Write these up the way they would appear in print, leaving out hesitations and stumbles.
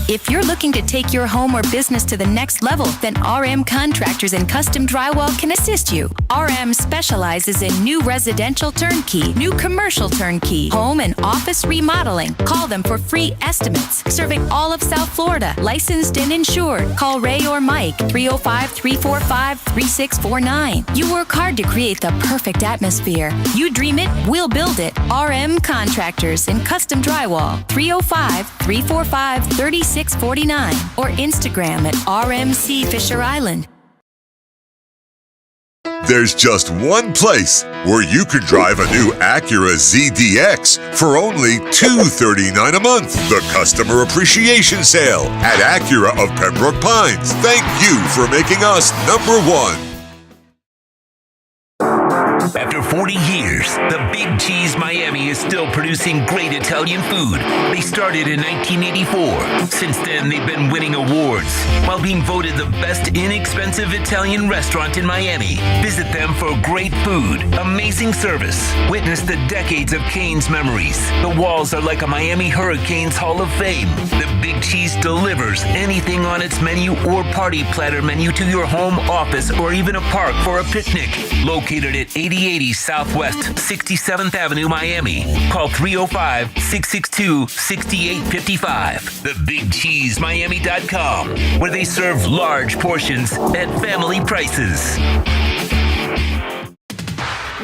If you're looking to take your home or business to the next level, then RM Contractors and Custom Drywall can assist you. RM specializes in new residential turnkey, new commercial turnkey, home and office remodeling. Call them for free estimates. Serving all of South Florida, licensed and insured. Call Ray or Mike, 305-345-3649. You work hard to create the perfect atmosphere. You dream it, we'll build it. RM Contractors and Custom Drywall, 305-345-3649 or Instagram at RMC Fisher Island. There's just one place where you could drive a new Acura ZDX for only $239 a month. The Customer Appreciation Sale at Acura of Pembroke Pines. Thank you for making us number one. After 40 years, the Big Cheese Miami is still producing great Italian food. They started in 1984. Since then, they've been winning awards while being voted the best inexpensive Italian restaurant in Miami. Visit them for great food, amazing service. Witness the decades of Cane's memories. The walls are like a Miami Hurricanes Hall of Fame. The Big Cheese delivers anything on its menu or party platter menu to your home, office, or even a park for a picnic. Located at 8080 Southwest 67th Avenue, Miami. Call 305-662-6855. TheBigCheeseMiami.com, where they serve large portions at family prices.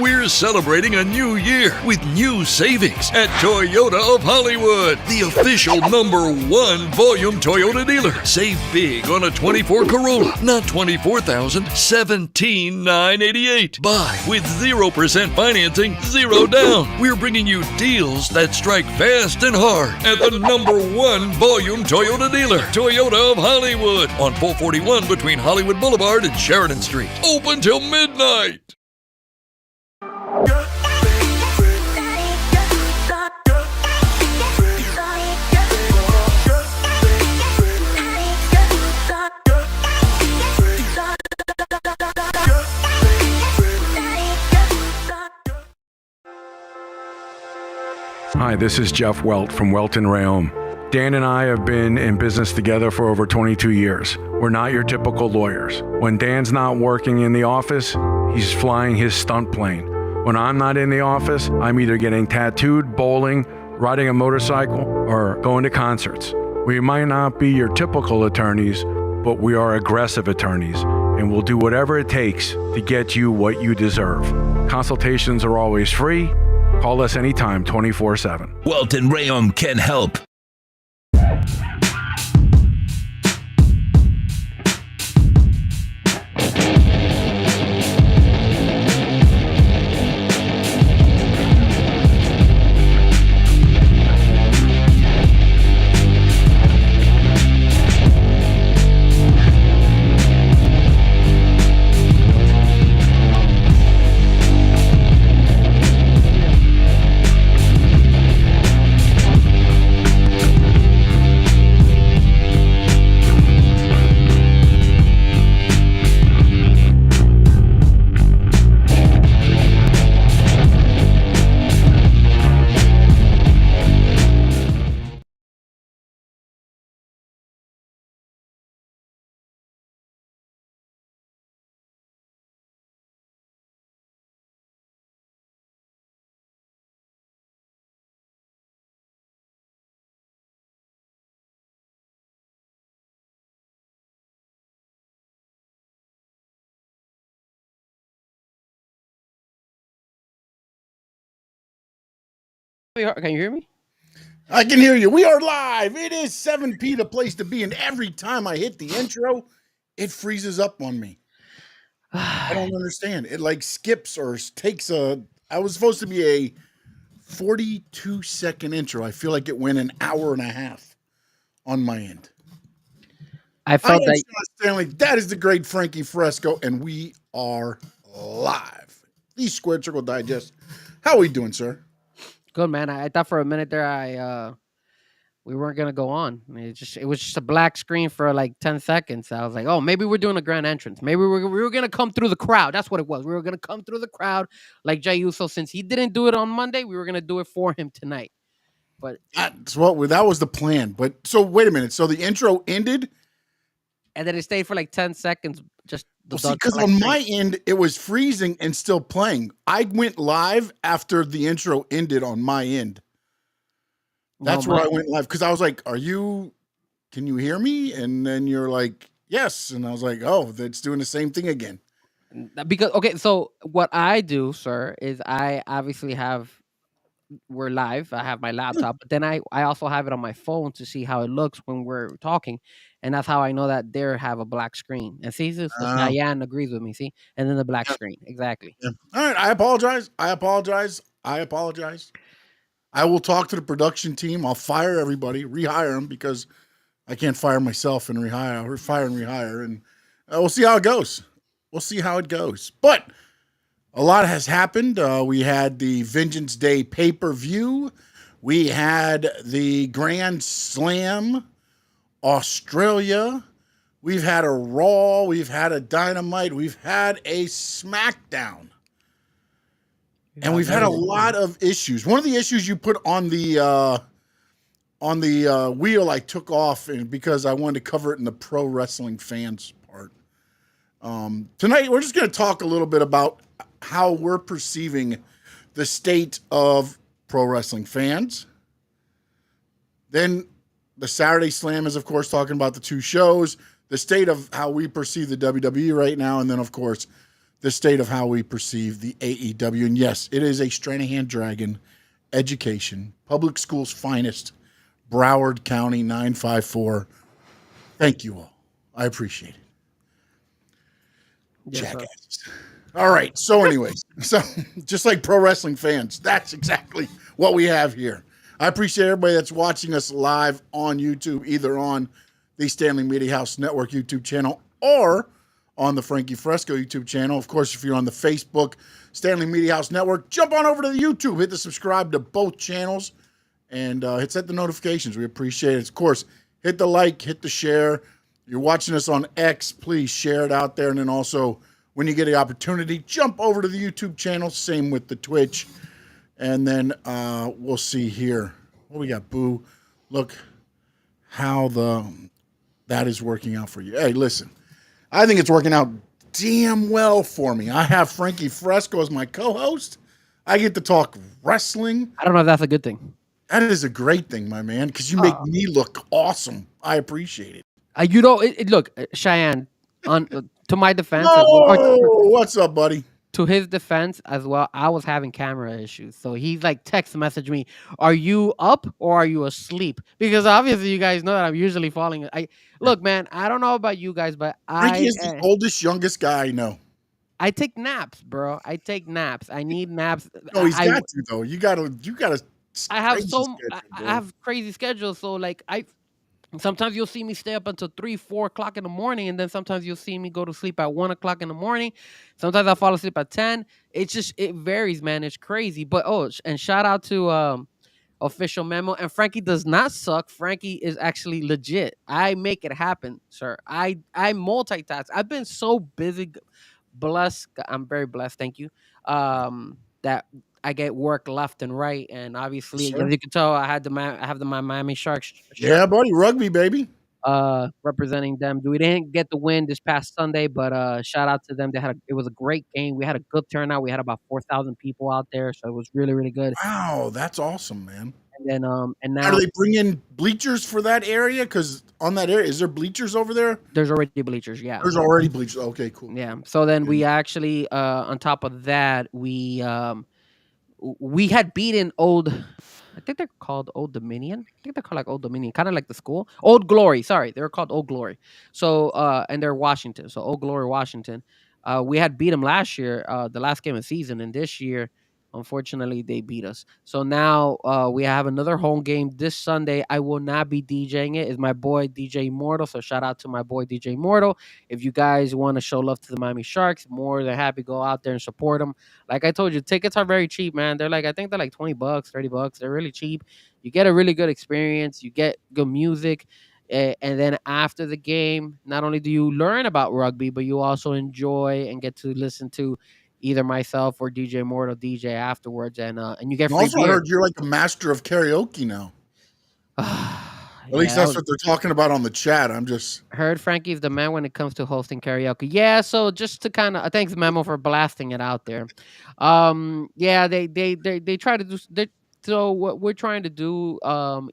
We're celebrating a new year with new savings at Toyota of Hollywood, the official #1 volume Toyota dealer. Save big on a 24 Corolla, not $24,000, $17,988. Buy with 0% financing, 0 down. We're bringing you deals that strike fast and hard at the #1 volume Toyota dealer, Toyota of Hollywood, on 441 between Hollywood Boulevard and Sheridan Street. Open till midnight. Hi, this is Jeff Welt from Welton Rayom. Dan and I have been in business together for over 22 years. We're not your typical lawyers. When Dan's not working in the office, he's flying his stunt plane. When I'm not in the office, I'm either getting tattooed, bowling, riding a motorcycle, or going to concerts. We might not be your typical attorneys, but we are aggressive attorneys, and we'll do whatever it takes to get you what you deserve. Consultations are always free. Call us anytime, 24/7. Welton Rayom can help. Can you hear me? I can hear you. We are live. It is 7P, the place to be. And every time I hit the intro, it freezes up on me. I don't understand. It like skips or takes I was supposed to be a 42-second intro. I feel like it went an hour and a half on my end. I felt am that Sean Stanley. That is the great Frankie Fresco, and we are live. The Squared Circle Digest. How are we doing, sir? good, man. I thought for a minute there we weren't gonna go on. It was just a black screen for like 10 seconds. I was like, oh, maybe we're doing a grand entrance. Maybe we were gonna come through the crowd. That's what it was. We were gonna come through the crowd like Jey Uso. Since he didn't do it on Monday, we were gonna do it for him tonight. but that was the plan. But so wait a minute. So the intro ended. and then it stayed for like 10 seconds. Just the Well, see, dark because black on screen. my end it was freezing and still playing. I went live after the intro ended on my end. That's where I went live because I was like, "Are you? Can you hear me?" And then you're like, "Yes," and I was like, "Oh, that's doing the same thing again." Because okay, so what I do, sir, is I obviously we're live. I have my laptop, but then I also have it on my phone to see how it looks when we're talking, and that's how I know that they have a black screen. And see, so Uh, Cheyenne agrees with me. See, and then the black yeah, screen, exactly. yeah. All right, I apologize. I apologize. I apologize. I will talk to the production team. I'll fire everybody, rehire them because I can't fire myself and rehire, or fire and rehire, and we'll see how it goes. We'll see how it goes. But a lot has happened. We had the Vengeance Day pay-per-view. We had the Grand Slam Australia. We've had a Raw. We've had a Dynamite. We've had a SmackDown. And we've had a lot of issues. One of the issues you put on the wheel I took off and because I wanted to cover it in the pro wrestling fans part. Tonight, we're just going to talk a little bit about how we're perceiving the state of pro wrestling fans. Then the Saturday Slam is, of course, talking about the two shows, the state of how we perceive the WWE right now, and then, of course, the state of how we perceive the AEW. And yes, it is a Stranahan Dragon education, public school's finest, Broward County 954. Thank you all. I appreciate it. Yes, Jackasses. All right. So, anyways, so just like pro wrestling fans, that's exactly what we have here. I appreciate everybody that's watching us live on YouTube, either on the Stanley Media House Network YouTube channel or on the Frankie Fresco YouTube channel. Of course, if you're on the Facebook Stanley Media House Network, jump on over to the YouTube, hit the subscribe to both channels, and set the notifications. We appreciate it. Of course, hit the like, hit the share. You're watching us on X, please share it out there. And then also, when you get the opportunity, jump over to the YouTube channel. Same with the Twitch. And then we'll see here. What we got, Boo? Look how that is working out for you. Hey, listen. I think it's working out damn well for me. I have Frankie Fresco as my co-host. I get to talk wrestling. I don't know if that's a good thing. That is a great thing, my man, because you make me look awesome. I appreciate it. Look, Cheyenne, to my defense, What's up, buddy? To his defense as well, I was having camera issues. So he's like text message me, "Are you up or are you asleep?" Because obviously you guys know that I'm usually falling. Look, man, I don't know about you guys, but Frankie is the oldest, youngest guy I know. I take naps, bro. I take naps. I need naps. No, he's got to though. You gotta. I have crazy schedules. So like sometimes you'll see me stay up until 3, 4 o'clock in the morning, and then sometimes you'll see me go to sleep at 1 o'clock in the morning. Sometimes I fall asleep at 10. It varies, man. It's crazy. But and shout out to Official Memo. And Frankie does not suck. Frankie is actually legit. I make it happen, sir. I multitask. I've been so busy, blessed. I'm very blessed. Thank you. That I get work left and right, and obviously, Sure. as you can tell, I have the Miami Sharks shirt, Yeah, buddy, rugby, baby. representing them. We didn't get the win this past Sunday, but shout out to them. It was a great game. We had a good turnout. We had about 4,000 people out there, so it was really, really good. Wow, that's awesome, man. And then and Now, now do they bring in bleachers for that area? Because on that area, is there bleachers over there? there's already bleachers. Yeah, There's already bleachers. Okay, cool. yeah. So then we actually, on top of that, we had beaten I think they're called Old Dominion. I think they're called like Old Dominion, kind of like the school. Old Glory. Sorry, they were called Old Glory. So and they're Washington. So Old Glory, Washington. We had beat them last year, the last game of the season, and this year, unfortunately, they beat us. So now we have another home game this Sunday. I will not be DJing it. It's my boy DJ Mortal. So shout out to my boy DJ Mortal. If you guys want to show love to the Miami Sharks, more than happy go out there and support them. Like I told you, tickets are very cheap, man. I think they're like $20, $30. They're really cheap. You get a really good experience. You get good music. And then after the game, not only do you learn about rugby, but you also enjoy and get to listen to either myself or DJ Mortal DJ afterwards, and you get And free also, I beer. heard you're like a master of karaoke now. At least that's what they're talking about on the chat. I'm just heard Frankie's the man when it comes to hosting karaoke. Yeah, so just to kind of thanks Memo for blasting it out there. Yeah, they try to do so what we're trying to do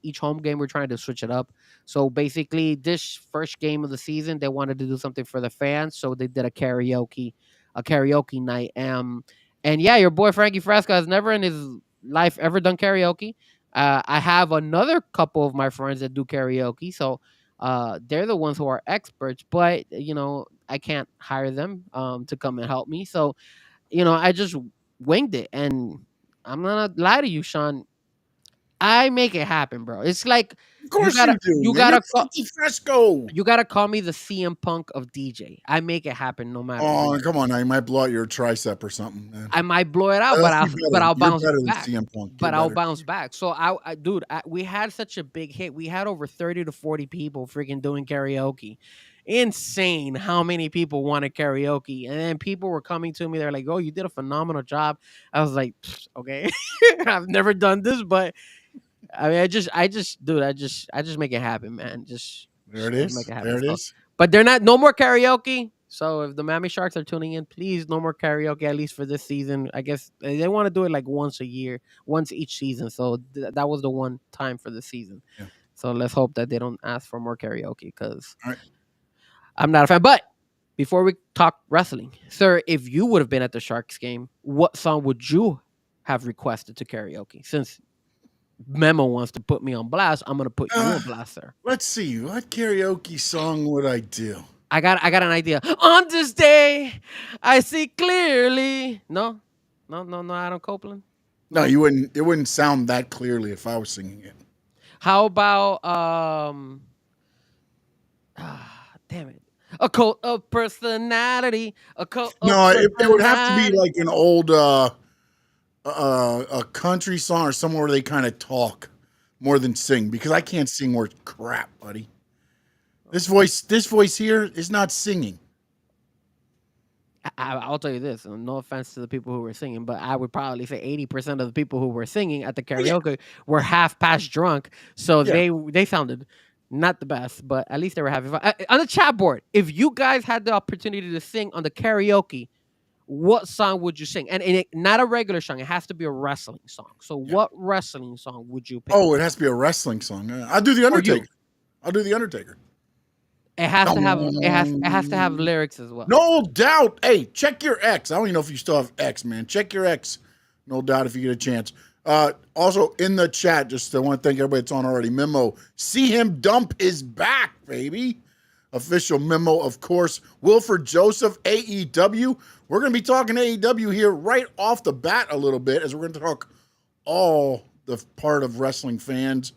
each home game we're trying to switch it up. So basically this first game of the season they wanted to do something for the fans, so they did a karaoke night. And yeah, your boy Frankie Fresco has never in his life ever done karaoke. I have another couple of my friends that do karaoke, so they're the ones who are experts. But I can't hire them to come and help me. So I just winged it, and I'm not gonna lie to you, Sean. I make it happen, bro. It's like of course you do. you Man. gotta You're Frankie Fresco. you gotta call me the CM Punk of DJ. I make it happen no matter. Oh, what. come on now. You might blow out your tricep or something, man. I might blow it out, but I'll bounce back. But I'll bounce back. So dude, we had such a big hit. We had over 30 to 40 people freaking doing karaoke. Insane how many people wanted karaoke, and then people were coming to me. They're like, "Oh, you did a phenomenal job." I was like, "Okay, I've never done this, but I mean, I just, dude, I just make it happen, man. There it is. Make it happen. There it is. But they're no more karaoke. So if the Miami Sharks are tuning in, please no more karaoke, at least for this season. I guess they want to do it like once a year, once each season. So that was the one time for the season. Yeah. So let's hope that they don't ask for more karaoke, because All right. I'm not a fan. But before we talk wrestling, sir, if you would have been at the Sharks game, what song would you have requested to karaoke? Since Memo wants to put me on blast, I'm gonna put you on blast, sir. Let's see. What karaoke song would I do? I got an idea. On this day, I see clearly. No, Adam Copeland. No, you wouldn't. It wouldn't sound that clearly if I was singing it. How about damn it, a cult of personality. A cult. No, of it would have to be personality. like an old a country song or somewhere where they kind of talk more than sing, because I can't sing worth crap, buddy. This voice here is not singing. I'll tell you this. No offense to the people who were singing, but I would probably say 80% of the people who were singing at the karaoke were half past drunk, so they sounded not the best, but at least they were having fun. On the chat board, if you guys had the opportunity to sing on the karaoke, what song would you sing? And not a regular song. It has to be a wrestling song. So what wrestling song would you pick? Oh, it has to be a wrestling song. I'll do the Undertaker. I'll do the Undertaker. It has to have lyrics as well. No doubt. Hey, check your X. I don't even know if you still have X, man. Check your X. No doubt if you get a chance. Also in the chat, just I want to thank everybody that's on already. Memo, see him dump is back, baby. Official memo, of course. Wilford Joseph, AEW. We're going to be talking AEW here right off the bat a little bit, as we're going to talk all the part of wrestling fans.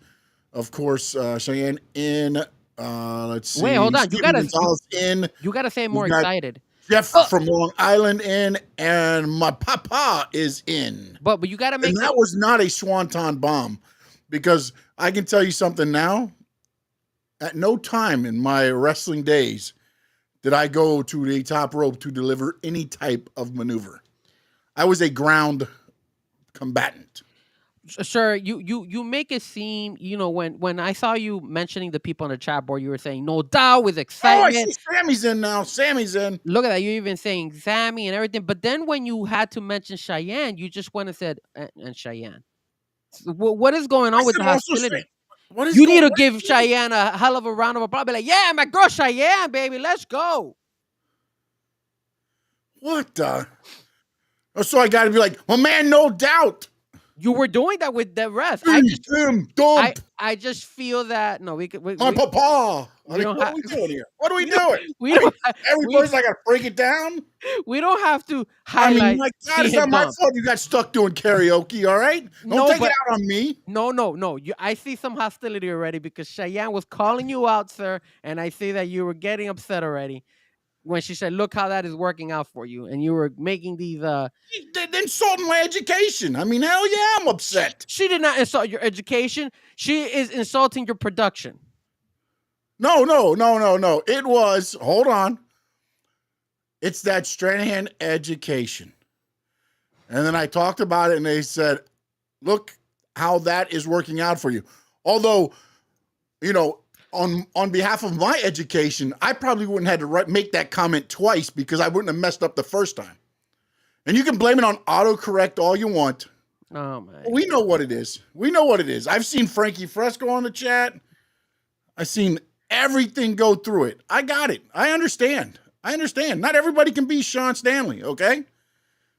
Of course, Cheyenne in. Let's see. Wait, hold on. You gotta say more excited. Jeff from Long Island in, and my papa is in. But you gotta make. And that was not a swanton bomb, because I can tell you something now. At no time in my wrestling days did I go to the top rope to deliver any type of maneuver. I was a ground combatant. Sure, you make it seem, when I saw you mentioning the people on the chat board, you were saying no doubt with excitement. Oh, I see Sammy's in now. Sammy's in. Look at that. You're even saying Sammy and everything. But then when you had to mention Cheyenne, you just went and said, and Cheyenne. So what is going on with the hostility? You need to give Cheyenne a hell of a round of applause. Be like, yeah, my girl Cheyenne, baby, let's go. What the? So I got to be like, well, man, no doubt. You were doing that with the rest. I just feel that my papa. What are we doing here? What are we doing? Every person I got to break it down. We don't have to highlight. I mean, my God, it's not my fault you got stuck doing karaoke. All right, don't take it out on me. No. I see some hostility already, because Cheyenne was calling you out, sir, and I see that you were getting upset already when she said, "Look how that is working out for you," and you were making these. They're insulting my education. I mean, hell yeah, I'm upset. She did not insult your education. She is insulting your production. No. It was. Hold on. It's that Stranahan education. And then I talked about it, and they said, look how that is working out for you. Although, on behalf of my education, I probably wouldn't have to make that comment twice because I wouldn't have messed up the first time. And you can blame it on autocorrect all you want. Oh, man. We know what it is. I've seen Frankie Fresco on the chat. I've seen everything go through it. I got it. I understand. Not everybody can be Sean Stanley, okay?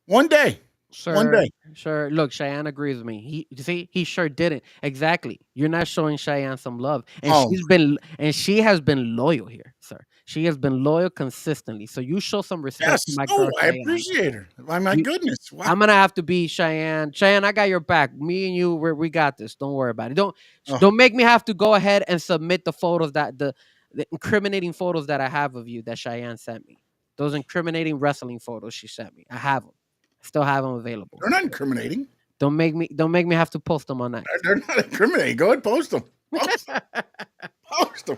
One day. One day. Sure. Look, Cheyenne agrees with me. He sure didn't. Exactly. You're not showing Cheyenne some love. And she has been loyal here, sir. She has been loyal consistently. So you show some respect to my girl. I appreciate her. My goodness. Wow. I'm gonna have to be Cheyenne. Cheyenne, I got your back. Me and you, we got this. Don't worry about it. Don't make me have to go ahead and submit the photos the incriminating photos that I have of you that Cheyenne sent me. Those incriminating wrestling photos she sent me. I have them. Still have them available. They're not incriminating. Don't make me have to post them on that. They're not incriminating. Go ahead, post them. Post them.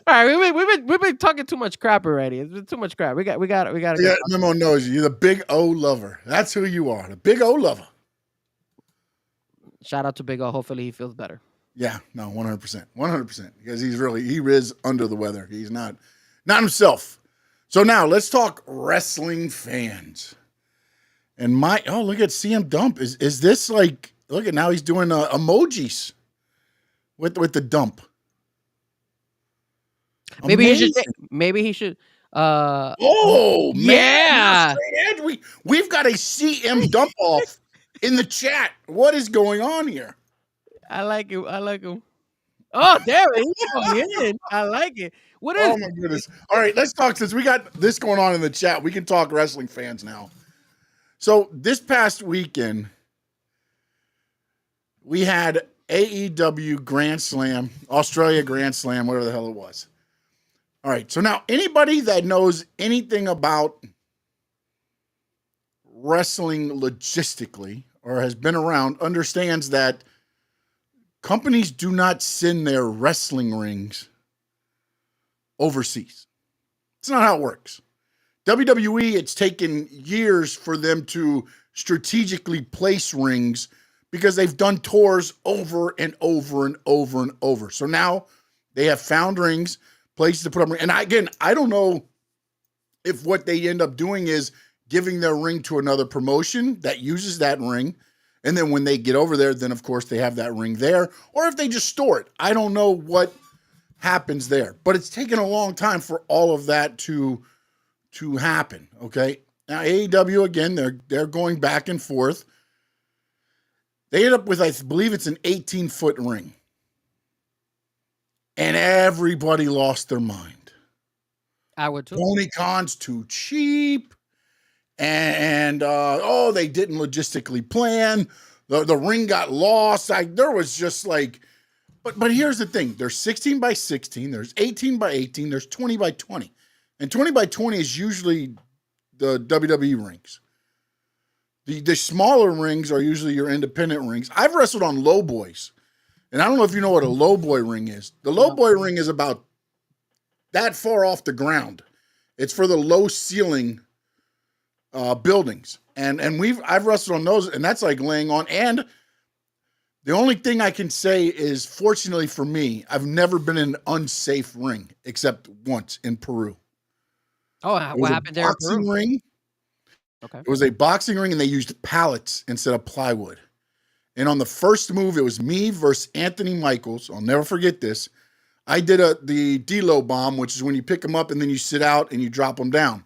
All right, we've been talking too much crap already. It's been too much crap. We got. Yeah, Memo knows you. You're the big O lover. That's who you are. The big O lover. Shout out to Big O. Hopefully he feels better. Yeah, no, 100%, 100%. Because he is under the weather. He's not himself. So now let's talk wrestling fans. And look at CM Dump. Is this like, look at now he's doing emojis with the dump. Maybe he should. Oh yeah. Man, we've got a CM Dump off in the chat. What is going on here? I like him. Oh, there he is. I like it. What is? Oh my goodness! All right, let's talk. Since we got this going on in the chat, we can talk wrestling fans now. So this past weekend, we had AEW Grand Slam, Australia Grand Slam, whatever the hell it was. All right, so now anybody that knows anything about wrestling logistically or has been around understands that companies do not send their wrestling rings overseas. It's not how it works. WWE, it's taken years for them to strategically place rings because they've done tours over and over and over and over. So now they have found rings, places to put them. And I don't know if what they end up doing is giving their ring to another promotion that uses that ring. And then when they get over there, then of course they have that ring there. Or if they just store it. I don't know what happens there. But it's taken a long time for all of that to happen, okay? Now, AEW, again, they're going back and forth. They end up with, I believe it's an 18-foot ring. And everybody lost their mind. I would too. Tony Khan's too cheap. And they didn't logistically plan. The ring got lost. There was just like, but here's the thing. There's 16 by 16. There's 18 by 18. There's 20 by 20. And 20 by 20 is usually the WWE rings. The smaller rings are usually your independent rings. I've wrestled on low boys. And I don't know if you know what a low boy ring is. The low boy ring is about that far off the ground. It's for the low ceiling buildings. And I've wrestled on those, and that's like laying on. And the only thing I can say is, fortunately for me, I've never been in an unsafe ring except once in Peru. Oh, what happened there? Boxing ring. Okay. It was a boxing ring, and they used pallets instead of plywood. And on the first move, it was me versus Anthony Michaels. I'll never forget this. I did the D-Lo bomb, which is when you pick them up and then you sit out and you drop them down.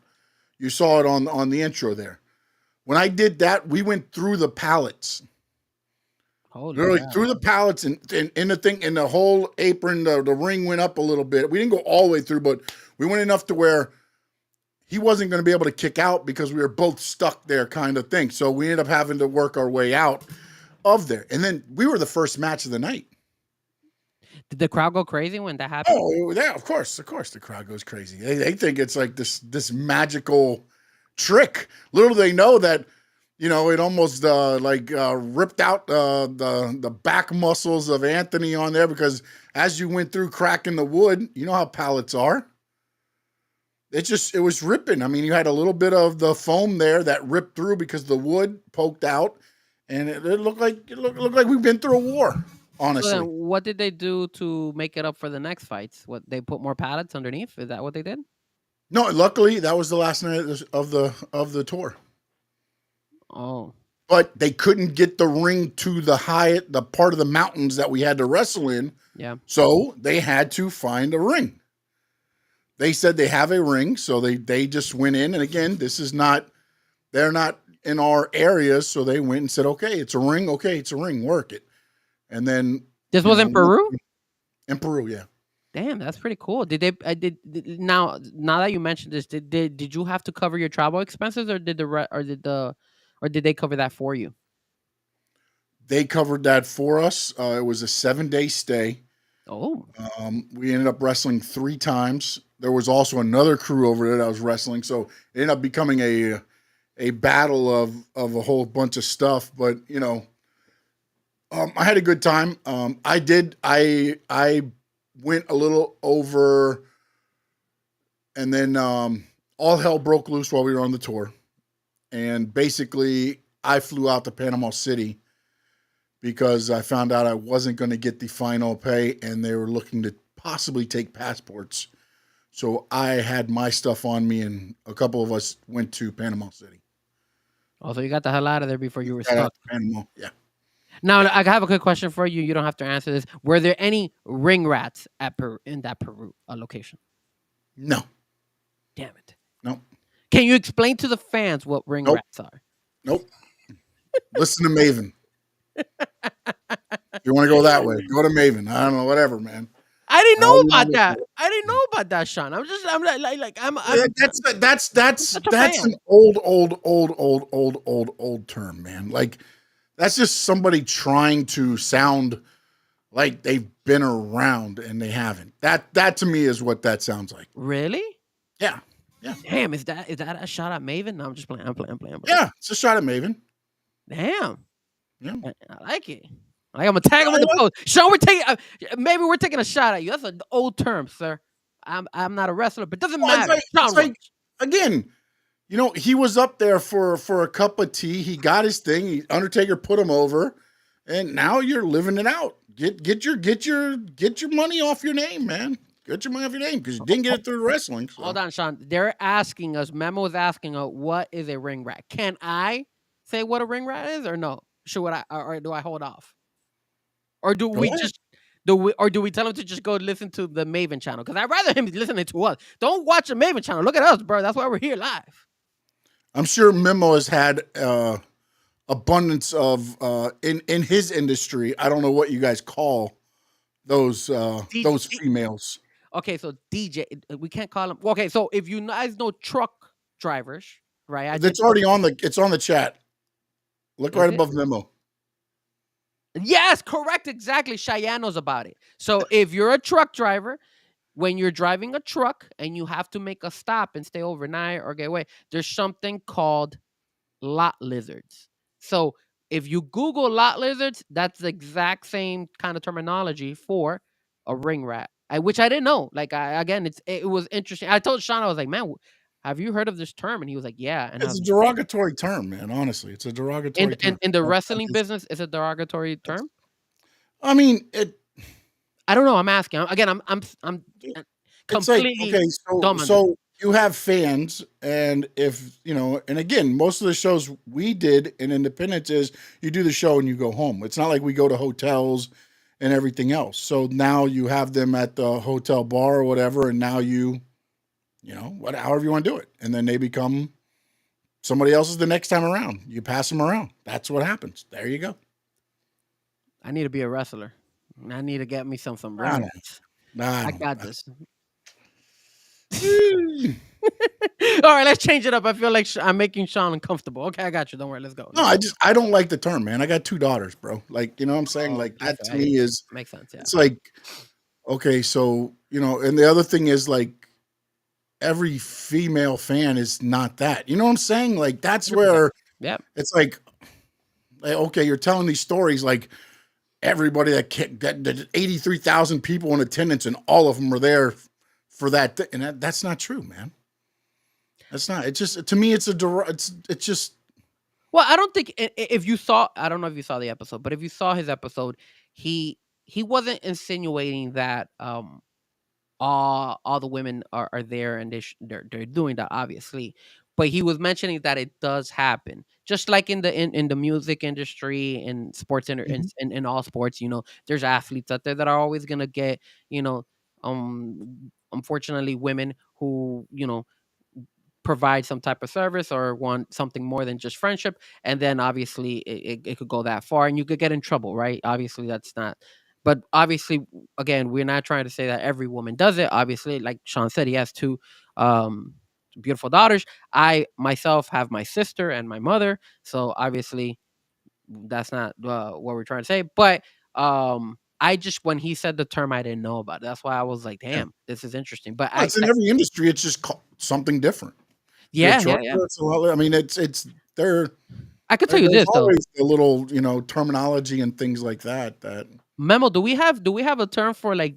You saw it on the intro there. When I did that, we went through the pallets. Literally through the pallets and in the thing, in the whole apron, the ring went up a little bit. We didn't go all the way through, but we went enough to where he wasn't going to be able to kick out because we were both stuck there, kind of thing. So we ended up having to work our way out of there. And then we were the first match of the night. Did the crowd go crazy when that happened? Oh, yeah, of course the crowd goes crazy. They think it's like this magical trick. Little do they know that, it almost ripped out the back muscles of Anthony on there, because as you went through cracking the wood, you know how pallets are. it was ripping. I mean, you had a little bit of the foam there that ripped through because the wood poked out, and it looked like we've been through a war. So then Honestly, what did they do to make it up for the next fights? What, they put more pallets underneath? Is that what they did? no. Luckily, that was the last night of the tour. Oh, But they couldn't get the ring to the part of the mountains that we had to wrestle in. yeah. So they had to find a ring. They said they have a ring, so they just went in. And again, they're not in our area, so they went and said, okay, it's a ring. Okay, it's a ring. Work it. And then This was in Peru? In Peru, yeah. Damn, that's pretty cool. Did they? Now that you mentioned this, did you have to cover your travel expenses, or did they cover that for you? They covered that for us. It was a 7-day stay. Oh, We ended up wrestling 3 times. There was also another crew over there that was wrestling, so it ended up becoming a battle of a whole bunch of stuff. But I had a good time. I went a little over, and then all hell broke loose while we were on the tour. And basically, I flew out to Panama City because I found out I wasn't going to get the final pay, and they were looking to possibly take passports. So I had my stuff on me, and a couple of us went to Panama City. oh, so you got the hell out of there before you were stuck. Panama, yeah. Now I have a quick question for you. You don't have to answer this. Were there any ring rats in that Peru location? No. Damn it. Nope. Can you explain to the fans what ring rats are? Nope. Listen to Maven. If you want to go that way, go to Maven. I don't know, whatever, man. I didn't know about that. I didn't know about that, Sean. I'm That's such a fan. an old term, man. Like that's just somebody trying to sound like they've been around and they haven't. That to me is what that sounds like. Really? Yeah. Yeah. Damn, is that a shot at Maven? No, I'm just playing. I'm playing. Yeah, it's a shot at Maven. Damn. Yeah. I like it. I'm gonna tag him in the post. Sean, maybe we're taking a shot at you. That's an old term, sir. I'm not a wrestler, but it doesn't matter. It's like, again, he was up there for a cup of tea. He got his thing. Undertaker put him over, and now you're living it out. Get your money off your name, man. Get your money off your name because you didn't get it through wrestling. So. Hold on, Sean. They're asking us. Memo is asking us, what is a ring rat? Can I say what a ring rat is, or no? Or do I hold off? Or do we tell him to just go listen to the Maven channel? Because I'd rather him listening to us. Don't watch the Maven channel. Look at us, bro. That's why we're here live. I'm sure Memo has had abundance of in his industry. I don't know what you guys call those females. Okay, so DJ, we can't call him. Okay, so if you guys know truck drivers, right? It's already on the chat. Look right above Memo. Yes, correct. Exactly. Cheyenne knows about it. So if you're a truck driver, when you're driving a truck and you have to make a stop and stay overnight or get away, there's something called lot lizards. So if you Google lot lizards, that's the exact same kind of terminology for a ring rat, which I didn't know. Like, it was interesting. I told Sean, I was like, man, have you heard of this term? And he was like, yeah. And it's a derogatory term, man. Honestly, it's a derogatory term. In the wrestling business, it's a derogatory term. I mean, I don't know. I'm asking. Again, I'm completely dumb. So you have fans, and if and again, most of the shows we did in Independence is you do the show and you go home. It's not like we go to hotels and everything else. So now you have them at the hotel bar or whatever, and now however you want to do it. And then they become somebody else's the next time around. You pass them around. That's what happens. There you go. I need to be a wrestler. I need to get me some rings. I got this. All right, let's change it up. I feel like I'm making Sean uncomfortable. Okay, I got you. Don't worry. Let's go. No, I don't like the term, man. I got 2 daughters, bro. Like, you know what I'm saying? Like that to me makes sense. Yeah. It's like, okay, so, and the other thing is like, every female fan is not that. You know what I'm saying? Like that's where it's like, okay, you're telling these stories like everybody that 83,000 people in attendance and all of them are there for that. And that's not true, man. That's not. It's just to me. It's it's just. Well, I don't think if you saw, I don't know if you saw the episode, but if you saw his episode, he wasn't insinuating that all the women are there and they're doing that, obviously, but he was mentioning that it does happen, just like in the music industry and sports Mhm. in all sports. There's athletes out there that are always gonna get, unfortunately, women who provide some type of service or want something more than just friendship, and then obviously it could go that far and you could get in trouble, right? Obviously that's not, but obviously, again, we're not trying to say that every woman does it. Obviously, like Sean said, he has two um beautiful daughters. I myself have my sister and my mother, so obviously that's not what we're trying to say. But I just, when he said the term, I didn't know about it. That's why I was like, Yeah. damn, this is interesting. But Well, it's in every industry. It's just something different. If you're a yeah, trucker, yeah. it's a lot. I mean, it's there. I could tell you There's this though. always a little, terminology and things like that. That Memo, do we have a term for, like,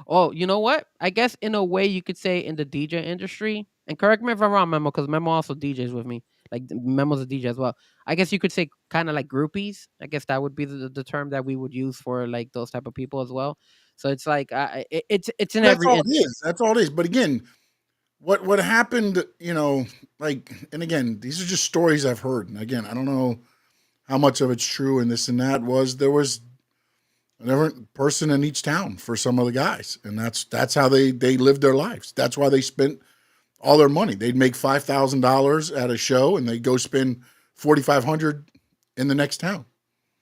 oh, you know what? I guess in a way you could say in the DJ industry, and correct me if I'm wrong, Memo, because Memo also DJs with me. Like, Memo's a DJ as well. I guess you could say kind of like groupies. I guess that would be the term that we would use for like those type of people as well. So it's like it's in that's every all it industry. is. That's all it is. But again, what happened? Like, and again, these are just stories I've heard. And again, I don't know how much of it's true and this and that. There was a different person in each town for some of the guys, and that's how they lived their lives. That's why they spent all their money. They'd make $5,000 at a show, and they'd go spend 4,500 in the next town.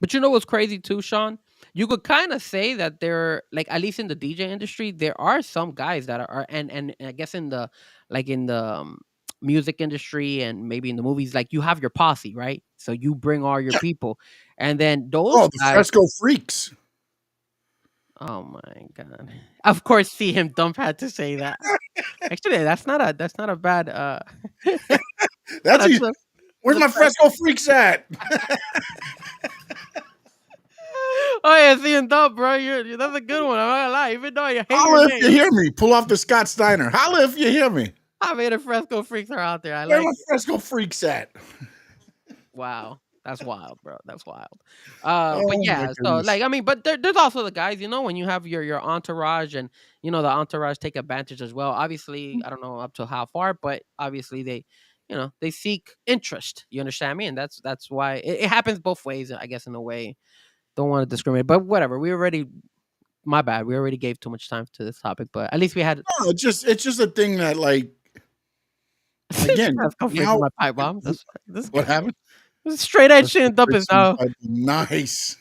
But you know what's crazy too, Sean? You could kind of say that there, like, at least in the DJ industry, there are some guys that are, and I guess in the, like, in the music industry and maybe in the movies, like, you have your posse, right? So you bring all your Yeah. people, and then Oh, those the guys. Fresco Freaks. Oh my god! Of course, see him dump had to say that. Actually, that's not a bad. That's That's easy. Where's my Fresco Freaks at? Oh yeah, seeing dump, bro. That's a good one. I'm not gonna lie. Even though you hate your Holla if you name, hear me. Pull off the Scott Steiner. Holla if you hear me. I mean, the Fresco freaks are out there. I Where like my it. Fresco Freaks at? Wow. That's wild, bro. That's wild. But Oh my yeah, so, goodness. like, I mean, but there's also the guys, when you have your entourage, and the entourage take advantage as well. Obviously, I don't know up to how far, but obviously they seek interest. You understand me? And that's why it happens both ways, I guess, in a way. Don't want to discriminate, but whatever. My bad. We already gave too much time to this topic, but at least we had No, it's just a thing that, like, again, Let's go fix now my pipe bomb. This what happened? straight edge Fresco shit and dump is Freaks in now. the pipe. Nice.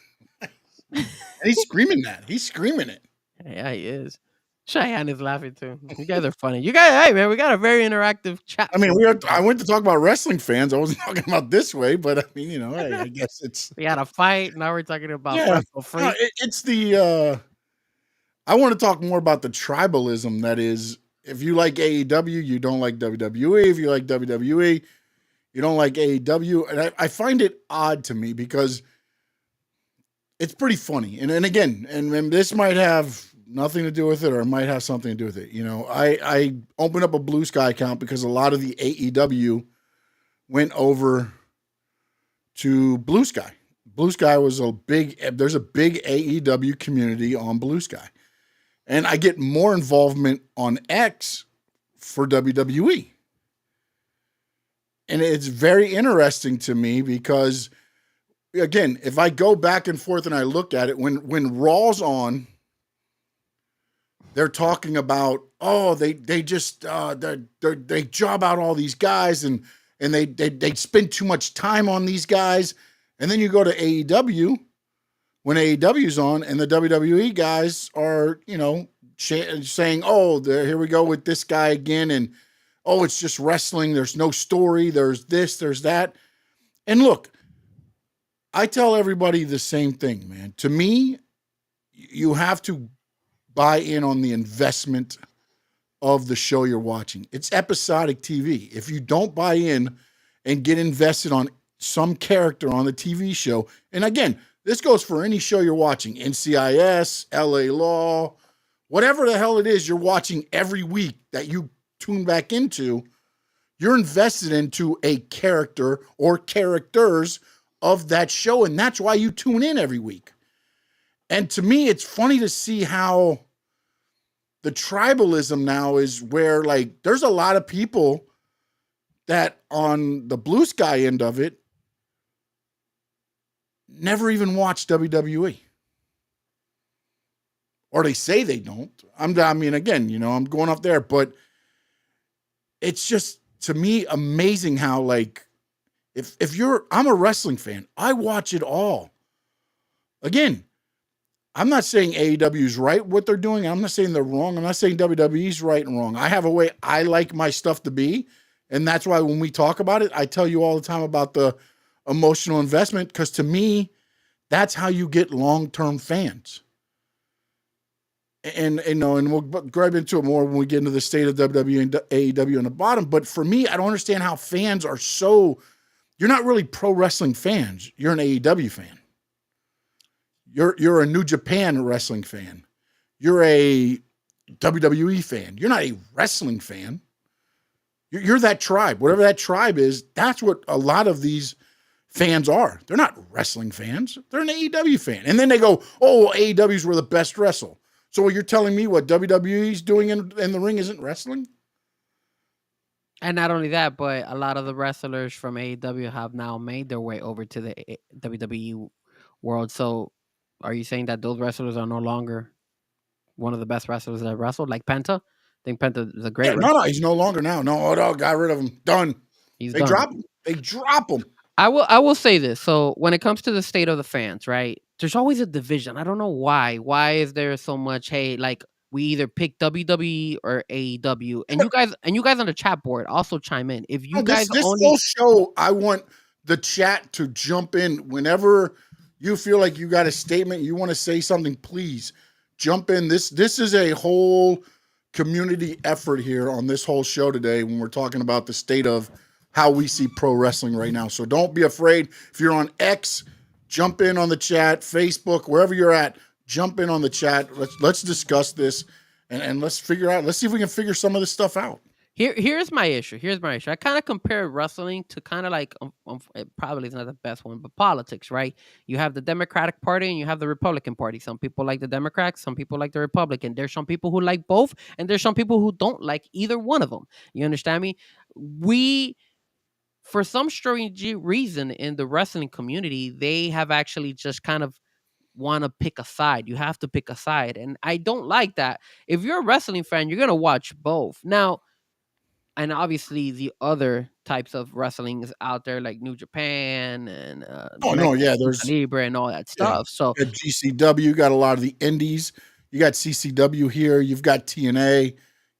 And he's screaming that. He's screaming it. Yeah, he is. Cheyenne is laughing too. You guys are funny. You guys, hey man, we got a very interactive chat. I mean, I went to talk about wrestling fans. I wasn't talking about this way, but I mean, hey, I guess it's We had a fight. Now we're talking about yeah. Fresco No, Freak. it's the I want to talk more about the tribalism that is. If you like AEW, you don't like WWE. If you like WWE, you don't like AEW. And I find it odd to me because it's pretty funny. And again, and this might have nothing to do with it, or it might have something to do with it. I opened up a Blue Sky account because a lot of the AEW went over to Blue Sky. Blue Sky was there's a big AEW community on Blue Sky. And I get more involvement on X for WWE. And it's very interesting to me because, again, if I go back and forth and I look at it, when Raw's on, they're talking about, they just they job out all these guys and they spend too much time on these guys. And then you go to AEW, when AEW's on, and the WWE guys are, saying, here we go with this guy again, and it's just wrestling. There's no story. There's this, there's that. And look, I tell everybody the same thing, man. To me, you have to buy in on the investment of the show you're watching. It's episodic TV. If you don't buy in and get invested on some character on the TV show, and again, this goes for any show you're watching, NCIS, LA Law, whatever the hell it is you're watching every week that you tune back into, You're invested into a character or characters of that show, and that's why you tune in every week. And to me, it's funny to see how the tribalism now is where, like, there's a lot of people that on the blue sky end of it never even watch WWE. Or they say they don't. I mean, again, I'm going off there, but it's just, to me, amazing how, like, I'm a wrestling fan. I watch it all. Again, I'm not saying AEW is right what they're doing. I'm not saying they're wrong. I'm not saying WWE's right and wrong. I have a way I like my stuff to be. And that's why when we talk about it, I tell you all the time about the emotional investment, because to me, that's how you get long-term fans. And we'll grab into it more when we get into the state of WWE and AEW on the bottom. But for me, I don't understand how fans are so. You're not really pro wrestling fans. You're an AEW fan. You're a New Japan wrestling fan. You're a WWE fan. You're not a wrestling fan. You're that tribe. Whatever that tribe is, that's what a lot of these fans are. They're not wrestling fans. They're an AEW fan. And then they go, oh, AEW's were the best wrestle. So you're telling me what WWE's doing in the ring isn't wrestling? And not only that, but a lot of the wrestlers from AEW have now made their way over to the WWE world. So are you saying that those wrestlers are no longer one of the best wrestlers that wrestled, like Penta? I think Penta is a great wrestler. No, he's no longer now. No, got rid of him. Done. They done. Drop him. They drop him. I will say this. So when it comes to the state of the fans, right? There's always a division. I don't know why. Why is there so much hate? Like, we either pick WWE or AEW. And you guys on the chat board also chime in. If you guys this whole show, I want the chat to jump in whenever you feel like you got a statement, you want to say something, please jump in. This is a whole community effort here on this whole show today when we're talking about the state of how we see pro wrestling right now. So don't be afraid. If you're on X, jump in on the chat, Facebook, wherever you're at, jump in on the chat. Let's discuss this and let's see if we can figure some of this stuff out. Here's my issue. I kind of compare wrestling to kind of like, it probably is not the best one, but politics, right? You have the Democratic Party and you have the Republican Party. Some people like the Democrats, some people like the Republican. There's some people who like both, and there's some people who don't like either one of them. You understand me? For some strange reason in the wrestling community, they have actually just kind of want to pick a side. You have to pick a side, and I don't like that. If you're a wrestling fan, you're going to watch both. Now, and obviously the other types of wrestling is out there, like New Japan and there's Libre and all that stuff. So at GCW, you got a lot of the indies. You got CCW here. You've got TNA.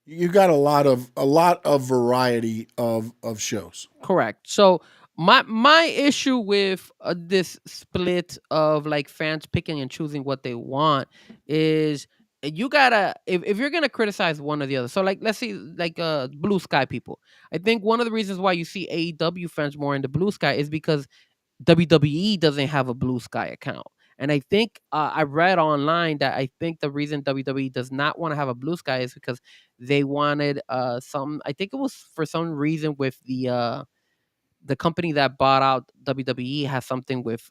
You got a lot of variety of shows. Correct. So my issue with this split of like fans picking and choosing what they want is, you gotta, if you're gonna criticize one or the other. So like, let's see, like Blue Sky people. I think one of the reasons why you see AEW fans more into Blue Sky is because WWE doesn't have a Blue Sky account. And I think I read online that I think the reason WWE does not want to have a Blue Sky is because they wanted I think it was for some reason with the company that bought out WWE has something with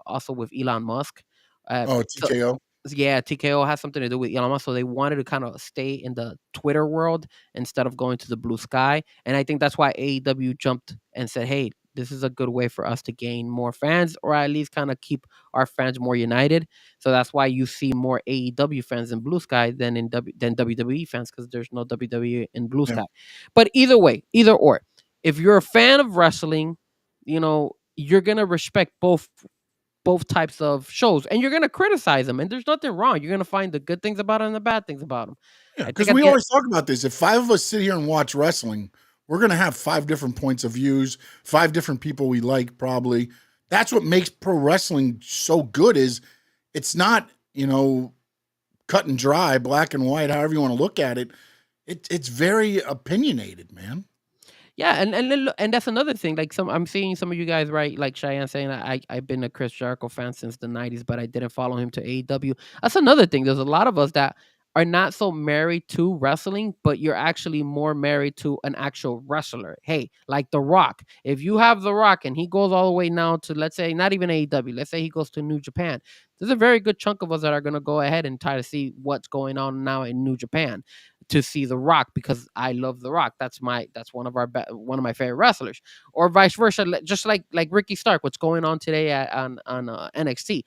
also with Elon Musk. TKO. Yeah, TKO has something to do with Elon Musk, so they wanted to kind of stay in the Twitter world instead of going to the Blue Sky. And I think that's why AEW jumped and said, hey, this is a good way for us to gain more fans, or at least kind of keep our fans more united. So that's why you see more AEW fans in Blue Sky than WWE fans, because there's no WWE in Blue Sky. But either way, either or, if you're a fan of wrestling, you're going to respect both types of shows, and you're going to criticize them, and there's nothing wrong. You're going to find the good things about them and the bad things about them. Yeah, because we always talk about this. If 5 of us sit here and watch wrestling, we're going to have 5 different points of views, 5 different people we like, probably. That's what makes pro wrestling so good, is it's not, cut and dry, black and white, however you want to look at it. It's very opinionated, man. Yeah, and that's another thing. Like, I'm seeing some of you guys, right? Like Cheyenne saying, I've been a Chris Jericho fan since the '90s, but I didn't follow him to AEW. That's another thing. There's a lot of us that are not so married to wrestling, but you're actually more married to an actual wrestler. Hey, like The Rock. If you have The Rock and he goes all the way now to, let's say, not even AEW, let's say he goes to New Japan, there's a very good chunk of us that are going to go ahead and try to see what's going on now in New Japan to see The Rock, because I love The Rock. That's one of my favorite wrestlers, or vice versa. Just like Ricky Stark, what's going on today on NXT.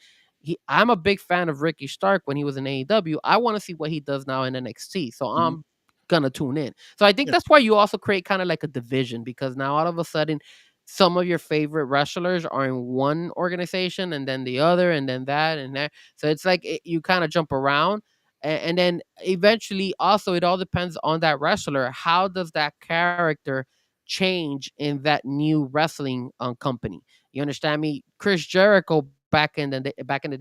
I'm a big fan of Ricky Stark when he was in AEW. I want to see what he does now in NXT. So I'm gonna tune in. So I think Yeah. that's why you also create kind of like a division, because now all of a sudden some of your favorite wrestlers are in one organization and then the other and then that and that. So it's like you kind of jump around. And then eventually also it all depends on that wrestler. How does that character change in that new wrestling company? You understand me? Chris Jericho back in the day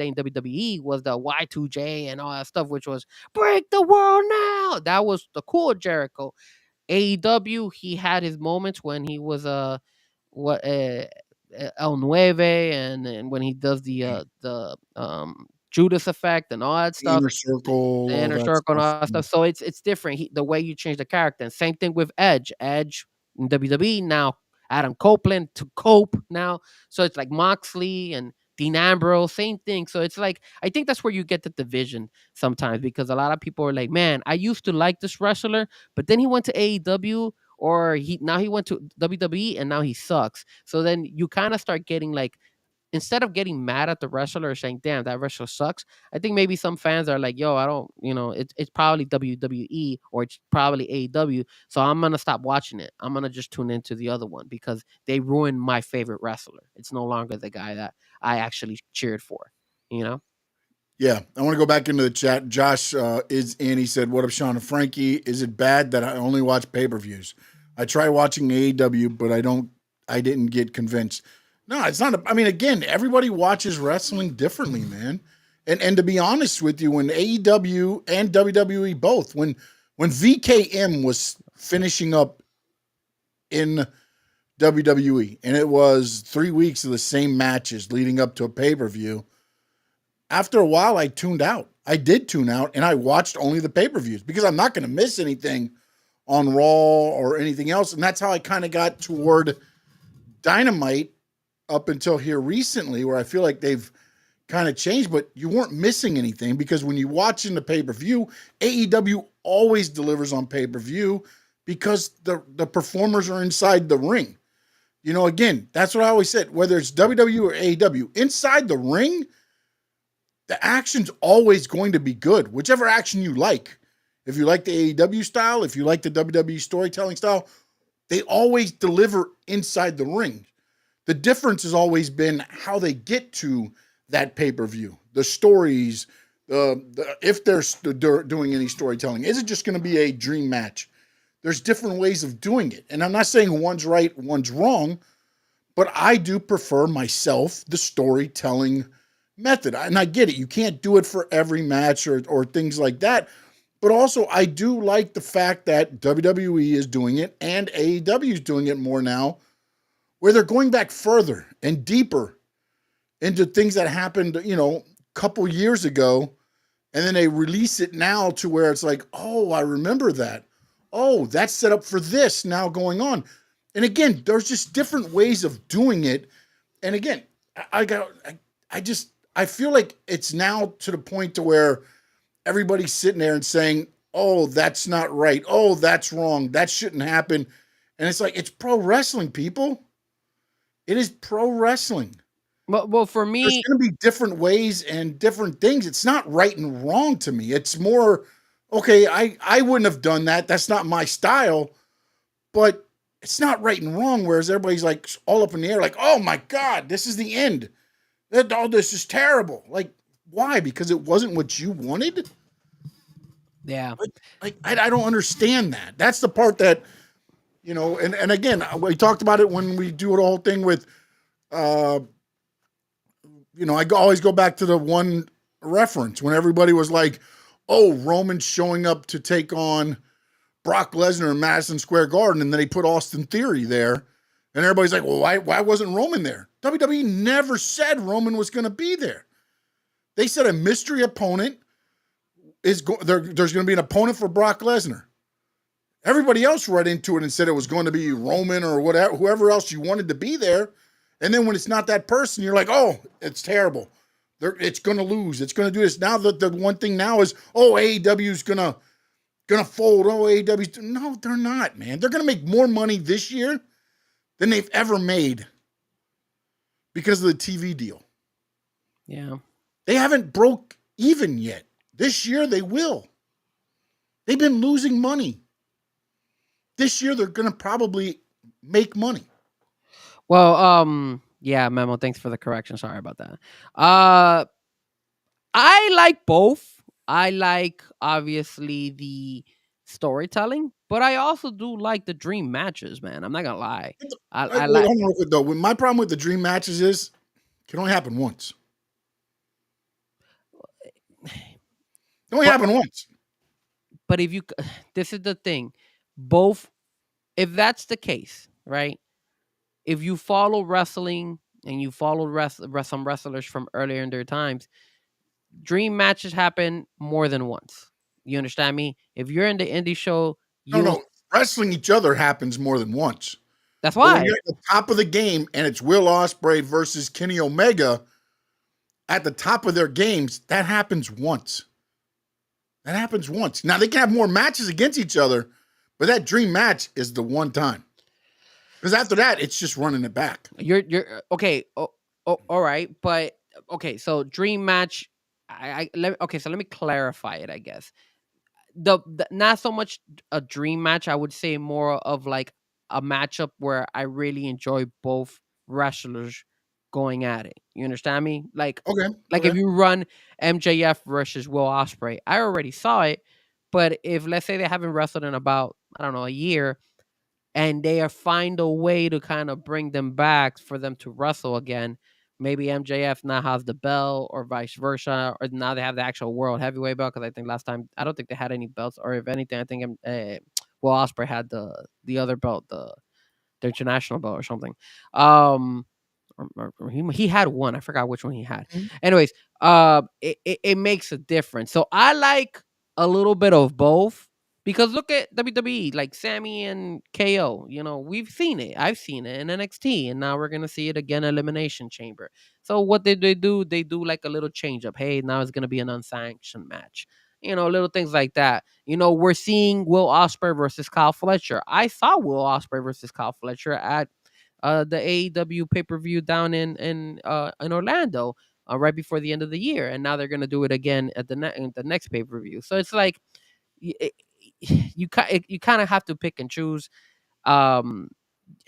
in WWE was the Y2J and all that stuff, which was break the world now. That was the cool Jericho. AEW, he had his moments when he was what El Nueve, and when he does the Judas effect and all that stuff, Inner Circle, the all inner that circle and stuff. all that stuff. So it's different. The way you change the character. And same thing with Edge. Edge in WWE now. Adam Copeland to Cope now. So it's like Moxley and Dean Ambrose, same thing. So it's like I think that's where you get the division sometimes, because a lot of people are like, man, I used to like this wrestler, but then he went to AEW, or he went to WWE and now he sucks. So then you kind of start getting like, instead of getting mad at the wrestler or saying, damn, that wrestler sucks, I think maybe some fans are like, yo, I don't, it's probably WWE or it's probably AEW. So I'm going to stop watching it. I'm going to just tune into the other one because they ruined my favorite wrestler. It's no longer the guy that I actually cheered for, you know? Yeah, I want to go back into the chat. Josh is in. He said, "What up, Sean and Frankie? Is it bad that I only watch pay-per-views? I try watching AEW, but I didn't get convinced." No, it's not. I mean, again, everybody watches wrestling differently, man. And to be honest with you, when AEW and WWE both, when VKM was finishing up in WWE, and it was 3 weeks of the same matches leading up to a pay-per-view. After a while, I tuned out. I did tune out, and I watched only the pay-per-views because I'm not going to miss anything on Raw or anything else. And that's how I kind of got toward Dynamite up until here recently, where I feel like they've kind of changed, but you weren't missing anything because when you watch in the pay-per-view, AEW always delivers on pay-per-view because the performers are inside the ring. You know, again, that's what I always said, whether it's WWE or AEW, inside the ring, the action's always going to be good, whichever action you like. If you like the AEW style, if you like the WWE storytelling style, they always deliver inside the ring. The difference has always been how they get to that pay-per-view, the stories, if they're doing any storytelling. Is it just going to be a dream match? There's different ways of doing it. And I'm not saying one's right, one's wrong, but I do prefer myself the storytelling method. And I get it. You can't do it for every match or things like that. But also, I do like the fact that WWE is doing it and AEW is doing it more now, where they're going back further and deeper into things that happened, a couple years ago. And then they release it now to where it's like, oh, I remember that. Oh, that's set up for this now going on. And again, there's just different ways of doing it. And again, I feel like it's now to the point to where everybody's sitting there and saying, oh, that's not right. Oh, that's wrong. That shouldn't happen. And it's like, it's pro wrestling, people. It is pro wrestling. Well, for me, there's going to be different ways and different things. It's not right and wrong to me. It's more, okay, I wouldn't have done that. That's not my style. But it's not right and wrong, whereas everybody's like all up in the air, like, oh my God, this is the end. All this is terrible. Like, why? Because it wasn't what you wanted? Yeah. I don't understand that. That's the part that, and again, we talked about it when we do the whole thing with, I always go back to the one reference when everybody was like, oh, Roman's showing up to take on Brock Lesnar in Madison Square Garden, and then they put Austin Theory there. And everybody's like, well, why wasn't Roman there? WWE never said Roman was going to be there. They said a mystery opponent there's going to be an opponent for Brock Lesnar. Everybody else read into it and said it was going to be Roman or whatever, whoever else you wanted to be there. And then when it's not that person, you're like, oh, it's terrible. It's going to lose. It's going to do this. Now the one thing now is, oh, AEW's gonna fold. Oh, AEW's no, they're not, man. They're going to make more money this year than they've ever made because of the TV deal. Yeah. They haven't broke even yet. This year they will. They've been losing money. This year they're going to probably make money. Well, yeah, Memo, thanks for the correction. Sorry about that. I like both. I like, obviously, the storytelling, but I also do like the dream matches, man. I'm not going to lie. I like... Though, my problem with the dream matches is it can only happen once. It only happen once. But if you... This is the thing. Both... If that's the case, right? If you follow wrestling and you follow some wrestlers from earlier in their times, dream matches happen more than once. You understand me? If you're in the indie show, no, wrestling each other happens more than once. That's why. When you're at the top of the game and it's Will Ospreay versus Kenny Omega at the top of their games, that happens once. That happens once. Now they can have more matches against each other, but that dream match is the one time. Because after that, it's just running it back. You're okay. Oh, all right, but okay. So dream match. So let me clarify it. I guess the not so much a dream match. I would say more of like a matchup where I really enjoy both wrestlers going at it. You understand me? Like if you run MJF versus Will Ospreay, I already saw it. But if let's say they haven't wrestled in about, I don't know, a year, and they find a way to kind of bring them back for them to wrestle again. Maybe MJF now has the belt or vice versa, or now they have the actual world heavyweight belt. Because I think last time, I don't think they had any belts, or if anything, I think Will Ospreay had the other belt, the international belt or something. Or he had one. I forgot which one he had. Mm-hmm. Anyways, it makes a difference. So I like a little bit of both. Because look at WWE, like Sammy and KO. You know, we've seen it. I've seen it in NXT, and now we're gonna see it again in Elimination Chamber. So what did they do? They do like a little change up. Hey, now it's gonna be an unsanctioned match. You know, little things like that. You know, we're seeing Will Ospreay versus Kyle Fletcher. I saw Will Ospreay versus Kyle Fletcher at the AEW pay-per-view down in Orlando right before the end of the year, and now they're gonna do it again at the next pay-per-view. So it's like. You kind of have to pick and choose, and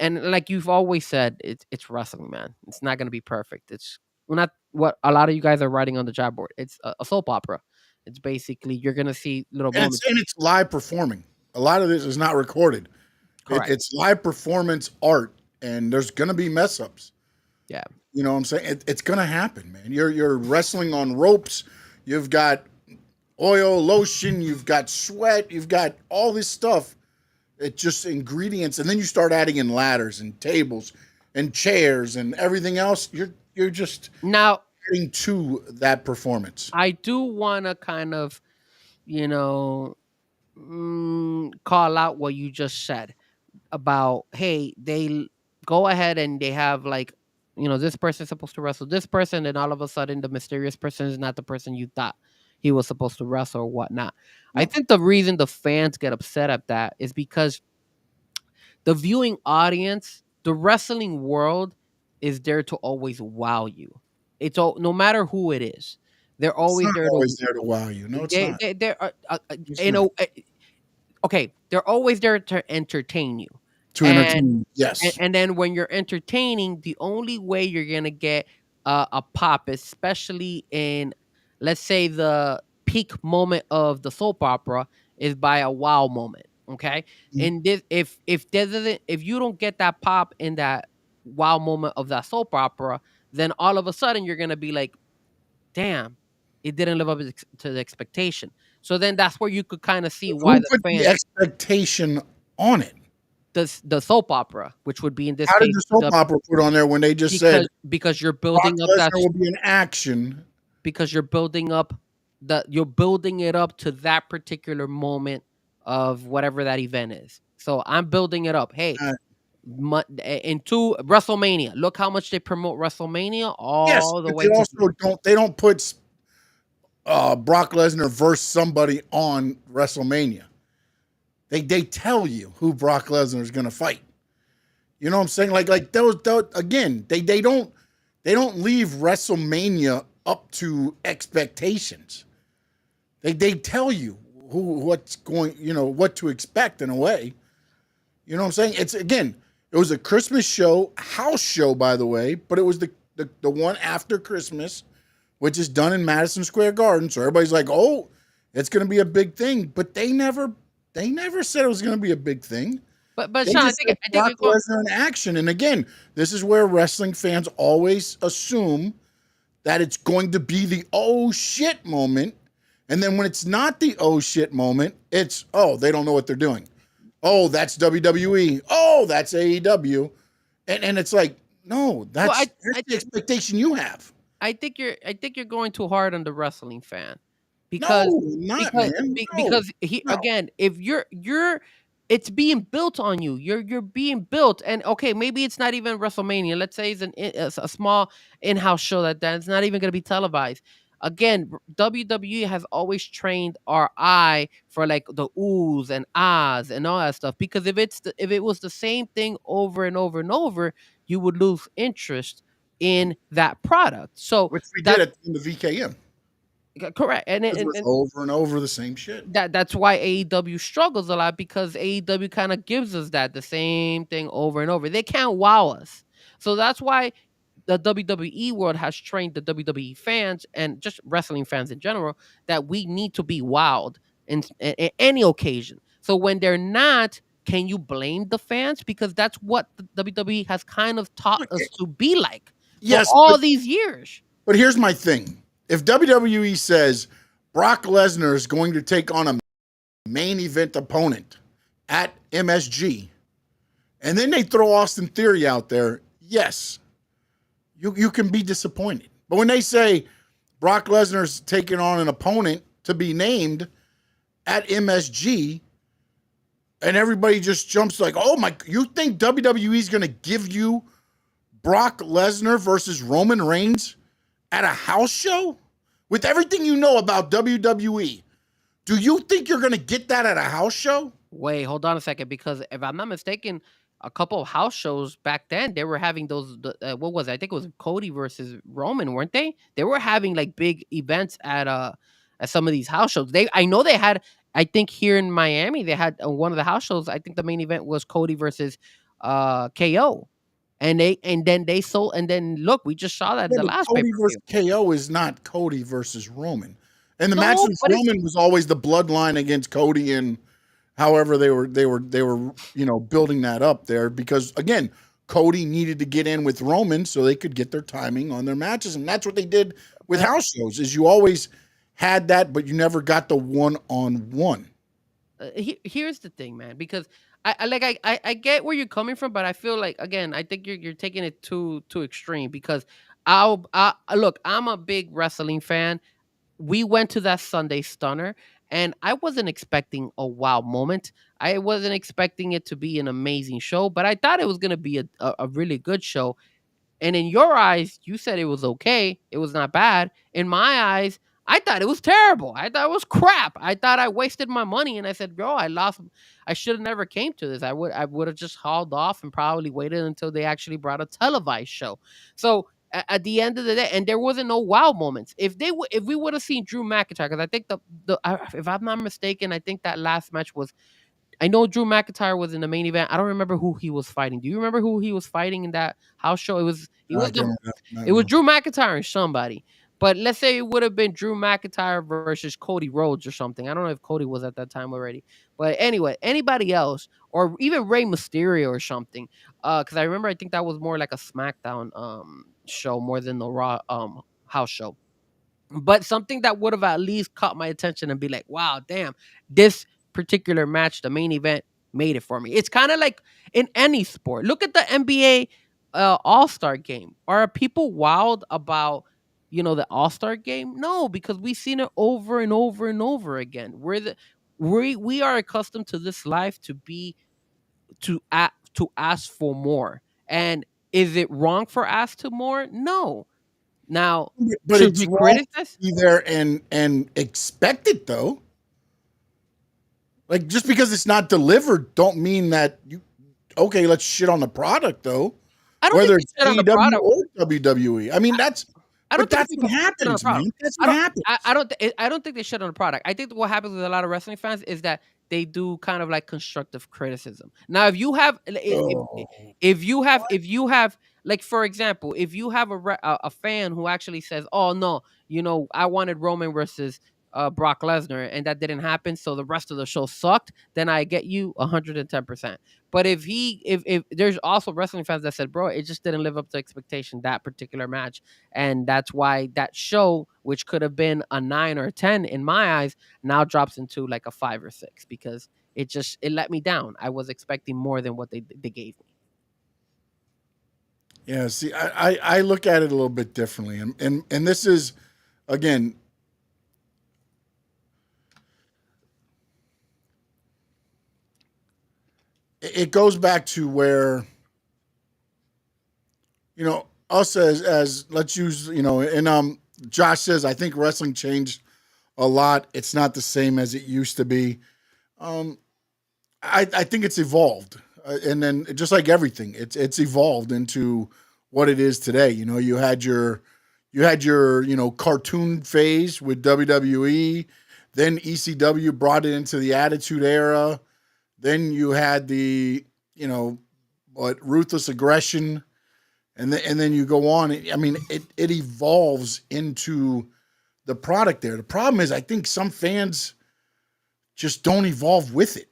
like you've always said, it's wrestling, man. It's not going to be perfect. It's not what a lot of you guys are writing on the job board. It's a soap opera. It's basically you're going to see little moments. And it's live performing. A lot of this is not recorded. It's live performance art, and there's going to be mess ups. Yeah, you know what I'm saying. It's going to happen, man. You're wrestling on ropes. You've got oil, lotion, you've got sweat, you've got all this stuff. It's just ingredients, and then you start adding in ladders and tables and chairs and everything else. You're just now adding to that performance. I do want to kind of, call out what you just said about, hey, they go ahead and they have like, this person's supposed to wrestle this person, and all of a sudden the mysterious person is not the person you thought he was supposed to wrestle or whatnot. I think the reason the fans get upset at that is because the viewing audience, the wrestling world, is there to always wow you. It's all, no matter who it is, they're always there to wow you. No, it's not. They're always there to entertain you. Yes. And then when you're entertaining, the only way you're gonna get a pop, especially in, let's say, the peak moment of the soap opera, is by a wow moment. Okay, and this, if you don't get that pop in that wow moment of that soap opera, then all of a sudden you're gonna be like, "Damn, it didn't live up to the expectation." So then that's where you could kind of see why the fans expectation on it. The soap opera, which would be in this How case, did the soap opera put on there when they just said because you're building up that will be an action because you're building up you're building it up to that particular moment of whatever that event is. So I'm building it up. Hey, Uh, into WrestleMania. Look how much they promote WrestleMania yes, all the but way they to. also don't put Brock Lesnar versus somebody on WrestleMania. They tell you who Brock Lesnar is going to fight. You know what I'm saying? Like those again, they don't leave WrestleMania up to expectations. They tell you what's going, what to expect in a way. You know what I'm saying? It's again, it was a Christmas show, house show by the way, but it was the one after Christmas, which is done in Madison Square Garden. So everybody's like, "Oh, it's going to be a big thing," but they never said it was going to be a big thing. But They Sean, just said I think Brock you're going. Lesnar in action. And again, this is where wrestling fans always assume that it's going to be the oh shit moment. And then when it's not the oh shit moment, it's, oh, they don't know what they're doing. Oh, that's WWE. Oh, that's AEW. And it's like, no, that's the expectation you have. I think you're going too hard on the wrestling fan No, because not man. No, because he no. again, if you're it's being built on you. You're being built, and okay, maybe it's not even WrestleMania. Let's say it's a small in-house show that's not even going to be televised. Again, WWE has always trained our eye for like the oohs and ahs and all that stuff. Because if it was the same thing over and over and over, you would lose interest in that product. So Which we did that's at the end of VKM. correct, and It was over and over the same shit. that's why AEW struggles a lot because AEW kind of gives us the same thing over and over. They can't wow us, so that's why the WWE world has trained the WWE fans and just wrestling fans in general that we need to be wowed in any occasion. So when they're not, can you blame the fans? Because that's what the WWE has kind of taught us to be like for Yes, all these years. but here's my thing. If WWE says Brock Lesnar is going to take on a main event opponent at MSG, and then they throw Austin Theory out there, yes, you can be disappointed. But when they say Brock Lesnar's taking on an opponent to be named at MSG, and everybody just jumps like, oh my, you think WWE is going to give you Brock Lesnar versus Roman Reigns at a house show? With everything you know about WWE, do you think you're going to get that at a house show? Wait, hold on a second, because if I'm not mistaken, a couple of house shows back then they were having those. What was it? I think it was Cody versus Roman, weren't they? They were having like big events at some of these house shows. I know they had. I think here in Miami they had one of the house shows. I think the main event was Cody versus KO, and then look, we just saw that in Yeah, the but last Cody pay-per-view. versus KO is not Cody versus Roman. And the match No, with but Roman was always the bloodline against Cody, and however they were building that up there, because again, Cody needed to get in with Roman so they could get their timing on their matches, and that's what they did with house shows. Is you always had that, but you never got the one-on-one. Here's the thing, man, because I get where you're coming from, but I feel like again, I think you're taking it too extreme because look, I'm a big wrestling fan. We went to that Sunday Stunner, and I wasn't expecting a wow moment. I wasn't expecting it to be an amazing show, but I thought it was gonna be a really good show. And in your eyes, you said it was okay. It was not bad. In my eyes, I thought it was terrible. I thought it was crap. I thought I wasted my money. And I said, bro, I lost. I should have never came to this. I would have just hauled off and probably waited until they actually brought a televised show. So at the end of the day, and there wasn't no wow moments. If we would have seen Drew McIntyre, because I think if I'm not mistaken, I think that last match was. I know Drew McIntyre was in the main event. I don't remember who he was fighting. Do you remember who he was fighting in that house show? It was Drew McIntyre and somebody. But let's say it would have been Drew McIntyre versus Cody Rhodes or something. I don't know if Cody was at that time already. But anyway, anybody else or even Rey Mysterio or something. Because I remember I think that was more like a SmackDown show more than the Raw house show. But something that would have at least caught my attention and be like, wow, damn, this particular match, the main event, made it for me. It's kind of like in any sport. Look at the NBA All-Star game. Are people wowed about the All-Star game? No, because we've seen it over and over and over again. We are accustomed to this life to ask for more. And is it wrong for ask to more? No. Now, But should it's we wrong to criticize? be there and expect it though. Like just because it's not delivered, don't mean that okay, let's shit on the product though. I don't Whether think it's they shit on the AEW product. or WWE. I mean, that's I don't think that's people what shit on the happens, product. man. That's I what don't. happens. I don't think they shit on the product. I think what happens with a lot of wrestling fans is that they do kind of like constructive criticism. Now, if you have, Oh, if you have, like for example, if you have a fan who actually says, "Oh no, I wanted Roman versus Brock Lesnar, and that didn't happen, so the rest of the show sucked," then I get you 110%. But if there's also wrestling fans that said, "Bro, it just didn't live up to expectation that particular match," and that's why that show, which could have been a 9 or a 10 in my eyes, now drops into like a 5 or 6 because it let me down. I was expecting more than what they gave me. yeah. See, I look at it a little bit differently, and this is again. It goes back to where us as let's use and Josh says I think wrestling changed a lot. It's not the same as it used to be. I think it's evolved, and then just like everything, it's evolved into what it is today. You had your cartoon phase with WWE, then ECW brought it into the Attitude Era. Then you had the ruthless aggression, and then you go on. I mean, it evolves into the product there. The problem is, I think some fans just don't evolve with it,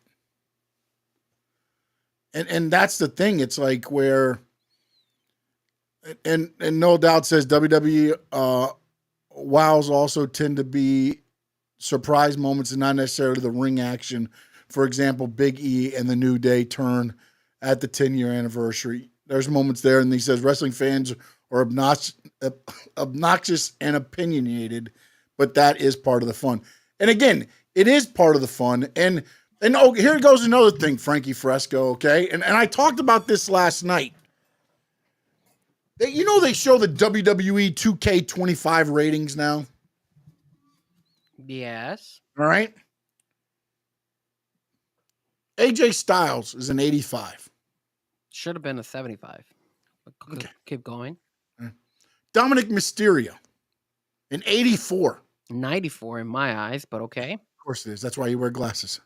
and that's the thing. It's like where, and no doubt says WWE wows also tend to be surprise moments and not necessarily the ring action. For example, Big E and the New Day turn at the 10-year anniversary. There's moments there, and he says wrestling fans are obnoxious and opinionated, but that is part of the fun. And again, it is part of the fun. And here goes another thing, Frankie Fresco, okay? And I talked about this last night. They show the WWE 2K25 ratings now? Yes. All right? AJ Styles is an 85. Should have been a 75. Okay. Keep going. Dominic Mysterio, an 84. 94 in my eyes, but okay. Of course it is. That's why you wear glasses.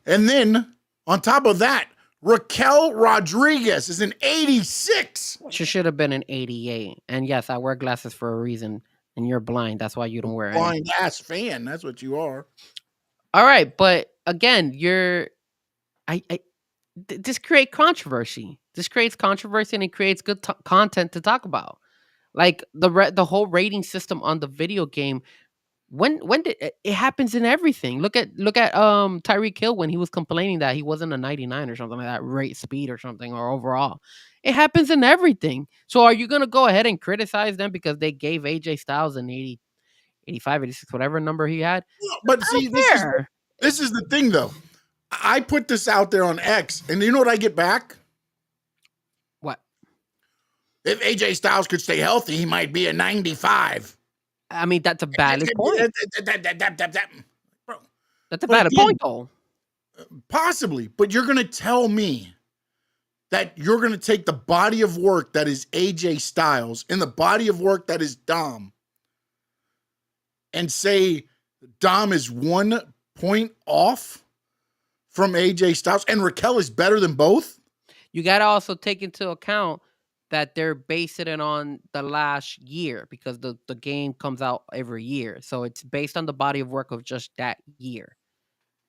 And then, on top of that, Raquel Rodriguez is an 86. She should have been an 88. And yes, I wear glasses for a reason, and you're blind. That's why you don't wear any. Blind ass fan. That's what you are. All right, but again, this creates controversy. This creates controversy, and it creates good content to talk about. Like the whole rating system on the video game. When did it happens in everything? Look at Tyreek Hill when he was complaining that he wasn't a 99 or something like that, rate speed or something, or overall. It happens in everything. So are you gonna go ahead and criticize them because they gave AJ Styles an 80, 85, 86, whatever number he had? But see, this is the thing though. I put this out there on X, and you know what I get back? What? If AJ Styles could stay healthy, he might be a 95. I mean, that's a valid point. Bro, That's a valid point, though. possibly, but you're going to tell me that you're going to take the body of work that is AJ Styles and the body of work that is Dom and say Dom is 1 point off from AJ Styles and Raquel is better than both? You got to also take into account that they're basing it on the last year because the game comes out every year. So it's based on the body of work of just that year.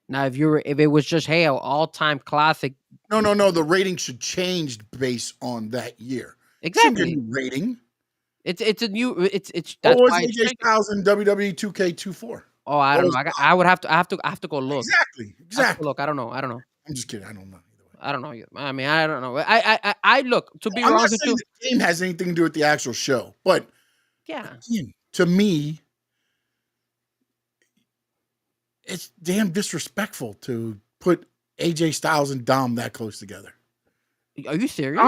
Now, if it was just, hey, an all-time classic. No. The rating should change based on that year. Exactly. It should be a new rating. It's a new. It's. What That's was why AJ Styles in WWE 2K24? Oh, I don't know. I would have to go look. Exactly. Look, I don't know. I'm just kidding. I don't know. I don't know. I mean, I don't know. I look, to be I'm not honest with saying you. the game has anything to do with the actual show, but Yeah. again, to me, it's damn disrespectful to put AJ Styles and Dom that close together. Are you serious?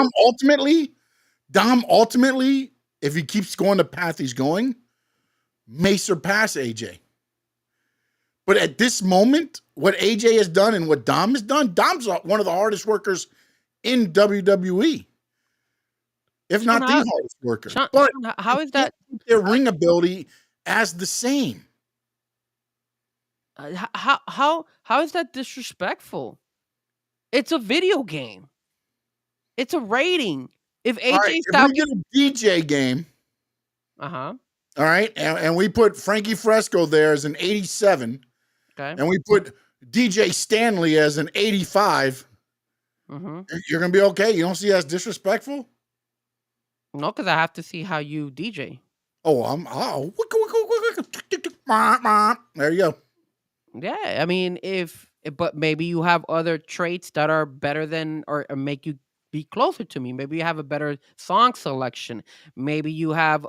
Dom ultimately, if he keeps going the path he's going, may surpass AJ. But at this moment, what AJ has done and what Dom has done, Dom's one of the hardest workers in WWE, if not the hardest worker. But how is that? Their ring ability as the same. How is that disrespectful? It's a video game. It's a rating. If AJ Styles, if we get a DJ game, all right, and we put Frankie Fresco there as an 87, okay, and we put DJ Stanley as an 85, you're gonna be okay. You don't see that's disrespectful? No, because I have to see how you DJ. There you go. Yeah, I mean, but maybe you have other traits that are better than or make you be closer to me. Maybe you have a better song selection. Maybe you have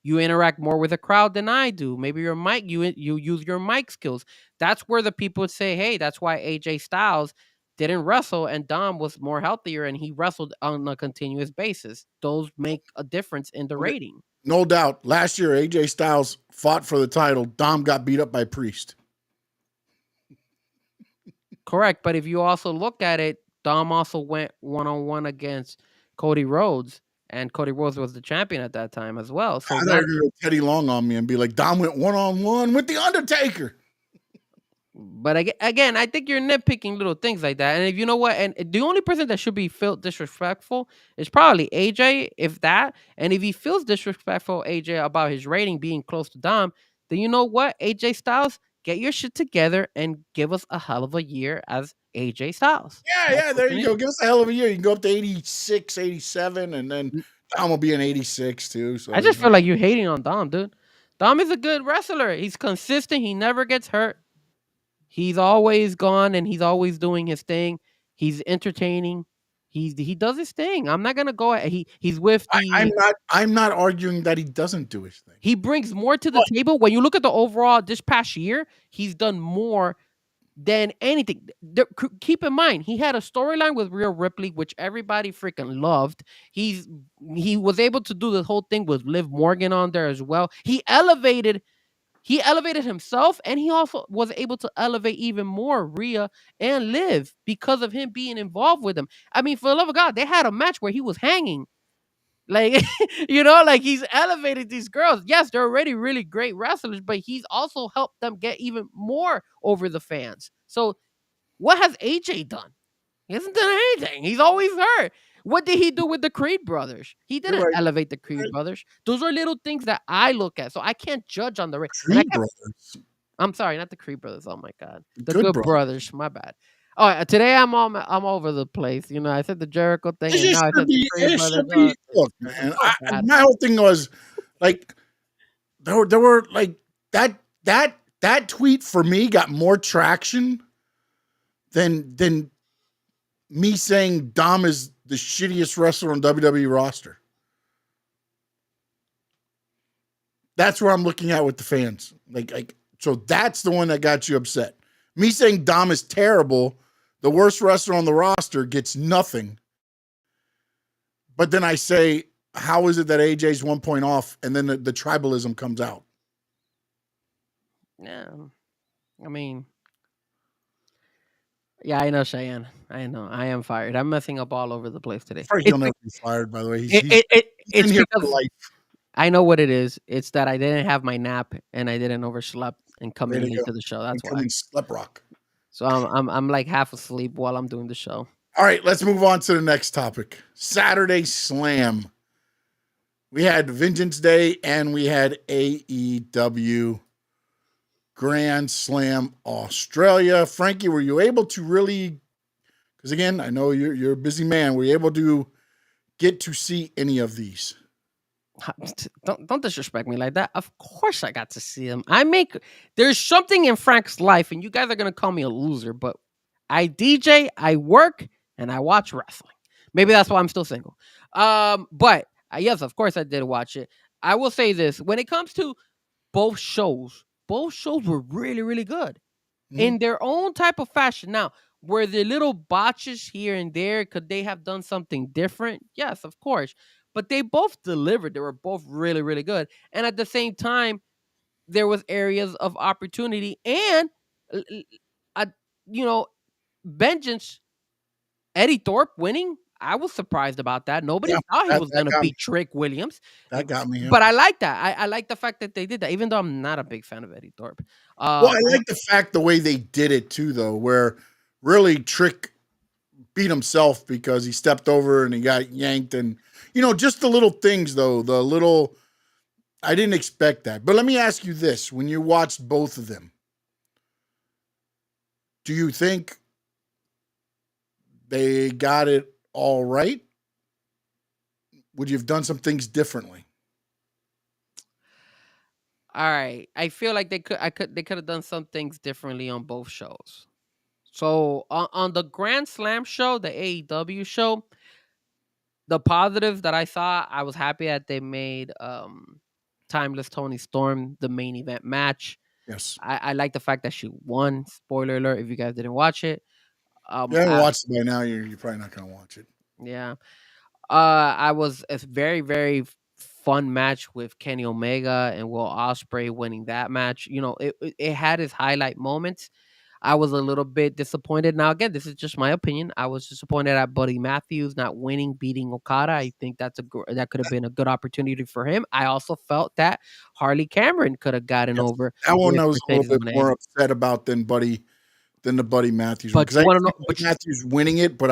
you interact more with the crowd than I do. Maybe your mic, you use your mic skills. That's where the people would say, hey, that's why AJ Styles didn't wrestle and Dom was more healthier and he wrestled on a continuous basis. Those make a difference in the rating. No doubt. Last year, AJ Styles fought for the title. Dom got beat up by Priest. Correct, but if you also look at it, Dom also went one-on-one against Cody Rhodes, and Cody Rhodes was the champion at that time as well. So I thought you were Teddy Long on me and be like, Dom went one-on-one with The Undertaker. But again, I think you're nitpicking little things like that. And if you know what, and the only person that should be felt disrespectful is probably AJ, if that. And if he feels disrespectful, AJ, about his rating being close to Dom, then you know what, AJ Styles, get your shit together and give us a hell of a year as AJ Styles. Yeah, there you go. Give us a hell of a year. You can go up to 86, 87, and then Dom will be an 86 too. So I just feel like you're hating on Dom, dude. Dom is a good wrestler. He's consistent. He never gets hurt. He's always gone and he's always doing his thing. He's entertaining. He does his thing. I'm not gonna go. He's with the. I'm not arguing that he doesn't do his thing. He brings more to the table. When you look at the overall this past year, he's done more than anything. Keep in mind, he had a storyline with Rhea Ripley, which everybody freaking loved. He was able to do the whole thing with Liv Morgan on there as well. He elevated himself, and he also was able to elevate even more Rhea and Liv because of him being involved with them. I mean, for the love of God, they had a match where he was hanging. Like, like he's elevated these girls. Yes, they're already really great wrestlers, but he's also helped them get even more over the fans. So what has AJ done? He hasn't done anything. He's always hurt. What did he do with the Creed brothers? He didn't elevate the Creed brothers. Those are little things that I look at. So I can't judge on the rate. Creed brothers. I'm sorry, not the Creed brothers. Oh my God. The Good brothers. My bad. Oh, today I'm over the place. I said the Jericho thing, and now I said the Creed brothers. Look, man, my whole thing was like there were like that tweet for me got more traction than me saying Dom is the shittiest wrestler on WWE roster. That's where I'm looking at with the fans. So that's the one that got you upset. Me saying Dom is terrible, the worst wrestler on the roster, gets nothing. But then I say, how is it that AJ's 1 point off, and then the tribalism comes out? Yeah. I mean, yeah, I know, Cheyenne. I know. I am fired. I'm messing up all over the place today. He'll never be fired, by the way. It's here for life. I know what it is. It's that I didn't have my nap and I didn't oversleep and coming into the show. That's why. Slept rock. So I'm like half asleep while I'm doing the show. All right, let's move on to the next topic. Saturday Slam. We had Vengeance Day and we had AEW Grand Slam Australia. Frankie, were you able to really, because again, I know you're a busy man, were you able to get to see any of these? Don't disrespect me like that. Of course I got to see them. There's something in Frank's life, and you guys are going to call me a loser, but I DJ, I work, and I watch wrestling. Maybe that's why I'm still single. But yes, of course I did watch it. I will say this. When it comes to both shows were really, really good Mhm. in their own type of fashion. Now, were there little botches here and there? Could they have done something different? Yes, of course. But they both delivered. They were both really, really good. And at the same time, there was areas of opportunity and, l- l- uh, you know, vengeance. Eddie Thorpe winning. I was surprised about that. Nobody Yeah, thought he was that gonna got me. beat Trick Williams. That got me. Yeah. But I like that. I like the fact that they did that, even though I'm not a big fan of Eddie Thorpe. Well, I like the fact the way they did it too, though, where really Trick beat himself because he stepped over and he got yanked, and just the little things though. The little I didn't expect that. But let me ask you this: when you watched both of them, do you think they got it all right? Would you have done some things differently? All right. I feel like they could have done some things differently on both shows. So on the Grand Slam show, the AEW show, the positives that I saw, I was happy that they made Timeless Tony Storm the main event match. Yes. I like the fact that she won. Spoiler alert if you guys didn't watch it. If you haven't I, watched it by now, you're probably not going to watch it. yeah. I was a very, very fun match with Kenny Omega and Will Ospreay winning that match. It had its highlight moments. I was a little bit disappointed. Now, again, this is just my opinion. I was disappointed at Buddy Matthews not winning, beating Okada. I think that could have been a good opportunity for him. I also felt that Harley Cameron could have gotten Yes. over That one with I was a little Mercedes bit Moné. more upset about than the Buddy Matthews one, But because you I want to didn't know? see Buddy Matthews winning it, but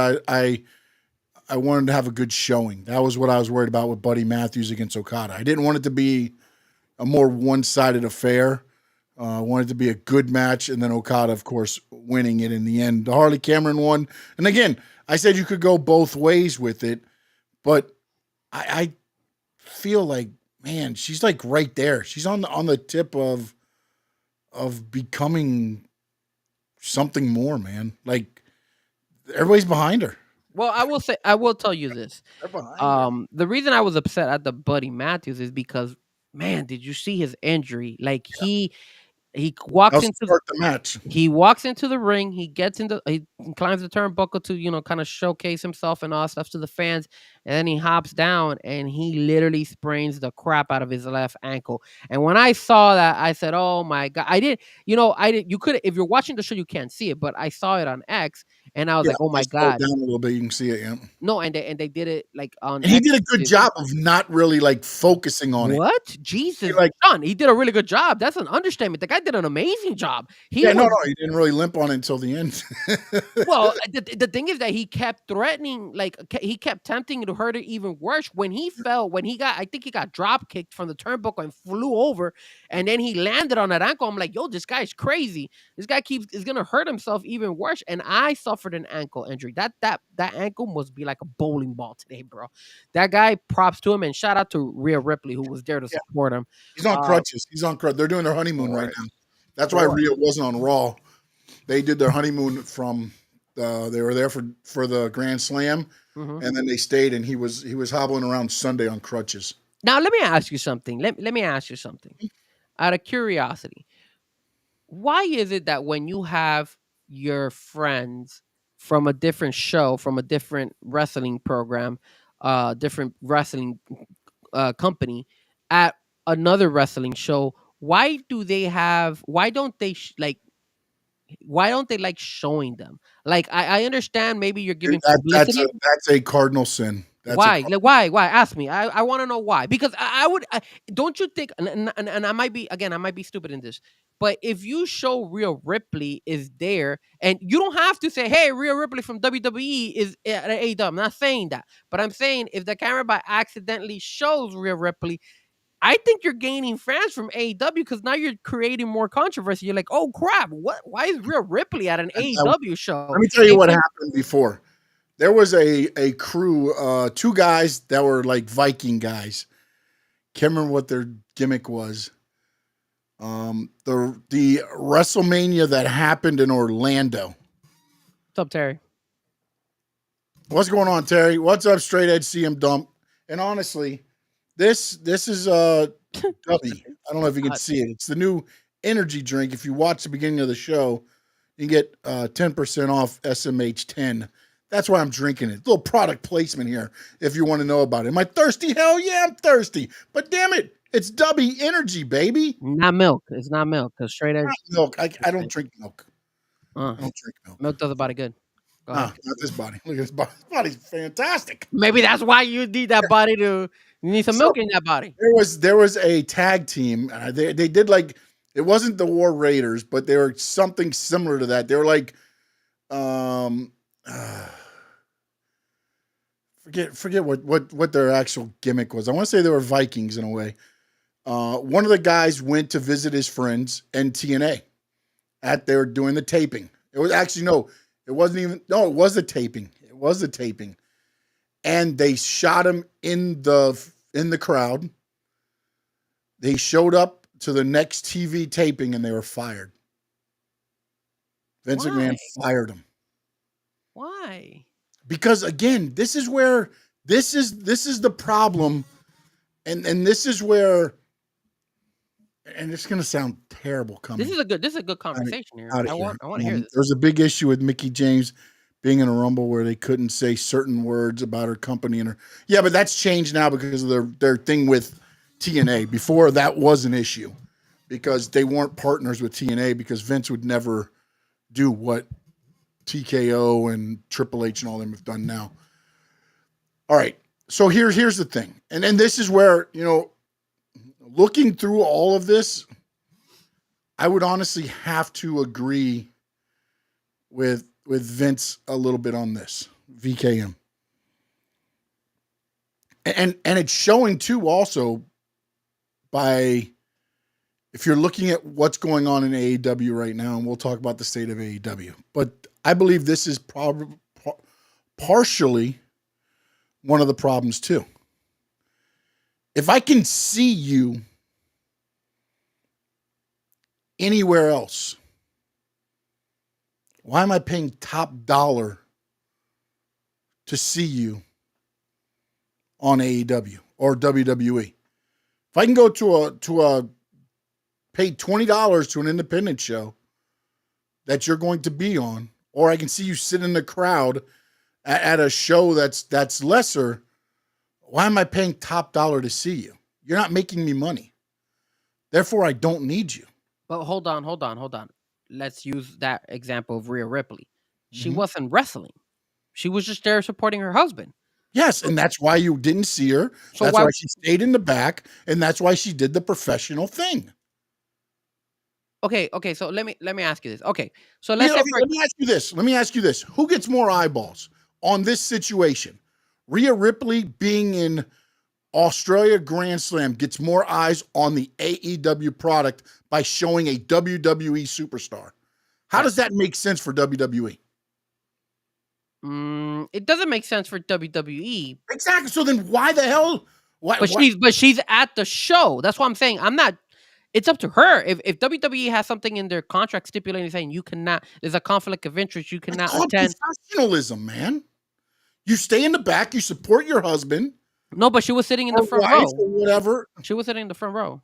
I wanted to have a good showing. That was what I was worried about with Buddy Matthews against Okada. I didn't want it to be a more one-sided affair. I wanted it to be a good match, and then Okada, of course, winning it in the end. The Harley Cameron one, and again, I said you could go both ways with it, but I feel like, man, she's like right there. She's on the tip of becoming something more, man. Like everybody's behind her. Well, I will tell you this. They're behind her. The reason I was upset at the Buddy Matthews is because, man, did you see his injury? Like he walks I'll into start the match. he walks into the ring, he climbs the turnbuckle to, kind of showcase himself and all that stuff to the fans, and then he hops down and he literally sprains the crap out of his left ankle. And when I saw that, I said, "Oh my god." You could, if you're watching the show you can't see it, but I saw it on X and I was Yeah, like, "Oh I my slowed god." down a little bit. You can see it. Yeah. No, and they did it like on And he X. did a good job of not really like focusing on it. What? He Jesus, like, John, he did a really good job. That's an understatement. The guy did an amazing job. He yeah, no, was no, he didn't really limp on it until the end. Well, the thing is that he kept threatening, like he kept tempting to hurt it even worse. When he fell, I think he got drop kicked from the turnbuckle and flew over, and then he landed on that ankle. I'm like, yo, this guy's crazy. This guy is gonna hurt himself even worse. And I suffered an ankle injury. That ankle must be like a bowling ball today, bro. That guy, props to him, and shout out to Rhea Ripley who was there to Yeah, support him. he's on Uh, crutches. He's on crutches. They're doing their honeymoon right course, now. That's why course. Rhea wasn't on Raw. They did their honeymoon from. They were there for the Grand Slam, Mhm. and then they stayed. And he was hobbling around Sunday on crutches. Now let me ask you something. Let me ask you something. Out of curiosity, why is it that when you have your friends from a different show, from a different wrestling program, different wrestling company at another wrestling show, why don't they like showing them? Like I understand maybe you're giving publicity. That's a cardinal sin. That's a Why? Like, why? Ask me. I want to know why. Because I would. Don't you think? And I might be, again. I might be stupid in this. But if you show Rhea Ripley is there, and you don't have to say, "Hey, Rhea Ripley from WWE is at AEW." I'm not saying that, but I'm saying if the camera by accidentally shows Rhea Ripley, I think you're gaining fans from AEW because now you're creating more controversy. You're like, "Oh crap! What? Why is Rhea Ripley at an AEW show?" Let me tell you Same what thing- happened before. There was a crew, two guys that were like Viking guys. Can't remember what their gimmick was. The WrestleMania that happened in Orlando. What's up, Terry? What's going on, Terry? What's up, Straight Edge CM Dump? And honestly, this is Dubby. I don't know if you can see it. It's the new energy drink. If you watch the beginning of the show, you can get 10% off SMH10. That's why I'm drinking it. Little product placement here if you want to know about it. Am I thirsty? Hell yeah, I'm thirsty. But damn it, it's Dubby Energy, baby. Not milk. It's not milk. Cause straight edge. Not milk. I don't drink milk. Uh, I don't drink milk. milk does the body good. Go ahead. Not this body. Look at this body. This body's fantastic. Maybe that's why you need that body to. You need some milk in that body. There was a tag team. They did like, it wasn't the War Raiders, but they were something similar to that. They were like, forget what their actual gimmick was. I want to say they were Vikings in a way. One of the guys went to visit his friends in TNA. They were doing the taping. It was actually it wasn't even it was the taping. It was the taping. And they shot him in the crowd. They showed up to the next TV taping and they were fired. Vince McMahon fired him. Why? Because again, this is the problem, and this is where, and it's gonna sound terrible coming. This is a good conversation here. I want to hear this. There's a big issue with Mickie James being in a Rumble where they couldn't say certain words about her company and her. Yeah, but that's changed now because of their thing with TNA. Before that was an issue because they weren't partners with TNA because Vince would never do what TKO and Triple H and all them have done now. All right. So here's the thing. And this is where, looking through all of this, I would honestly have to agree with Vince a little bit on this, VKM. And it's showing too also by, if you're looking at what's going on in AEW right now, and we'll talk about the state of AEW, but I believe this is probably partially one of the problems too. If I can see you anywhere else, why am I paying top dollar to see you on AEW or WWE? If I can go to a pay $20 to an independent show that you're going to be on, or I can see you sit in the crowd at a show that's lesser, why am I paying top dollar to see you? You're not making me money. Therefore, I don't need you. But hold on. Let's use that example of Rhea Ripley. She wasn't wrestling. She was just there supporting her husband. Yes, and that's why you didn't see her. So that's why she stayed in the back, and that's why she did the professional thing. Okay. So let me ask you this. Okay, so let me ask you this. Who gets more eyeballs on this situation? Rhea Ripley being in Australia Grand Slam gets more eyes on the AEW product by showing a WWE superstar. How does that make sense for WWE? It doesn't make sense for WWE. Exactly. So then why the hell? But she's at the show. That's what I'm saying. I'm not. It's up to her. If WWE has something in their contract stipulating saying you cannot, there's a conflict of interest, you cannot attend. Professionalism, man. You stay in the back. You support your husband. No, but she was sitting in the front row. Or whatever. She was sitting in the front row.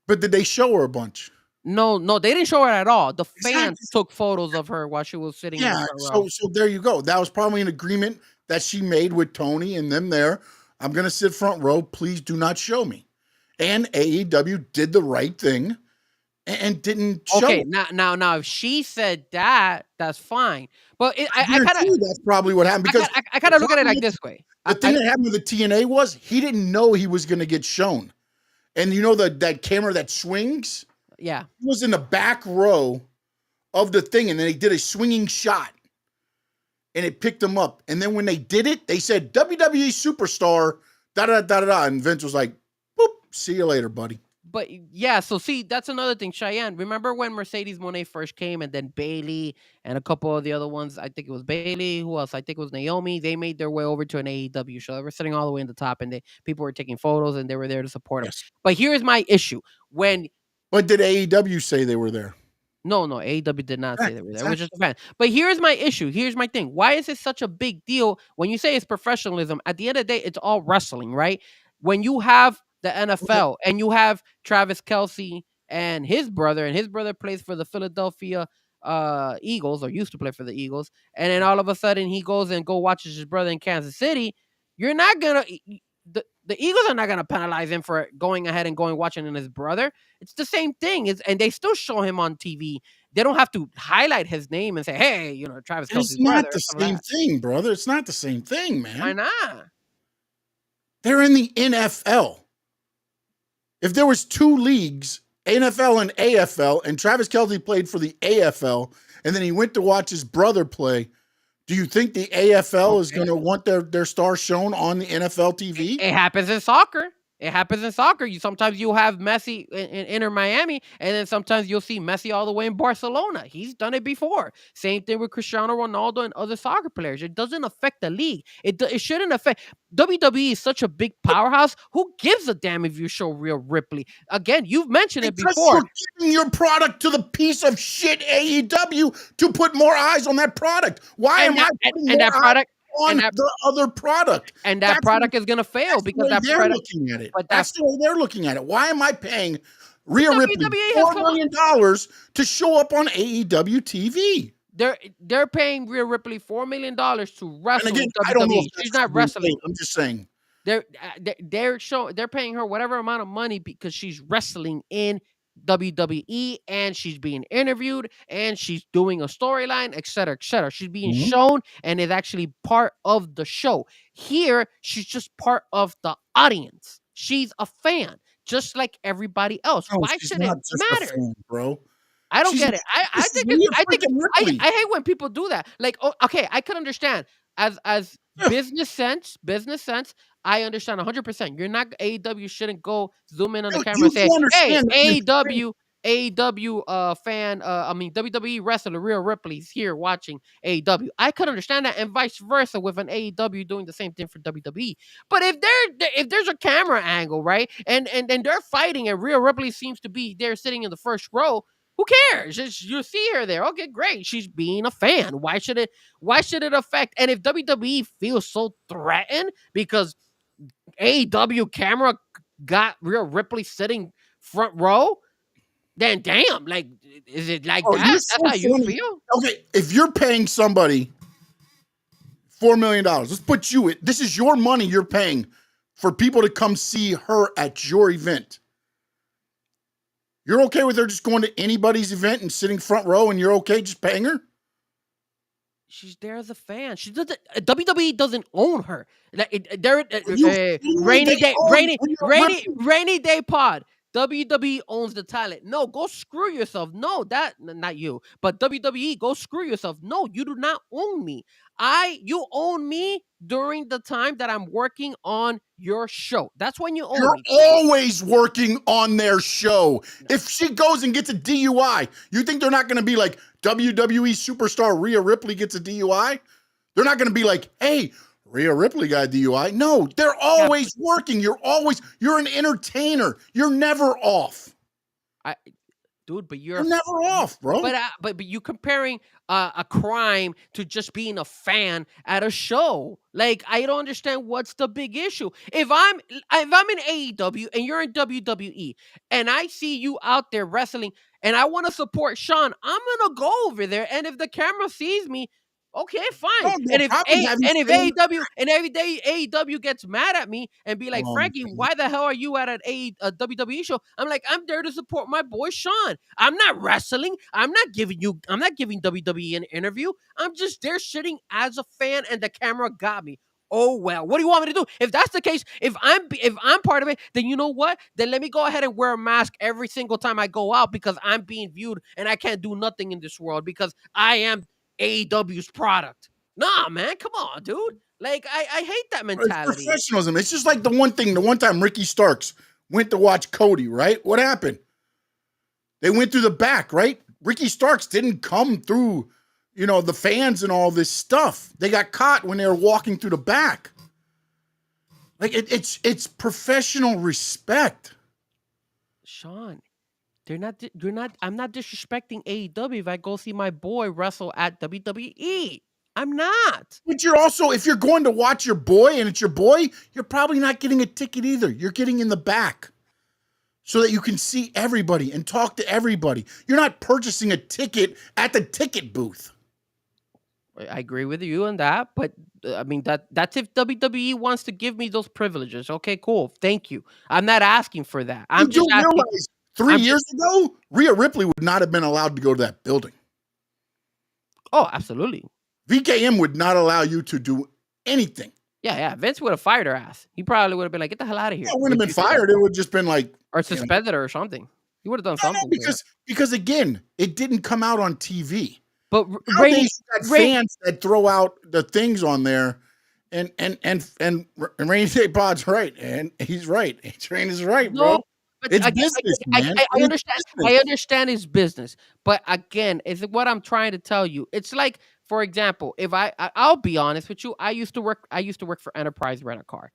But did they show her a bunch? No, they didn't show her at all. The fans took photos of her while she was sitting in the front row. So there you go. That was probably an agreement that she made with Tony and them there. I'm going to sit front row. Please do not show me. And AEW did the right thing and didn't show. Okay, now, if she said that, that's fine. But I that's probably what happened because I kind of look at it like this way. The thing that happened with the TNA was he didn't know he was going to get shown, and that camera that swings. Yeah, he was in the back row of the thing, and then they did a swinging shot, and it picked him up. And then when they did it, they said WWE superstar da da da da, and Vince was like, "Boop, see you later, buddy." But yeah, so see, that's another thing. Cheyenne, remember when Mercedes Moné first came and then Bailey and a couple of the other ones? I think it was Bailey. Who else? I think it was Naomi. They made their way over to an AEW show. They were sitting all the way in the top and people were taking photos and they were there to support them. Yes. But here's my issue. But did AEW say they were there? No, AEW did not say they were there. It was just a fan. But here's my issue. Here's my thing. Why is it such a big deal when you say it's professionalism? At the end of the day, it's all wrestling, right? When you have the NFL, and you have Travis Kelce and his brother plays for the Philadelphia Eagles, or used to play for the Eagles, and then all of a sudden he goes and watches his brother in Kansas City. You're not gonna the Eagles are not gonna penalize him for going ahead and watching his brother. It's the same thing. And they still show him on TV. They don't have to highlight his name and say, "Hey, Travis Kelce's It's brother." not the same thing, brother. It's not the same thing, man. Why not? They're in the NFL. If there was two leagues, NFL and AFL, and Travis Kelce played for the AFL, and then he went to watch his brother play, do you think the AFL is going to want their star shown on the NFL TV? It happens in soccer. Sometimes you'll have Messi in Inter Miami, and then sometimes you'll see Messi all the way in Barcelona. He's done it before. Same thing with Cristiano Ronaldo and other soccer players. It doesn't affect the league. It shouldn't affect. WWE is such a big powerhouse. Who gives a damn if you show Rhea Ripley? Again, you've mentioned it before. You're giving your product to the piece of shit AEW to put more eyes on that product. Why am I putting more eyes on the other product? And that product is going to fail because they're looking at it. But that's the way they're looking at it. Why am I paying Rhea Ripley $4 million to show up on AEW TV? They're paying Rhea Ripley $4 million to wrestle. And again, WWE. I don't know. She's not wrestling. I'm just saying. They're paying her whatever amount of money because she's wrestling in WWE, and she's being interviewed, and she's doing a storyline, etc., etc. She's being shown and is actually part of the show. Here, she's just part of the audience. She's a fan, just like everybody else. No, Why should it matter, bro? I don't get it. I hate when people do that. Like, okay, I could understand as business sense. I understand 100%. You're not AEW shouldn't go zoom in on the camera and say, "Hey, AEW fan, WWE wrestler Rhea Ripley's here watching AEW." I could understand that, and vice versa with an AEW doing the same thing for WWE. But if there's a camera angle, right, and they're fighting, and Rhea Ripley seems to be there sitting in the first row, who cares? You see her there. Okay, great. She's being a fan. Why should it affect? And if WWE feels so threatened because AEW camera got Rhea Ripley sitting front row, then damn, like, is it like that? That's how you feel? Okay, if you're paying somebody $4 million, let's put you in. This is your money you're paying for people to come see her at your event. You're okay with her just going to anybody's event and sitting front row, and you're okay just paying her? She's there as a fan. She doesn't. WWE doesn't own her. Rainy day pod. WWE owns the talent. No, go screw yourself. No, not you, but WWE, go screw yourself. No, you do not own me. You own me during the time that I'm working on your show. That's when you own me. You're always working on their show. If she goes and gets a DUI, you think they're not going to be like, WWE superstar Rhea Ripley gets a DUI? They're not going to be like, hey, Rhea Ripley got a DUI. No, they're always working. You're an entertainer. You're never off. Dude, but you're never off, bro. But you comparing a crime to just being a fan at a show. Like, I don't understand what's the big issue. If I'm in AEW and you're in WWE and I see you out there wrestling and I want to support Sean, I'm gonna go over there. And if the camera sees me, okay, fine. And if AEW gets mad at me and be like, Frankie, why the hell are you at a WWE show? I'm like, I'm there to support my boy Sean. I'm not wrestling. I'm not giving WWE an interview. I'm just there sitting as a fan, and the camera got me. Oh well, what do you want me to do? If that's the case, if I'm part of it, then you know what? Then let me go ahead and wear a mask every single time I go out because I'm being viewed and I can't do nothing in this world because I am AEW's product. Nah, man, come on, dude. Like, I hate that mentality. It's professionalism. It's just like the one time Ricky Starks went to watch Cody, right? What happened? They went through the back, right? Ricky Starks didn't come through, the fans and all this stuff. They got caught when they were walking through the back. Like, it's professional respect. Sean, I'm not disrespecting AEW if I go see my boy wrestle at WWE. I'm not. But you're also, if you're going to watch your boy and it's your boy, you're probably not getting a ticket either. You're getting in the back so that you can see everybody and talk to everybody. You're not purchasing a ticket at the ticket booth. I agree with you on that, but I mean that's if WWE wants to give me those privileges. Okay, cool. Thank you. I'm not asking for that. I'm You just do asking. realize 3 years ago, Rhea Ripley would not have been allowed to go to that building. Oh, absolutely. VKM would not allow you to do anything. Yeah. Vince would have fired her ass. He probably would have been like, "Get the hell out of here." It wouldn't have been fired. It would just been like, or suspended her or something. He would have done something. because again, it didn't come out on TV. But nowadays, you got fans that throw out the things on there, and Rainy Day Pod's right, and he's right. Train is right, bro. It's business, man. I understand. I understand it's business, but again, is what I'm trying to tell you. It's like, for example, if I'll be honest with you, I used to work for Enterprise Rent a Car.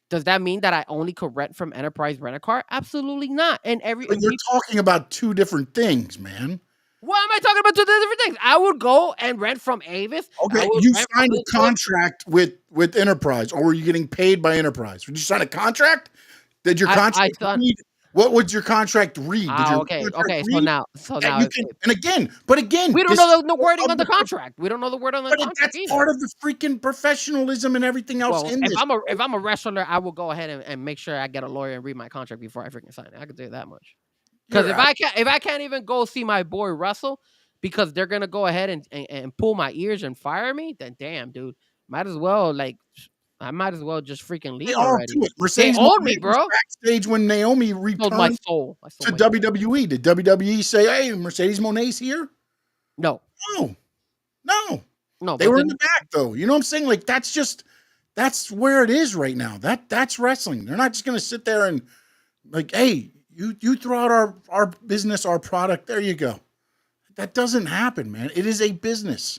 Does that mean that I only could rent from Enterprise Rent a Car? Absolutely not. But you're talking about two different things, man. Why am I talking about two different things? I would go and rent from Avis. Okay, you signed a contract with Enterprise, or were you getting paid by Enterprise? Did you sign a contract? Did your contract read? What would your contract read? Okay. So now, and again, we don't know the wording on the contract. We don't know the word on the contract. That's either. part of the freaking professionalism and everything else in this. If I'm a wrestler, I will go ahead and make sure I get a lawyer and read my contract before I freaking sign it. I can do that much. Because if I can't even go see my boy wrestle because they're gonna go ahead and pull my ears and fire me, then damn, dude, I might as well just freaking leave already. Mercedes owned me, bro. Backstage when Naomi returned my soul. to WWE. Did WWE say, "Hey, Mercedes Monet's here"? No. They were in the back, though. You know what I'm saying? Like that's where it is right now. That's wrestling. They're not just gonna sit there and like, hey, you throw out our business, our product. There you go. That doesn't happen, man. It is a business.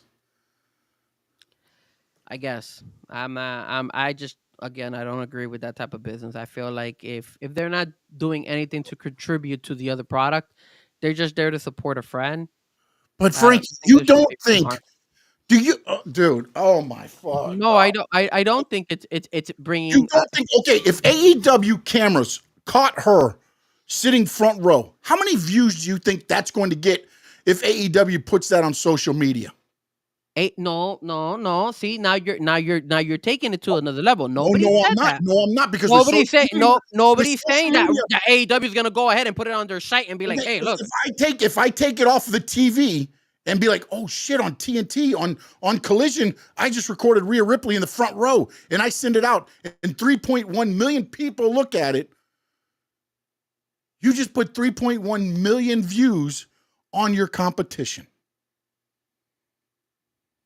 I guess I just, again, I don't agree with that type of business. I feel like if they're not doing anything to contribute to the other product, they're just there to support a friend. But Frank, you don't think? Do you, dude? Oh my fuck! No, I don't. I don't think it's bringing. You don't think? Okay, if AEW cameras caught her sitting front row, how many views do you think that's going to get if AEW puts that on social media? No. See, now you're taking it to another level. Nobody I'm said not. that. No, I'm not, because nobody's saying that AEW is gonna go ahead and put it on their site and be like, hey, look. If I take it off the TV and be like, oh shit, on TNT, on Collision, I just recorded Rhea Ripley in the front row and I send it out and 3.1 million people look at it. You just put 3.1 million views on your competition.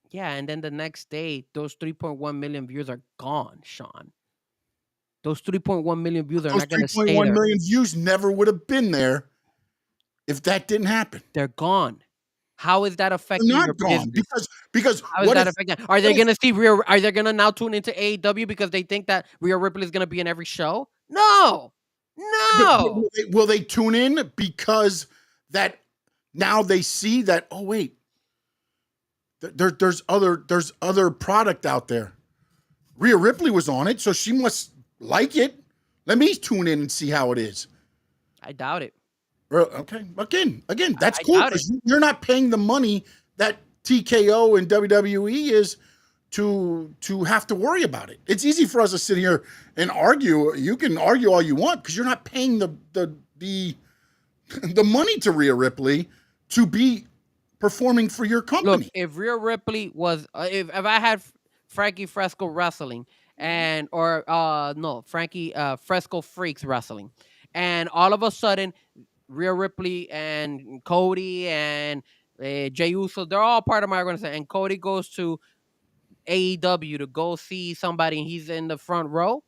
Yeah, and then the next day, those 3.1 million views are gone, Sean. Those 3.1 million views are not going to stay there. 3.1 million views never would have been there if that didn't happen. They're gone. How is that affecting your business? Because how is that affecting? Are they going to see Rhea? Are they going to now tune into AEW because they think that Rhea Ripley is going to be in every show? No. Will they tune in because that now they see that? Oh wait. There's other product out there. Rhea Ripley was on it, so she must like it. Let me tune in and see how it is. I doubt it. Okay. Again, that's cool because you're not paying the money that TKO and WWE is to have to worry about it. It's easy for us to sit here and argue. You can argue all you want because you're not paying the money to Rhea Ripley to be performing for your company. Look, if Rhea Ripley was, if I had Frankie Fresco wrestling Frankie Fresco Freaks wrestling, and all of a sudden Rhea Ripley and Cody and Jey Uso, they're all part of my organization, and Cody goes to AEW to go see somebody and he's in the front row,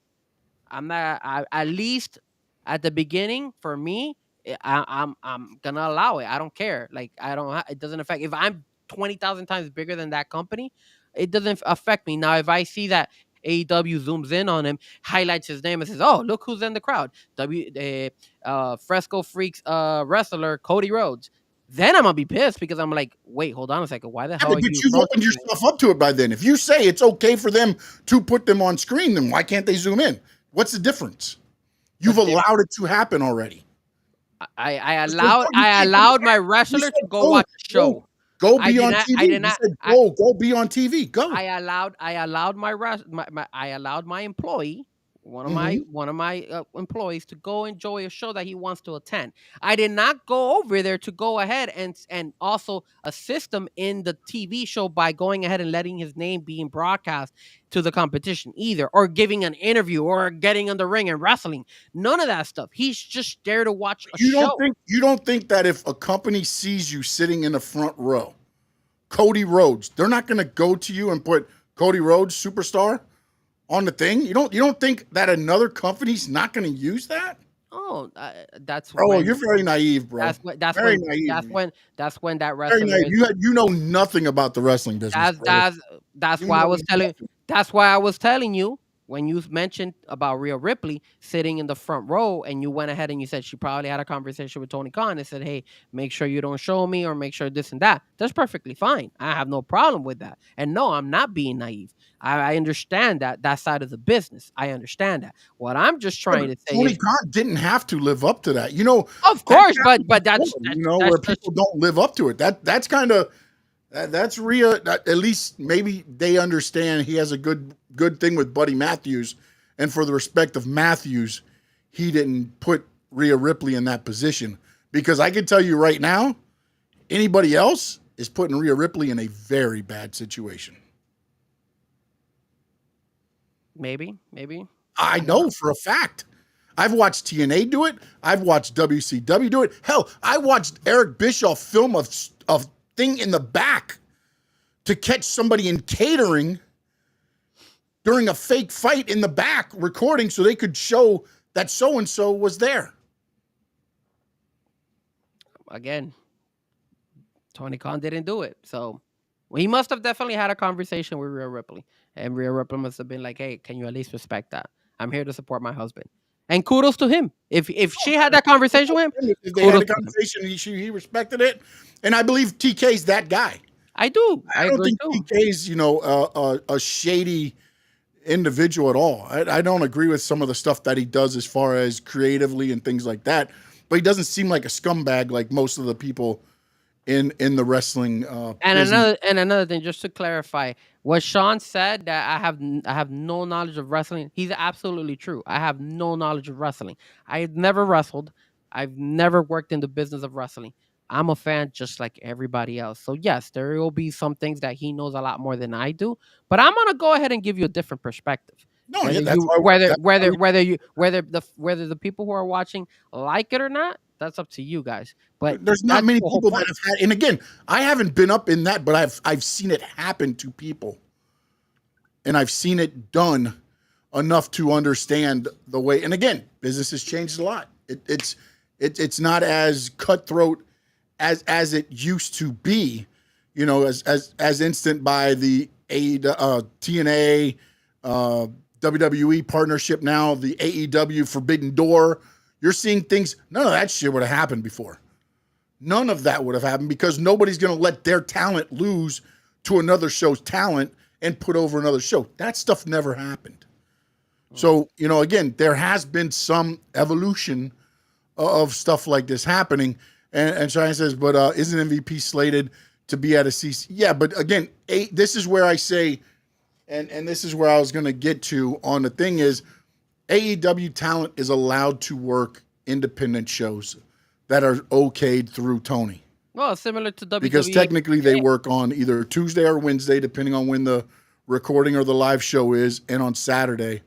at least at the beginning, for me, I'm gonna allow it. I don't care. Like it doesn't affect. If I'm 20,000 times bigger than that company, it doesn't affect me. Now, if I see that AEW zooms in on him, highlights his name and says, "Oh, look who's in the crowd, Fresco Freaks wrestler Cody Rhodes," then I'm gonna be pissed because I'm like, wait, hold on a second. Why the hell are But you? you've opened yourself up to it by then. If you say it's okay for them to put them on screen, then why can't they zoom in? What's the difference? You've allowed it to happen already. I allowed my wrestler to go watch the show. Go be on TV. I did not. You said go be on TV. Go. I allowed my employee, one of my employees, to go enjoy a show that he wants to attend. I did not go over there to go ahead and also assist him in the TV show by going ahead and letting his name being broadcast to the competition either, or giving an interview or getting on the ring and wrestling. None of that stuff. He's just there to watch a show. You don't think that if a company sees you sitting in the front row, Cody Rhodes, they're not going to go to you and put Cody Rhodes superstar on the thing? You don't think that another company's not going to use that? Oh, that's you're very naive, bro. That's when that wrestler. Very naive. You know nothing about the wrestling business. That's why I was telling you when you mentioned about Rhea Ripley sitting in the front row, and you went ahead and you said she probably had a conversation with Tony Khan and said, hey, make sure you don't show me, or make sure this and that. That's perfectly fine. I have no problem with that. And no, I'm not being naive. I understand that side of the business. I understand that. What I'm just trying to say Tony Khan didn't have to live up to that. You know, of course, but that's where people don't live up to it. That's kind of that's Rhea. At least maybe they understand he has a good thing with Buddy Matthews, and for the respect of Matthews, he didn't put Rhea Ripley in that position, because I can tell you right now, anybody else is putting Rhea Ripley in a very bad situation. Maybe. I know for a fact. I've watched TNA do it. I've watched WCW do it. Hell, I watched Eric Bischoff film a thing in the back to catch somebody in catering during a fake fight in the back, recording so they could show that so-and-so was there. Again, Tony Khan didn't do it. So he must have definitely had a conversation with Rhea Ripley. And Rhea Ripley must have been like, hey, can you at least respect that? I'm here to support my husband. And kudos to him. If she had that conversation with him, if they had a conversation, he respected it. And I believe TK's that guy. I do. I don't think TK's, a shady individual at all. I don't agree with some of the stuff that he does as far as creatively and things like that. But he doesn't seem like a scumbag like most of the people in the wrestling. Another thing, just to clarify, what Sean said, that I have no knowledge of wrestling. He's absolutely true. I have no knowledge of wrestling. I've never wrestled. I've never worked in the business of wrestling. I'm a fan just like everybody else. So yes, there will be some things that he knows a lot more than I do. But I'm gonna go ahead and give you a different perspective. No, whether the people who are watching like it or not, that's up to you guys. But there's not many people that have had. And again, I haven't been up in that, but I've seen it happen to people, and I've seen it done enough to understand the way. And again, business has changed a lot. It's not as cutthroat as it used to be. As instant by the TNA. WWE partnership now, the AEW Forbidden Door. You're seeing things, none of that shit would have happened before. None of that would have happened, because nobody's going to let their talent lose to another show's talent and put over another show. That stuff never happened. So, again, there has been some evolution of stuff like this happening. And Cheyenne says, but isn't MVP slated to be at a CC? Yeah, but again, this is where I say, and this is where I was going to get to on the thing is, AEW talent is allowed to work independent shows that are okayed through Tony. Well, similar to WWE. Because technically they work on either Tuesday or Wednesday, depending on when the recording or the live show is, and on Saturday,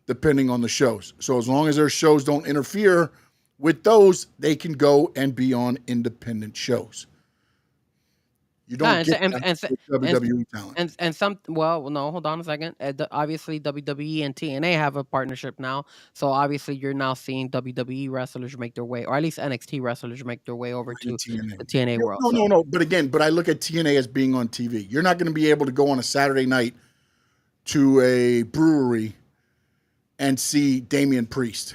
depending on the shows. So as long as their shows don't interfere with those, they can go and be on independent shows. You don't get WWE talent. And some, well, no, hold on a second. Obviously, WWE and TNA have a partnership now. So obviously, you're now seeing WWE wrestlers make their way, or at least NXT wrestlers make their way over to the TNA world. No. But I look at TNA as being on TV. You're not going to be able to go on a Saturday night to a brewery and see Damian Priest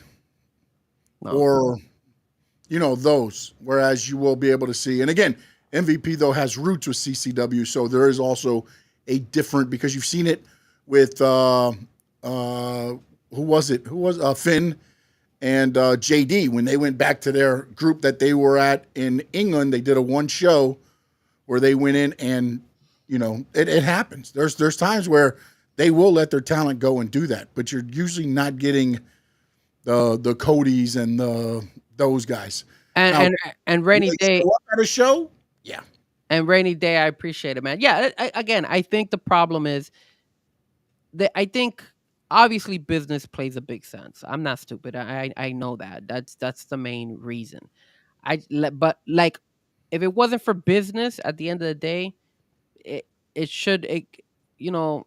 or those. Whereas you will be able to see, and again, MVP though has roots with CCW, so there is also a different because you've seen it with who was it? Who was Finn and JD when they went back to their group that they were at in England. They did a one show where they went in and it happens. There's times where they will let their talent go and do that, but you're usually not getting the Codys and those guys. And Now, and will rainy they day show up at a show? Yeah. and rainy day. I appreciate it, man. Yeah. Again, I think the problem is that I think obviously business plays a big sense. I'm not stupid. I know that. That's the main reason. But like, if it wasn't for business, at the end of the day, it it should it, you know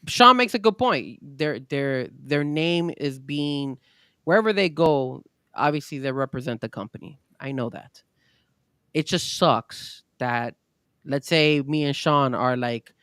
Sean makes a good point. Their name is being wherever they go. Obviously, they represent the company. I know that. It just sucks that, let's say me and Sean are like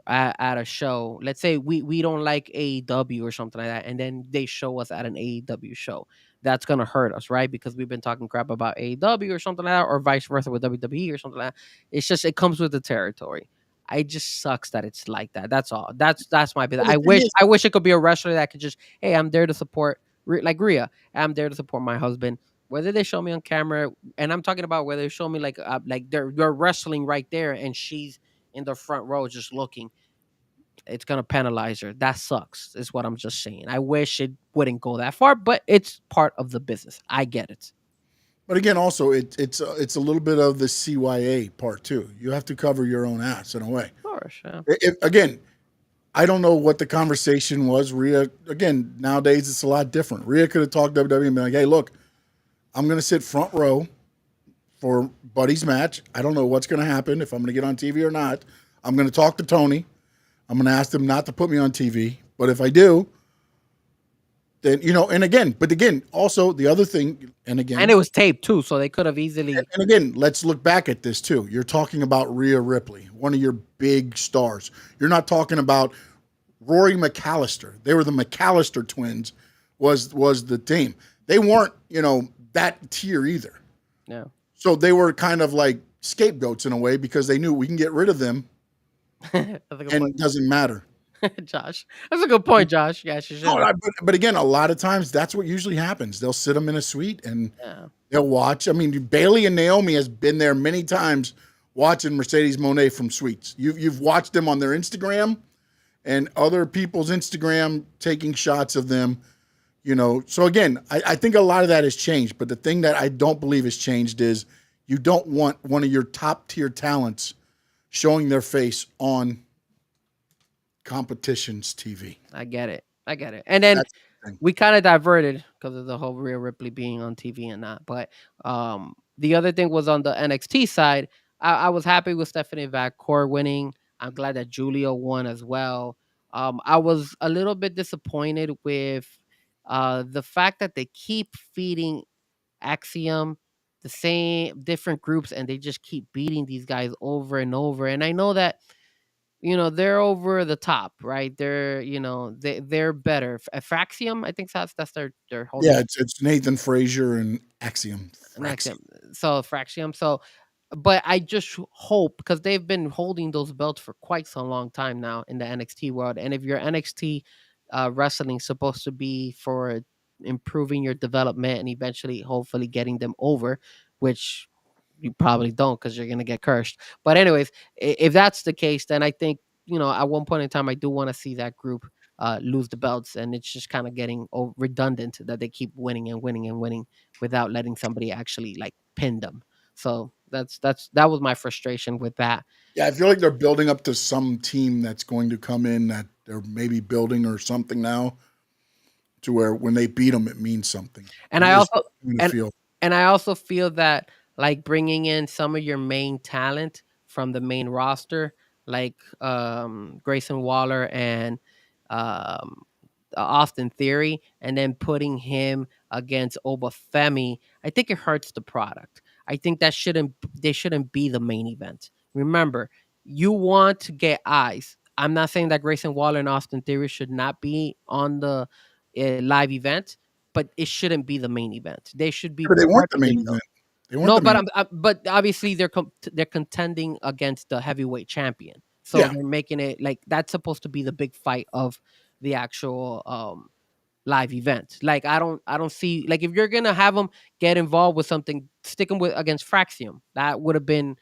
at a show. Let's say we don't like AEW or something like that, and then they show us at an AEW show. That's gonna hurt us, right? Because we've been talking crap about AEW or something like that, or vice versa with WWE or something like that. It's just it comes with the territory. It just sucks that it's like that. That's all. That's my business. Well, the thing is, I wish it could be a wrestler that could just, hey, I'm there to support like Rhea. I'm there to support my husband. Whether they show me on camera, and I'm talking about whether they show me like they're wrestling right there, and she's in the front row just looking, it's gonna penalize her. That sucks. Is what I'm just saying. I wish it wouldn't go that far, but it's part of the business. I get it. but again, also it's a little bit of the CYA part too. You have to cover your own ass in a way. Of course, yeah. Again, I don't know what the conversation was. Rhea, again, nowadays it's a lot different. Rhea could have talked to WWE and been like, "Hey, look, I'm going to sit front row for Buddy's match. I don't know what's going to happen if I'm going to get on TV or not. I'm going to talk to Tony. I'm going to ask them not to put me on TV. But if I do, then, but again, also the other thing, and it was taped too, so they could have easily. And again, let's look back at this too. You're talking about Rhea Ripley, one of your big stars. You're not talking about Rory McAllister. They were the McAllister twins, was the team. They weren't, that tier either. Yeah. So they were kind of like scapegoats in a way because they knew we can get rid of them and it doesn't matter. Josh, that's a good point, Josh. Yeah, she should. No, but again, a lot of times that's what usually happens. They'll sit them in a suite and they'll watch. I mean, Bailey and Naomi has been there many times watching Mercedes Moné from suites. You've watched them on their Instagram and other people's Instagram taking shots of them. So again, I think a lot of that has changed, but the thing that I don't believe has changed is you don't want one of your top tier talents showing their face on competition's TV. I get it. And then we kind of diverted because of the whole Rhea Ripley being on TV and not. But the other thing was on the NXT side. I was happy with Stephanie Vacour winning. I'm glad that Julia won as well. I was a little bit disappointed with the fact that they keep feeding Axiom the same different groups, and they just keep beating these guys over and over. And I know that they're over the top, right? They're better. Fraxium, I think that's their whole. Yeah, it's Nathan Frazier and Axiom. So Fraxium. So, but I just hope, because they've been holding those belts for quite some long time now in the NXT world, and if your NXT wrestling supposed to be for improving your development and eventually, hopefully, getting them over, which you probably don't because you're gonna get cursed. But anyways, if that's the case, then I think at one point in time I do want to see that group lose the belts, and it's just kind of getting redundant that they keep winning and winning and winning without letting somebody actually like pin them. So that was my frustration with that. Yeah, I feel like they're building up to some team that's going to come in that they're maybe building or something now, to where when they beat them, it means something. And I also feel that, like, bringing in some of your main talent from the main roster, like Grayson Waller and Austin Theory, and then putting him against Obafemi, I think it hurts the product. I think they shouldn't be the main event. Remember, you want to get eyes. I'm not saying that Grayson Waller and Austin Theory should not be on the live event, but it shouldn't be the main event. They should be But they weren't the marketed main though. event. They weren't No, the main. but obviously they're contending against the heavyweight champion, so Yeah. they're making it like that's supposed to be the big fight of the actual live event. Like I don't see like if you're gonna have them get involved with something, stick them with against Fraxium. That would have been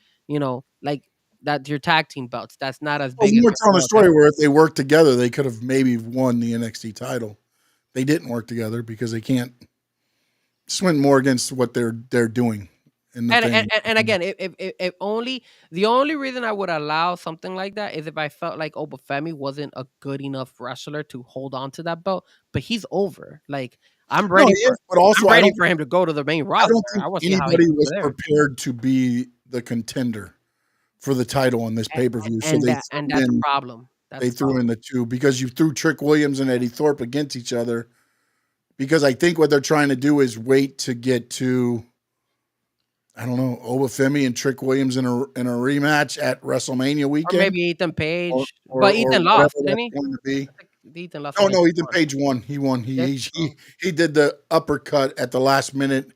like that's your tag team belts. That's not as Well, big you as were your telling a world story where if they worked together, they could have maybe won the NXT title. They didn't work together because they can't swing more against what they're doing in the And, thing. and again, if only the only reason I would allow something like that is if I felt like Obafemi wasn't a good enough wrestler to hold on to that belt, but he's over. Like I'm No, ready he for is, but also I'm ready for him to go to the main I roster. don't think I want to see how he anybody does was there. prepared to be the contender for the title on this pay per view. So And that's a problem. That's they the threw problem. in the two because you threw Trick Williams and Eddie Thorpe against each other. Because I think what they're trying to do is wait to get to, I don't know, Obafemi and Trick Williams in a rematch at WrestleMania Or weekend, maybe Ethan Page, or but Ethan whatever lost, didn't that's he? going to be. I think Ethan lost No, against no, Ethan Thorpe. Page won. He won. Did? He did the uppercut at the last minute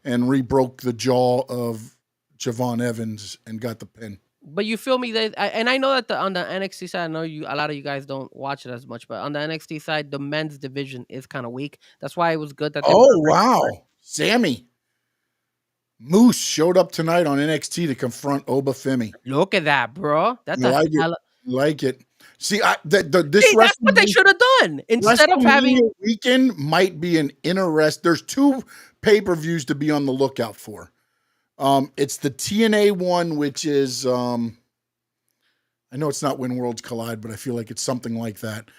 and re-broke the jaw of Javon Evans and got the pin. But you feel me? And I know that on the NXT side, I know a lot of you guys don't watch it as much, but on the NXT side, the men's division is kind of weak. That's why it was good that they. Oh wow, Sammy Moose showed up tonight on NXT to confront Obafemi. Look at that, bro. That's Like it. Like it. See, this See, that's what they should have done instead of having. WrestleMania weekend might be an interest. There's two pay-per-views to be on the lookout for. It's the TNA one, which is I know it's not When Worlds Collide, but I feel like it's something like that.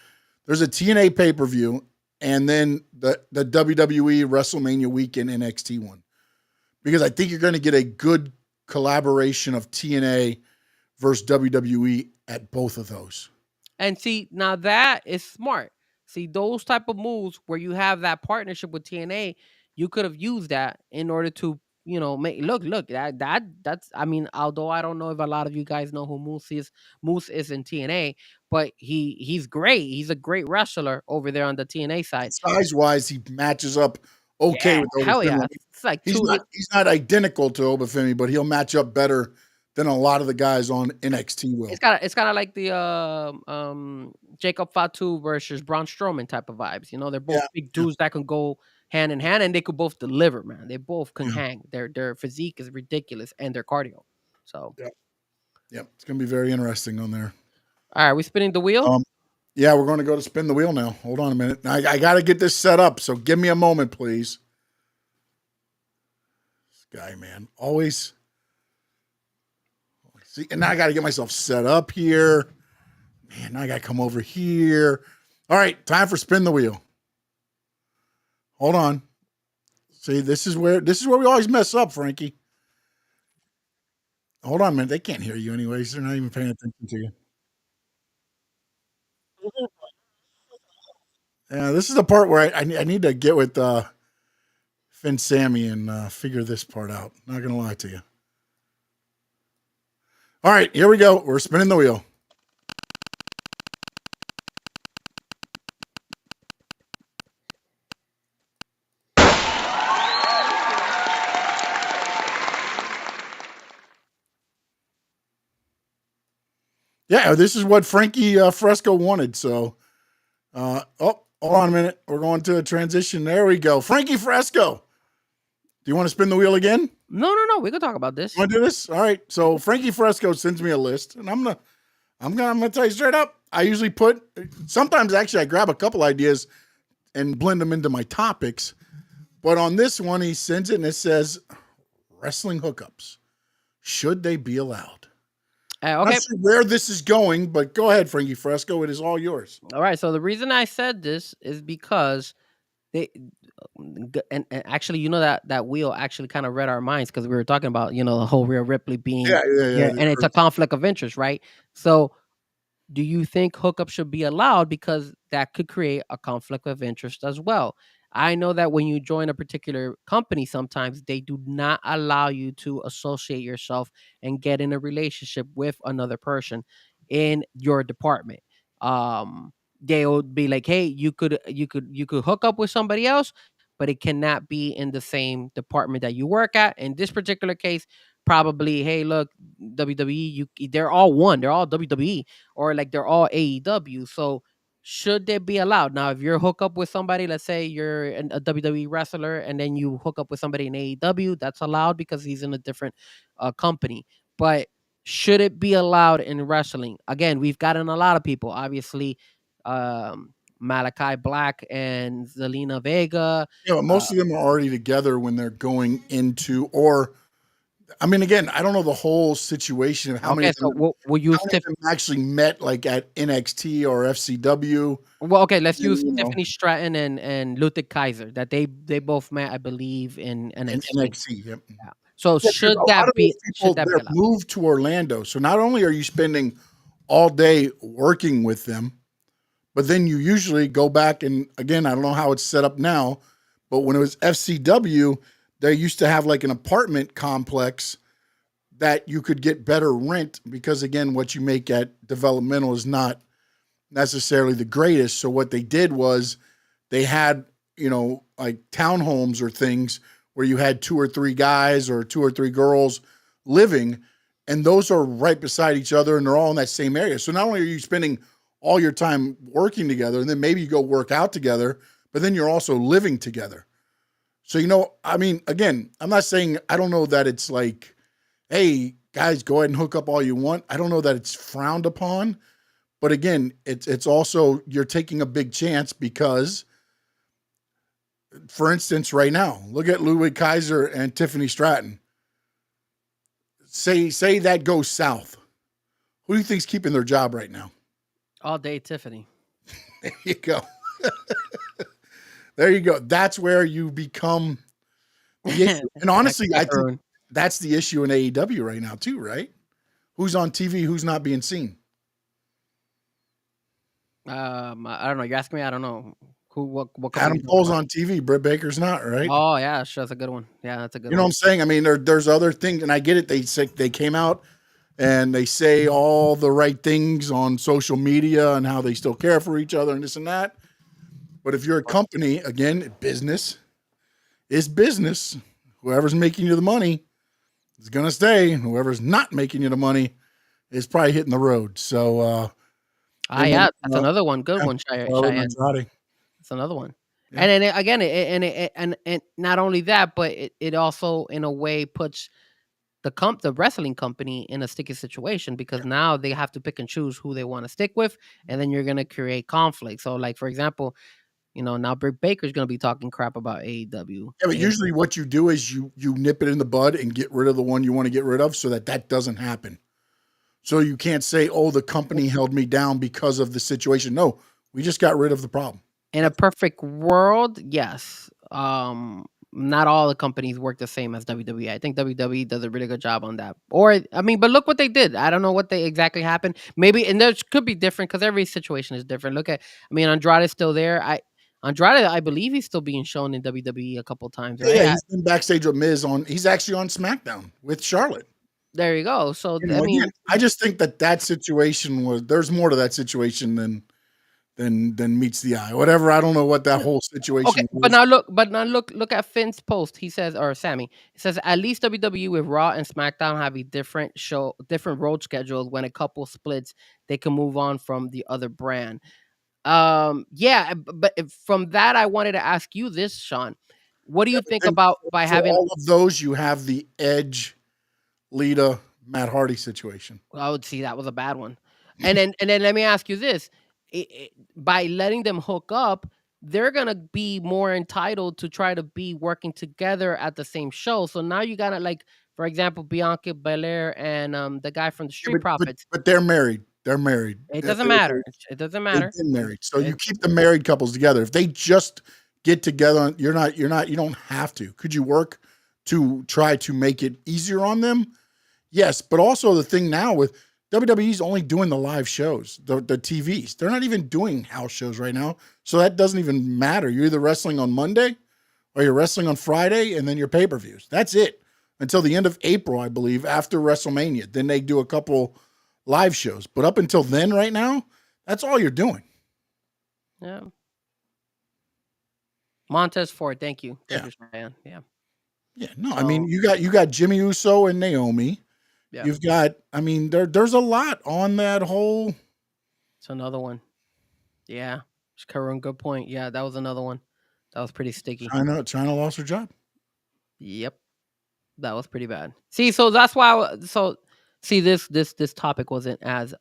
There's a TNA pay-per-view, and then the WWE WrestleMania weekend NXT one. Because I think you're going to get a good collaboration of TNA versus WWE at both of those. And see, now that is smart. See, those type of moves where you have that partnership with TNA, you could have used that in order to, make look that's I mean, although I don't know if a lot of you guys know who Moose is in TNA, but he's great. He's a great wrestler over there on the TNA side. Size wise, he matches up okay with Obafemi. Hell yeah. It's like he's not identical to Obafemi, but he'll match up better than a lot of the guys on NXT will. It's kind of like the Jacob Fatu versus Braun Strowman type of vibes. They're both big dudes that can go hand in hand, and they could both deliver, man. They both can hang. Their physique is ridiculous, and their cardio. So yeah, it's gonna be very interesting on there. All right, we spinning the wheel. Yeah, we're going to go to spin the wheel now. Hold on a minute. I got to get this set up, so give me a moment, please. This guy, man, always. See, and now I got to get myself set up here. Man, now I got to come over here. All right, time for spin the wheel. Hold on. See, this is where we always mess up, Frankie. Hold on a minute. They can't hear you anyways. They're not even paying attention to you. Yeah, this is the part where I need to get with Finn Sammy and figure this part out. Not gonna lie to you. All right, here we go. We're spinning the wheel. Yeah, this is what Frankie Fresco wanted. So, hold on a minute. We're going to a transition. There we go. Frankie Fresco. Do you want to spin the wheel again? No. We can talk about this. You want to do this? All right. So Frankie Fresco sends me a list, and I'm gonna tell you straight up. I usually sometimes actually I grab a couple ideas and blend them into my topics. But on this one, he sends it and it says wrestling hookups. Should they be allowed? Okay. I'm not sure where this is going, but go ahead, Frankie Fresco. It is all yours. All right. So the reason I said this is because and actually, that wheel actually kind of read our minds because we were talking about, the whole Rhea Ripley being and it's a conflict of interest, right? So do you think hookup should be allowed because that could create a conflict of interest as well? I know that when you join a particular company, sometimes they do not allow you to associate yourself and get in a relationship with another person in your department. They would be like, "Hey, you could hook up with somebody else, but it cannot be in the same department that you work at. In this particular case, probably, hey, look, WWE, they're all one, they're all WWE, or like they're all AEW. So should they be allowed? Now, if you're hook up with somebody, let's say you're a WWE wrestler, and then you hook up with somebody in AEW, that's allowed because he's in a different company. But should it be allowed in wrestling? Again, we've gotten a lot of people, obviously, Malachi Black and Zelina Vega. Yeah, but most of them are already together when they're going into, or I mean, again, I don't know the whole situation of how many Okay, of them, so we'll use how many of them actually met like at NXT or FCW. Well, okay, let's And, use you know, Tiffany Stratton and Luther Kaiser that they both met, I believe, in in NXT. NXT. Yep. Yeah. So Yeah, 'cause should a lot that of be those people, allowed? they're moved to Orlando. So not only are you spending all day working with them, but then you usually go back and, again, I don't know how it's set up now, but when it was FCW, they used to have like an apartment complex that you could get better rent because, again, what you make at developmental is not necessarily the greatest. So what they did was they had, like townhomes or things where you had 2 or 3 guys or 2 or 3 girls living, and those are right beside each other and they're all in that same area. So not only are you spending all your time working together, and then maybe you go work out together, but then you're also living together. So, I mean, again, I'm not saying, I don't know that it's like, hey, guys, go ahead and hook up all you want. I don't know that it's frowned upon, but again, it's also, you're taking a big chance because, for instance, right now, look at Ludwig Kaiser and Tiffany Stratton. Say that goes south. Who do you think's keeping their job right now? All day, Tiffany. There you go. There you go. That's where you become the issue. And honestly, I think that's the issue in AEW right now too, right? Who's on TV, who's not being seen? I don't know. You're asking me. I don't know what Adam Cole's on TV. Britt Baker's not, right? Oh yeah, sure, that's a good one. Yeah, that's a good one. You know what I'm saying? I mean, there's other things, and I get it. They came out and they say all the right things on social media and how they still care for each other and this and that. But if you're a company, again, business is business. Whoever's making you the money is going to stay. Whoever's not making you the money is probably hitting the road. So, yeah, that's another one. Good one, Cheyenne. That's another one. Yeah. And then again, and not only that, but it also in a way puts the wrestling company in a sticky situation because now they have to pick and choose who they want to stick with, and then you're gonna create conflict. So, like for example, now Britt Baker's gonna be talking crap about AEW. Yeah, but usually what you do is you nip it in the bud and get rid of the one you want to get rid of, so that doesn't happen. So you can't say, "Oh, the company held me down because of the situation." No, we just got rid of the problem. In a perfect world, yes. Not all the companies work the same as WWE. I think WWE does a really good job on that. But look what they did. I don't know what they exactly happened. Maybe, and there could be different because every situation is different. Andrade's still there. Andrade, I believe he's still being shown in WWE a couple times. Right? Yeah, he's been backstage with Miz he's actually on SmackDown with Charlotte. There you go. So, I just think that situation there's more to that situation than meets the eye. Whatever, I don't know what that whole situation was. But now look at Finn's post. He says, or Sammy, he says, at least WWE with Raw and SmackDown have a different road schedules. When a couple splits, they can move on from the other brand. Yeah, but from that, I wanted to ask you this, Sean. What do you think about by having all of those? You have the Edge, Lita, Matt Hardy situation. I would see that was a bad one. And then let me ask you this. By letting them hook up, they're gonna be more entitled to try to be working together at the same show. So now you gotta, like, for example, Bianca Belair and the guy from the Street Profits. But they're married. They're married. It doesn't matter. It doesn't matter. They're married. So you keep the married couples together. If they just get together, you don't have to. Could you work to try to make it easier on them? Yes, but also the thing now with WWE's only doing the live shows, the TVs. They're not even doing house shows right now. So that doesn't even matter. You're either wrestling on Monday or you're wrestling on Friday and then your pay-per-views. That's it. Until the end of April, I believe, after WrestleMania. Then they do a couple live shows. But up until then, right now, that's all you're doing. Yeah. Montez Ford. Thank you. Yeah. Ryan. Yeah. Yeah. No, I mean, you got Jimmy Uso and Naomi. Yeah. You've got, I mean, there's a lot on that whole. It's another one. Yeah. Karun, good point. Yeah, that was another one. That was pretty sticky. China lost her job. Yep. That was pretty bad. See, so that's why. This topic wasn't as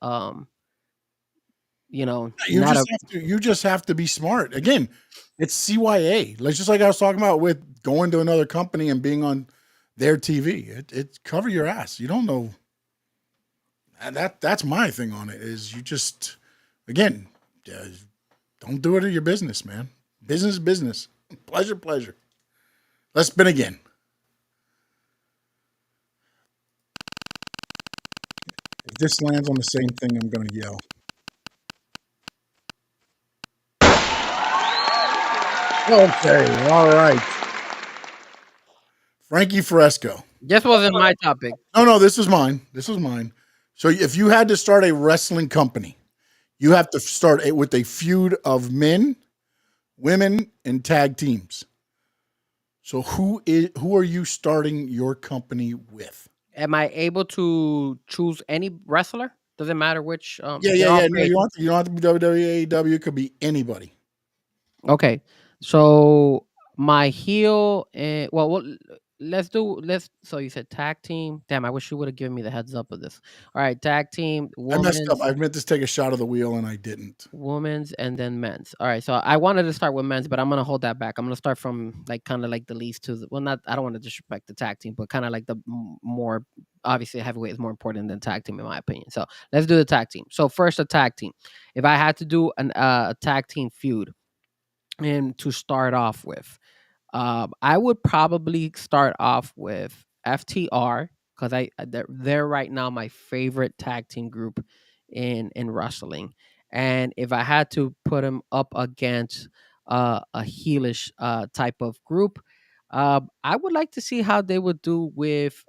You just have to be smart. Again, it's CYA. Like just like I was talking about with going to another company and being on their TV. It cover your ass. You don't know. And that's my thing on it is you just again don't do it in your business, man. Business. Pleasure. Let's spin again. If this lands on the same thing, I'm going to yell. Okay, all right. Frankie Fresco. This wasn't my topic. No, this was mine. So if you had to start a wrestling company, you have to start with a feud of men, women, and tag teams. So who are you starting your company with? Am I able to choose any wrestler? Doesn't matter which. Yeah. No, you don't have to be WWE, AEW. It could be anybody. Okay, so my heel and so you said tag team. Damn, I wish you would have given me the heads up of this. All right, tag team. I messed up. I meant to take a shot of the wheel and I didn't. Women's and then men's. All right, so I wanted to start with men's, but I'm gonna hold that back. I'm gonna start from kind of like the least to not. I don't want to disrespect the tag team, but kind of like the more obviously heavyweight is more important than tag team in my opinion. So let's do the tag team. So first, a tag team. If I had to do a tag team feud. And to start off with, I would probably start off with FTR because they're right now my favorite tag team group in wrestling. And if I had to put them up against a heelish type of group, I would like to see how they would do with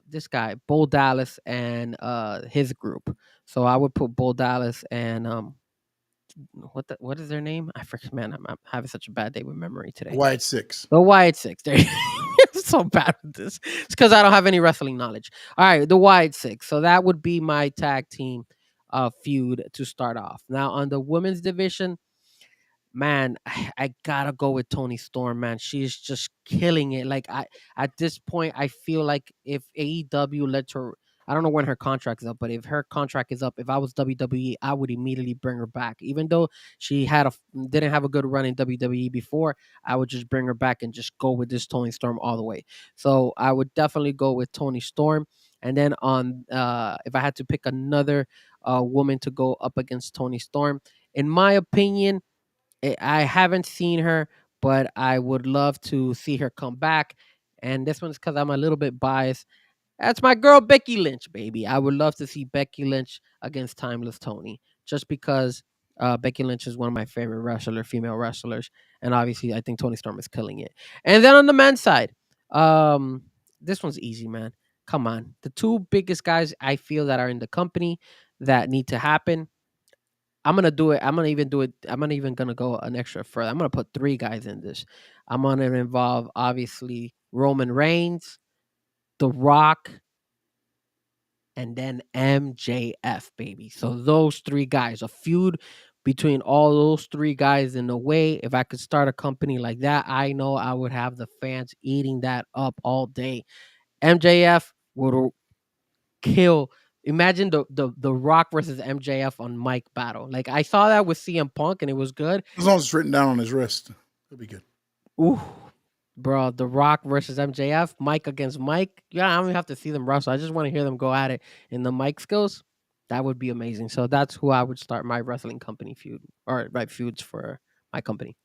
this guy Bull Dallas and his group. So I would put Bull Dallas and what is their name? I forget, man. I'm having such a bad day with memory today. Wyatt Six. The Wyatt Six. There, I'm so bad with this. It's because I don't have any wrestling knowledge. All right, the Wyatt Six. So that would be my tag team feud to start off. Now on the women's division, man, I gotta go with Tony Storm, man. She's just killing it. Like at this point, I feel like if AEW lets her, I don't know when her contract is up, but if her contract is up, if I was WWE, I would immediately bring her back. Even though she didn't have a good run in WWE before, I would just bring her back and just go with this Tony Storm all the way. So I would definitely go with Tony Storm. And then on, if I had to pick another woman to go up against Tony Storm, in my opinion, I haven't seen her, but I would love to see her come back. And this one's because I'm a little bit biased. That's my girl Becky Lynch, baby. I would love to see Becky Lynch against Timeless Tony, just because Becky Lynch is one of my favorite female wrestlers, and obviously I think Tony Storm is killing it. And then on the men's side, this one's easy, man. Come on, the two biggest guys I feel that are in the company that need to happen. I'm gonna do it. I'm gonna even do it. I'm not even gonna go an extra further. I'm gonna put three guys in this. I'm gonna involve obviously Roman Reigns, The Rock, and then MJF, baby. So those three guys, a feud between all those three guys in a way. If I could start a company like that, I know I would have the fans eating that up all day. MJF would kill. Imagine the Rock versus MJF on Mike battle. Like I saw that with CM Punk and it was good. As long as it's written down on his wrist, it'll be good. Ooh, bro, The Rock versus MJF, Mike against Mike. Yeah, I don't even have to see them wrestle. I just want to hear them go at it in the Mike skills. That would be amazing. So that's who I would start my wrestling company feud feuds for my company.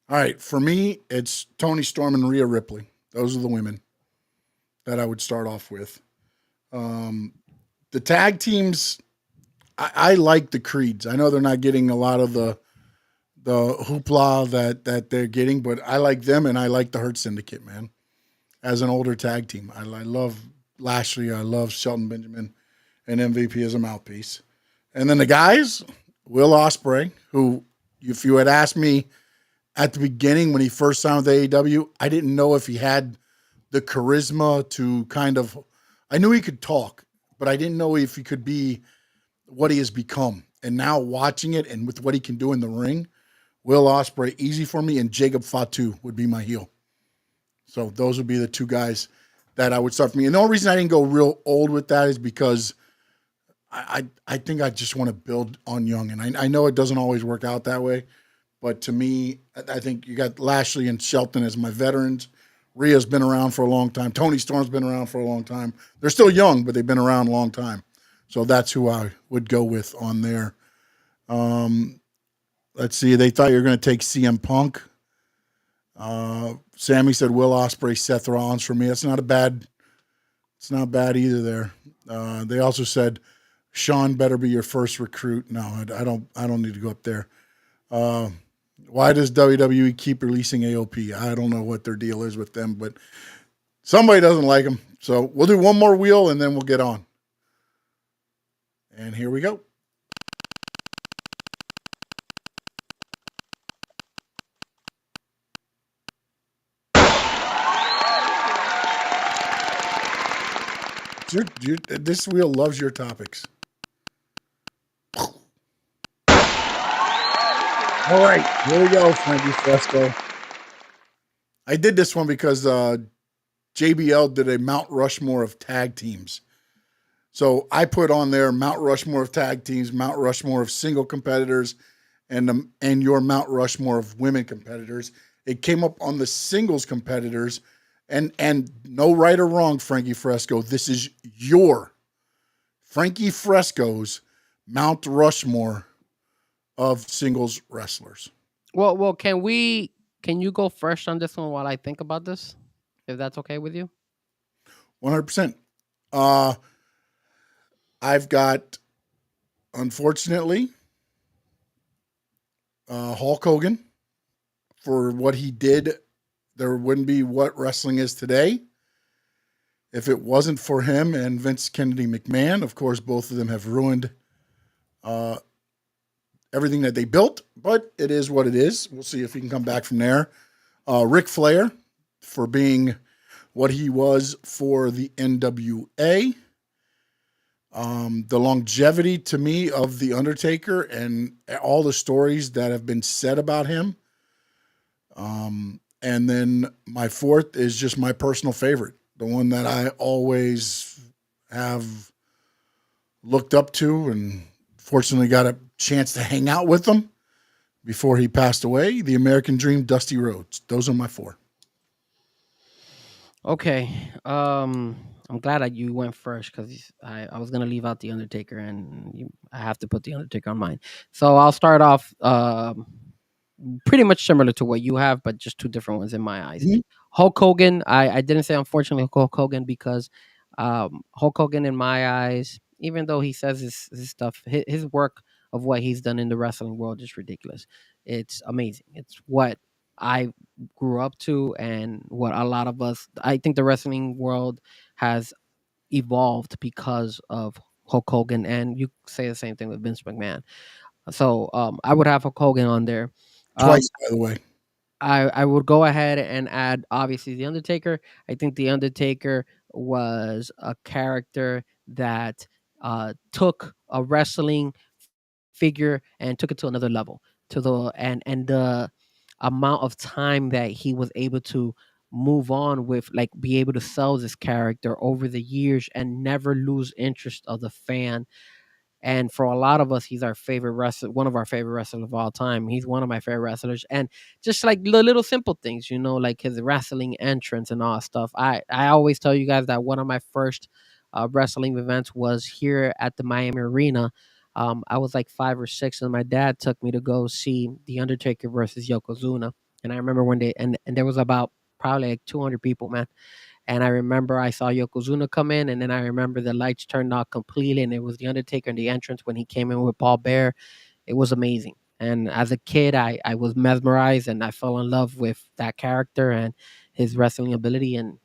All right, for me, it's Tony Storm and Rhea Ripley. Those are the women that I would start off with. The tag teams, I like the Creeds. I know they're not getting a lot of the hoopla that they're getting, but I like them and I like the Hurt Syndicate, man. As an older tag team, I love Lashley. I love Shelton Benjamin and MVP as a mouthpiece. And then the guys, Will Ospreay, who, if you had asked me at the beginning when he first signed with AEW, I didn't know if he had the charisma to kind of. I knew he could talk, but I didn't know if he could be what he has become. And now watching it and with what he can do in the ring, Will Ospreay easy for me, and Jacob Fatu would be my heel. So those would be the two guys that I would start for me. And the only reason I didn't go real old with that is because I think I just want to build on young. And I know it doesn't always work out that way. But to me, I think you got Lashley and Shelton as my veterans. Rhea's been around for a long time. Tony Storm's been around for a long time. They're still young, but they've been around a long time. So that's who I would go with on there. Let's see. They thought you were going to take CM Punk. Sammy said Will Ospreay, Seth Rollins for me. That's not a bad. It's not bad either. There. They also said Sean better be your first recruit. No, I don't need to go up there. Why does WWE keep releasing AOP? I don't know what their deal is with them, but somebody doesn't like them. So we'll do one more wheel and then we'll get on. And here we go. This wheel loves your topics. All right, here we go, Frankie Fresco. I did this one because JBL did a Mount Rushmore of tag teams. So I put on there Mount Rushmore of tag teams, Mount Rushmore of single competitors, and your Mount Rushmore of women competitors. It came up on the singles competitors, and no right or wrong, Frankie Fresco. This is your Frankie Fresco's Mount Rushmore of singles wrestlers. Well, can you go first on this one while I think about this, if that's okay with you? 100%. I've got, unfortunately, Hulk Hogan. For what he did, there wouldn't be what wrestling is today if it wasn't for him and Vince Kennedy McMahon. Of course, both of them have ruined everything that they built, but it is what it is. We'll see if he can come back from there. Ric Flair for being what he was for the NWA. The longevity to me of The Undertaker and all the stories that have been said about him. And then my fourth is just my personal favorite, the one that I always have looked up to and fortunately got a chance to hang out with him before he passed away, the American Dream, Dusty Rhodes. Those are my four. Okay. I'm glad that you went first because I was gonna leave out the Undertaker and I have to put the Undertaker on mine. So I'll start off pretty much similar to what you have, but just two different ones in my eyes. Mhm. Hulk Hogan. I didn't say unfortunately Hulk Hogan because Hulk Hogan in my eyes, even though he says his stuff, his work of what he's done in the wrestling world is ridiculous. It's amazing. It's what I grew up to and what a lot of us, I think the wrestling world has evolved because of Hulk Hogan, and you say the same thing with Vince McMahon. So I would have Hulk Hogan on there. Twice, by the way. I would go ahead and add obviously the Undertaker. I think the Undertaker was a character that took a wrestling figure and took it to another level. To the and the amount of time that he was able to move on with, like be able to sell this character over the years and never lose interest of the fan. And for a lot of us, he's our favorite wrestler, one of our favorite wrestlers of all time. He's one of my favorite wrestlers. And just like the little simple things, like his wrestling entrance and all that stuff. I always tell you guys that one of my first wrestling events was here at the Miami Arena. I was like 5 or 6, and my dad took me to go see The Undertaker versus Yokozuna. And I remember when and there was about probably like 200 people, man. And I remember I saw Yokozuna come in, and then I remember the lights turned off completely, and it was The Undertaker in the entrance when he came in with Paul Bear. It was amazing. And as a kid, I was mesmerized, and I fell in love with that character and his wrestling ability. And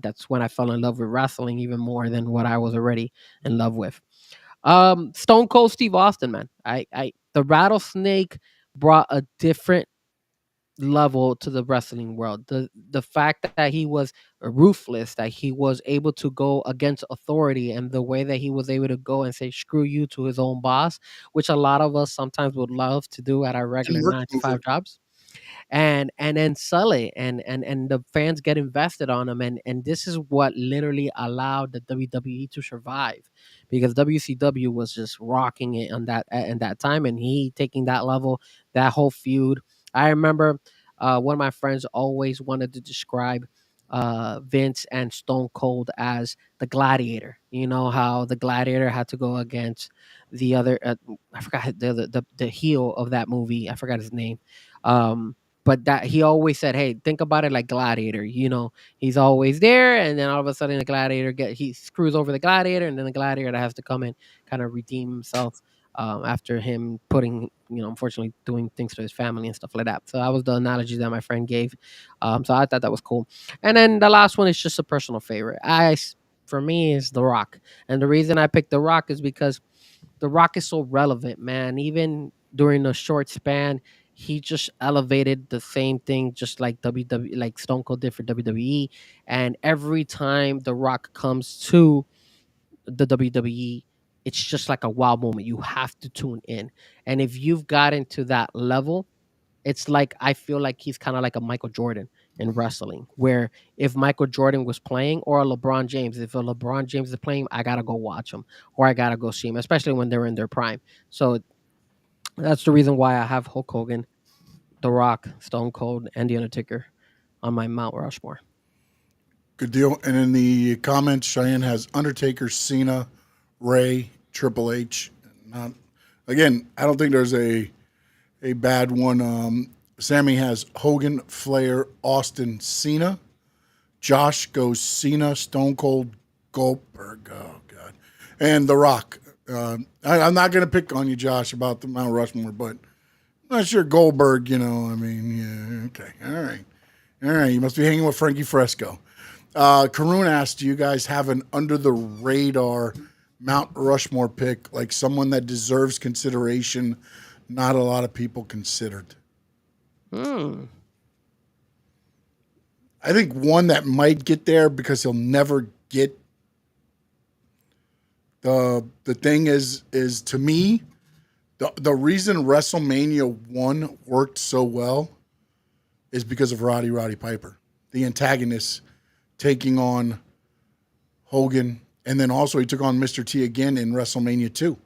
that's when I fell in love with wrestling even more than what I was already in love with. Stone Cold Steve Austin, man. The Rattlesnake brought a different level to the wrestling world. The fact that he was ruthless, that he was able to go against authority, and the way that he was able to go and say screw you to his own boss, which a lot of us sometimes would love to do at our And regular Merc 9 to Mover. 5 jobs, and then sell it, and the fans get invested on him, and this is what literally allowed the WWE to survive, because WCW was just rocking it on that in that time, and he taking that level, that whole feud. I remember one of my friends always wanted to describe Vince and Stone Cold as the Gladiator. You know how the Gladiator had to go against the other, I forgot the heel of that movie. I forgot his name. Um, but that he always said, "Hey, think about it like Gladiator. You know, he's always there, and then all of a sudden the Gladiator he screws over the Gladiator, and then the Gladiator has to come in, kind of redeem himself after him putting, unfortunately doing things to his family and stuff like that." So that was the analogy that my friend gave. So I thought that was cool. And then the last one is just a personal favorite. For me is The Rock, and the reason I picked The Rock is because The Rock is so relevant, man. Even during a short span, he just elevated the same thing, just like WWE, like Stone Cold did for WWE. And every time The Rock comes to the WWE, it's just like a wow moment. You have to tune in, and if you've gotten to that level, it's like I feel like he's kind of like a Michael Jordan in wrestling, where if Michael Jordan was playing, or a LeBron James, if a LeBron James is playing, I gotta go watch him, or I gotta go see him, especially when they're in their prime. So that's the reason why I have Hulk Hogan, The Rock, Stone Cold, and The Undertaker on my Mount Rushmore. Good deal. And in the comments, Cheyenne has Undertaker, Cena, Ray, Triple H. Not again. I don't think there's a bad one. Sammy has Hogan, Flair, Austin, Cena. Josh goes Cena, Stone Cold, Goldberg. Oh God, and The Rock. I'm not going to pick on you, Josh, about the Mount Rushmore, but I'm not sure Goldberg. I mean, yeah, okay, all right. You must be hanging with Frankie Fresco. Karun asked, "Do you guys have an under the radar Mount Rushmore pick, like someone that deserves consideration, not a lot of people considered?" I think one that might get there because he'll never get the thing is to me the reason WrestleMania 1 worked so well is because of Roddy Piper, the antagonist taking on Hogan, and then also he took on Mr. T again in WrestleMania 2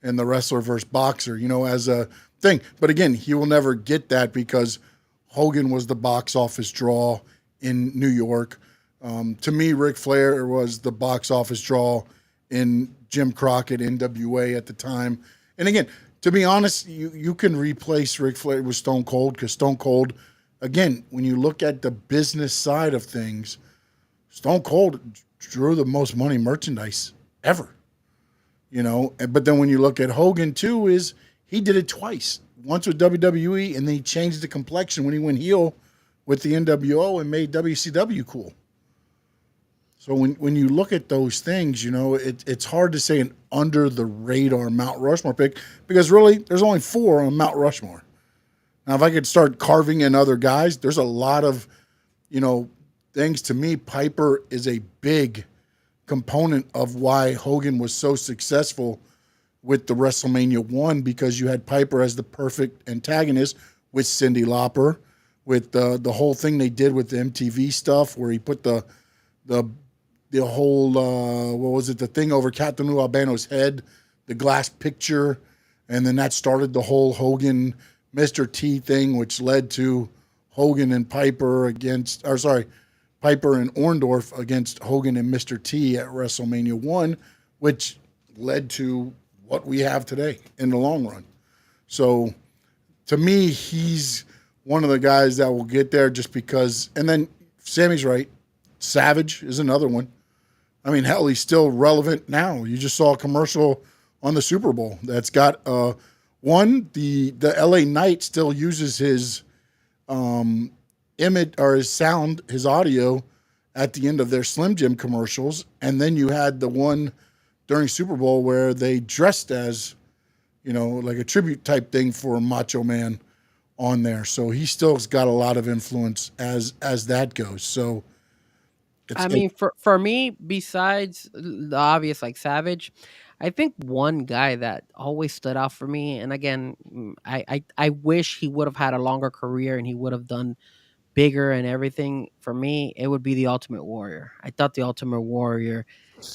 and the wrestler versus boxer, as a thing. But again, he will never get that because Hogan was the box office draw in New York. To me, Ric Flair was the box office draw in Jim Crockett, NWA at the time. And again, to be honest, you can replace Ric Flair with Stone Cold, because Stone Cold, again, when you look at the business side of things, Stone Cold drew the most money merchandise ever. But then when you look at Hogan too, is he did it twice. Once with WWE, and then he changed the complexion when he went heel with the NWO and made WCW cool. So when you look at those things, it's hard to say an under the radar Mount Rushmore pick, because really there's only 4 on Mount Rushmore. Now, if I could start carving in other guys, there's a lot of, things. To me, Piper is a big component of why Hogan was so successful with the WrestleMania 1, because you had Piper as the perfect antagonist with Cyndi Lauper, with the whole thing they did with the MTV stuff where he put the whole, what was it, the thing over Captain Lou Albano's head, the glass picture, and then that started the whole Hogan Mr. T thing, which led to Hogan and Piper Piper and Orndorff against Hogan and Mr. T at WrestleMania 1, which led to what we have today in the long run. So to me, he's one of the guys that will get there just because. And then Sammy's right. Savage is another one. I mean, hell, he's still relevant now. You just saw a commercial on the Super Bowl that's got one, the LA Knight still uses his image or his sound, his audio at the end of their Slim Jim commercials. And then you had the one during Super Bowl where they dressed as, like a tribute type thing for Macho Man on there. So he still's got a lot of influence as that goes. So I mean, for me, besides the obvious like Savage, I think one guy that always stood out for me, and again, I wish he would have had a longer career and he would have done bigger and everything. For me, it would be the Ultimate Warrior. I thought the Ultimate Warrior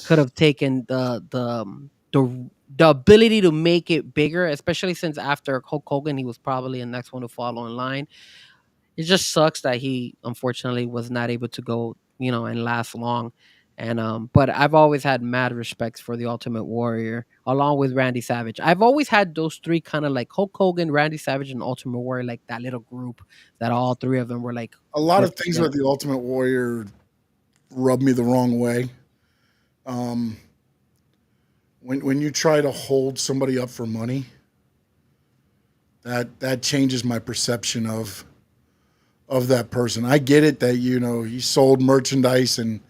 could have taken the ability to make it bigger, especially since after Hulk Hogan, he was probably the next one to follow in line. It just sucks that he unfortunately was not able to go, and last long. And but I've always had mad respects for the Ultimate Warrior, along with Randy Savage. I've always had those three kind of like Hulk Hogan, Randy Savage, and Ultimate Warrior, like that little group that all three of them were like. A lot of worked things together. with the Ultimate Warrior rub me the wrong way. When you try to hold somebody up for money, that changes my perception of that person. I get it that he sold merchandise and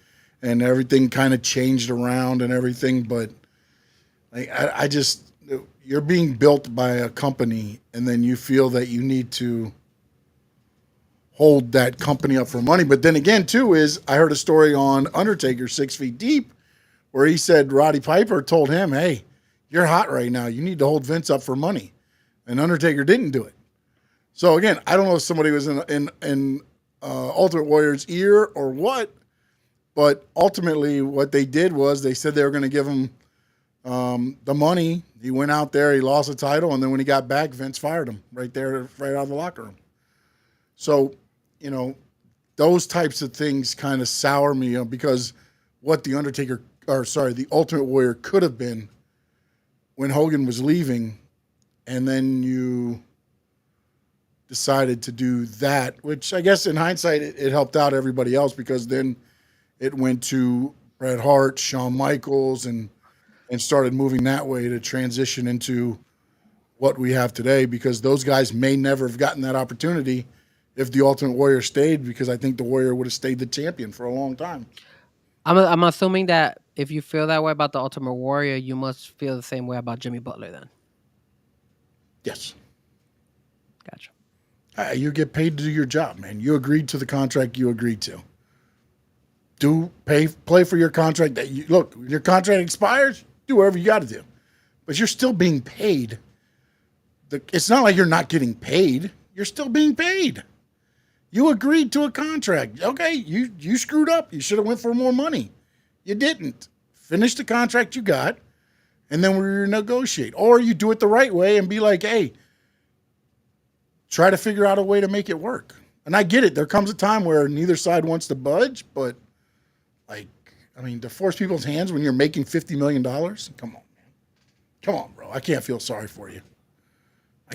everything kind of changed around and everything, but I just, you're being built by a company and then you feel that you need to hold that company up for money. But then again, too, is I heard a story on Undertaker 6 Feet Deep where he said Roddy Piper told him, "Hey, you're hot right now. You need to hold Vince up for money," and Undertaker didn't do it. So again, I don't know if somebody was in Ultimate Warrior's ear or what, but ultimately what they did was they said they were going to give him the money. He went out there, he lost the title, and then when he got back, Vince fired him right there, right out of the locker room. So, those types of things kind of sour me because what the Ultimate Warrior could have been when Hogan was leaving, and then you decided to do that, which I guess in hindsight it helped out everybody else because then it went to Bret Hart, Shawn Michaels, and started moving that way to transition into what we have today because those guys may never have gotten that opportunity if the Ultimate Warrior stayed because I think the Warrior would have stayed the champion for a long time. I'm assuming that if you feel that way about the Ultimate Warrior, you must feel the same way about Jimmy Butler then. Yes. Gotcha. You get paid to do your job, man. You agreed to the contract you agreed to. Play for your contract. Look, your contract expires, do whatever you got to do. But you're still being paid. It's not like you're not getting paid. You're still being paid. You agreed to a contract. Okay, you screwed up. You should have went for more money. You didn't. Finish the contract you got, and then we renegotiate. Or you do it the right way and be like, hey, try to figure out a way to make it work. And I get it. There comes a time where neither side wants to budge, but to force people's hands when you're making $50 million, come on, man. Come on, bro. I can't feel sorry for you.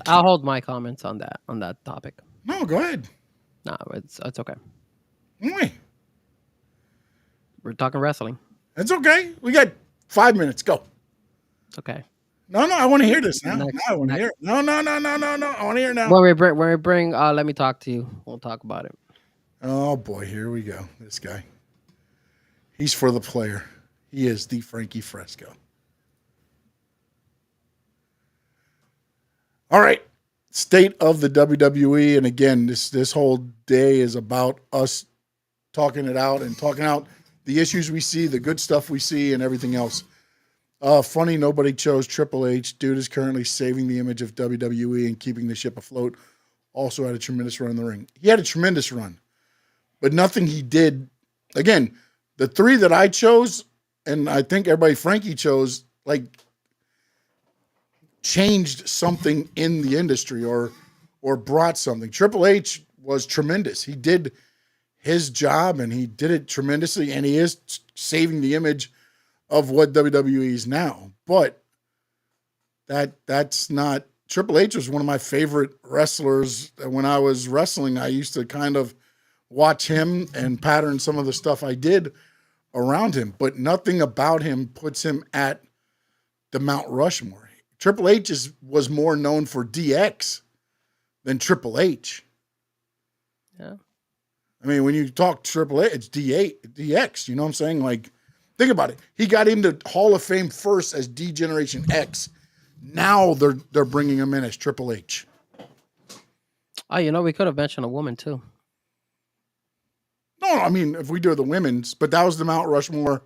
I'll hold my comments on that topic. No, go ahead. No, it's okay. Why? We're talking wrestling. It's okay. We got 5 minutes. Go. It's okay. No, I want to hear this now. Next, I want to hear it. No. I want to hear it now. When we bring Let Me Talk to You, we'll talk about it. Oh, boy. Here we go. This guy. He's for the player. He is the Frankie Fresco. All right. State of the WWE. And again, this whole day is about us talking it out and talking out the issues we see, the good stuff we see, and everything else. Funny, nobody chose Triple H. Dude is currently saving the image of WWE and keeping the ship afloat. Also had a tremendous run in the ring. He had a tremendous run, but nothing he did. Again, the three that I chose, and I think everybody Frankie chose, changed something in the industry or brought something. Triple H was tremendous. He did his job, and he did it tremendously, and he is saving the image of what WWE is now. But that's not – Triple H was one of my favorite wrestlers. When I was wrestling, I used to kind of watch him and pattern some of the stuff I did around him. But nothing about him puts him at the Mount Rushmore. Triple H was more known for DX than Triple H. Yeah. I mean, when you talk Triple H, it's DX. You know what I'm saying? Think about it. He got into Hall of Fame first as D Generation X. Now they're bringing him in as Triple H. Oh, you know, we could have mentioned a woman too. No, I mean, if we do the women's, but that was the Mount Rushmore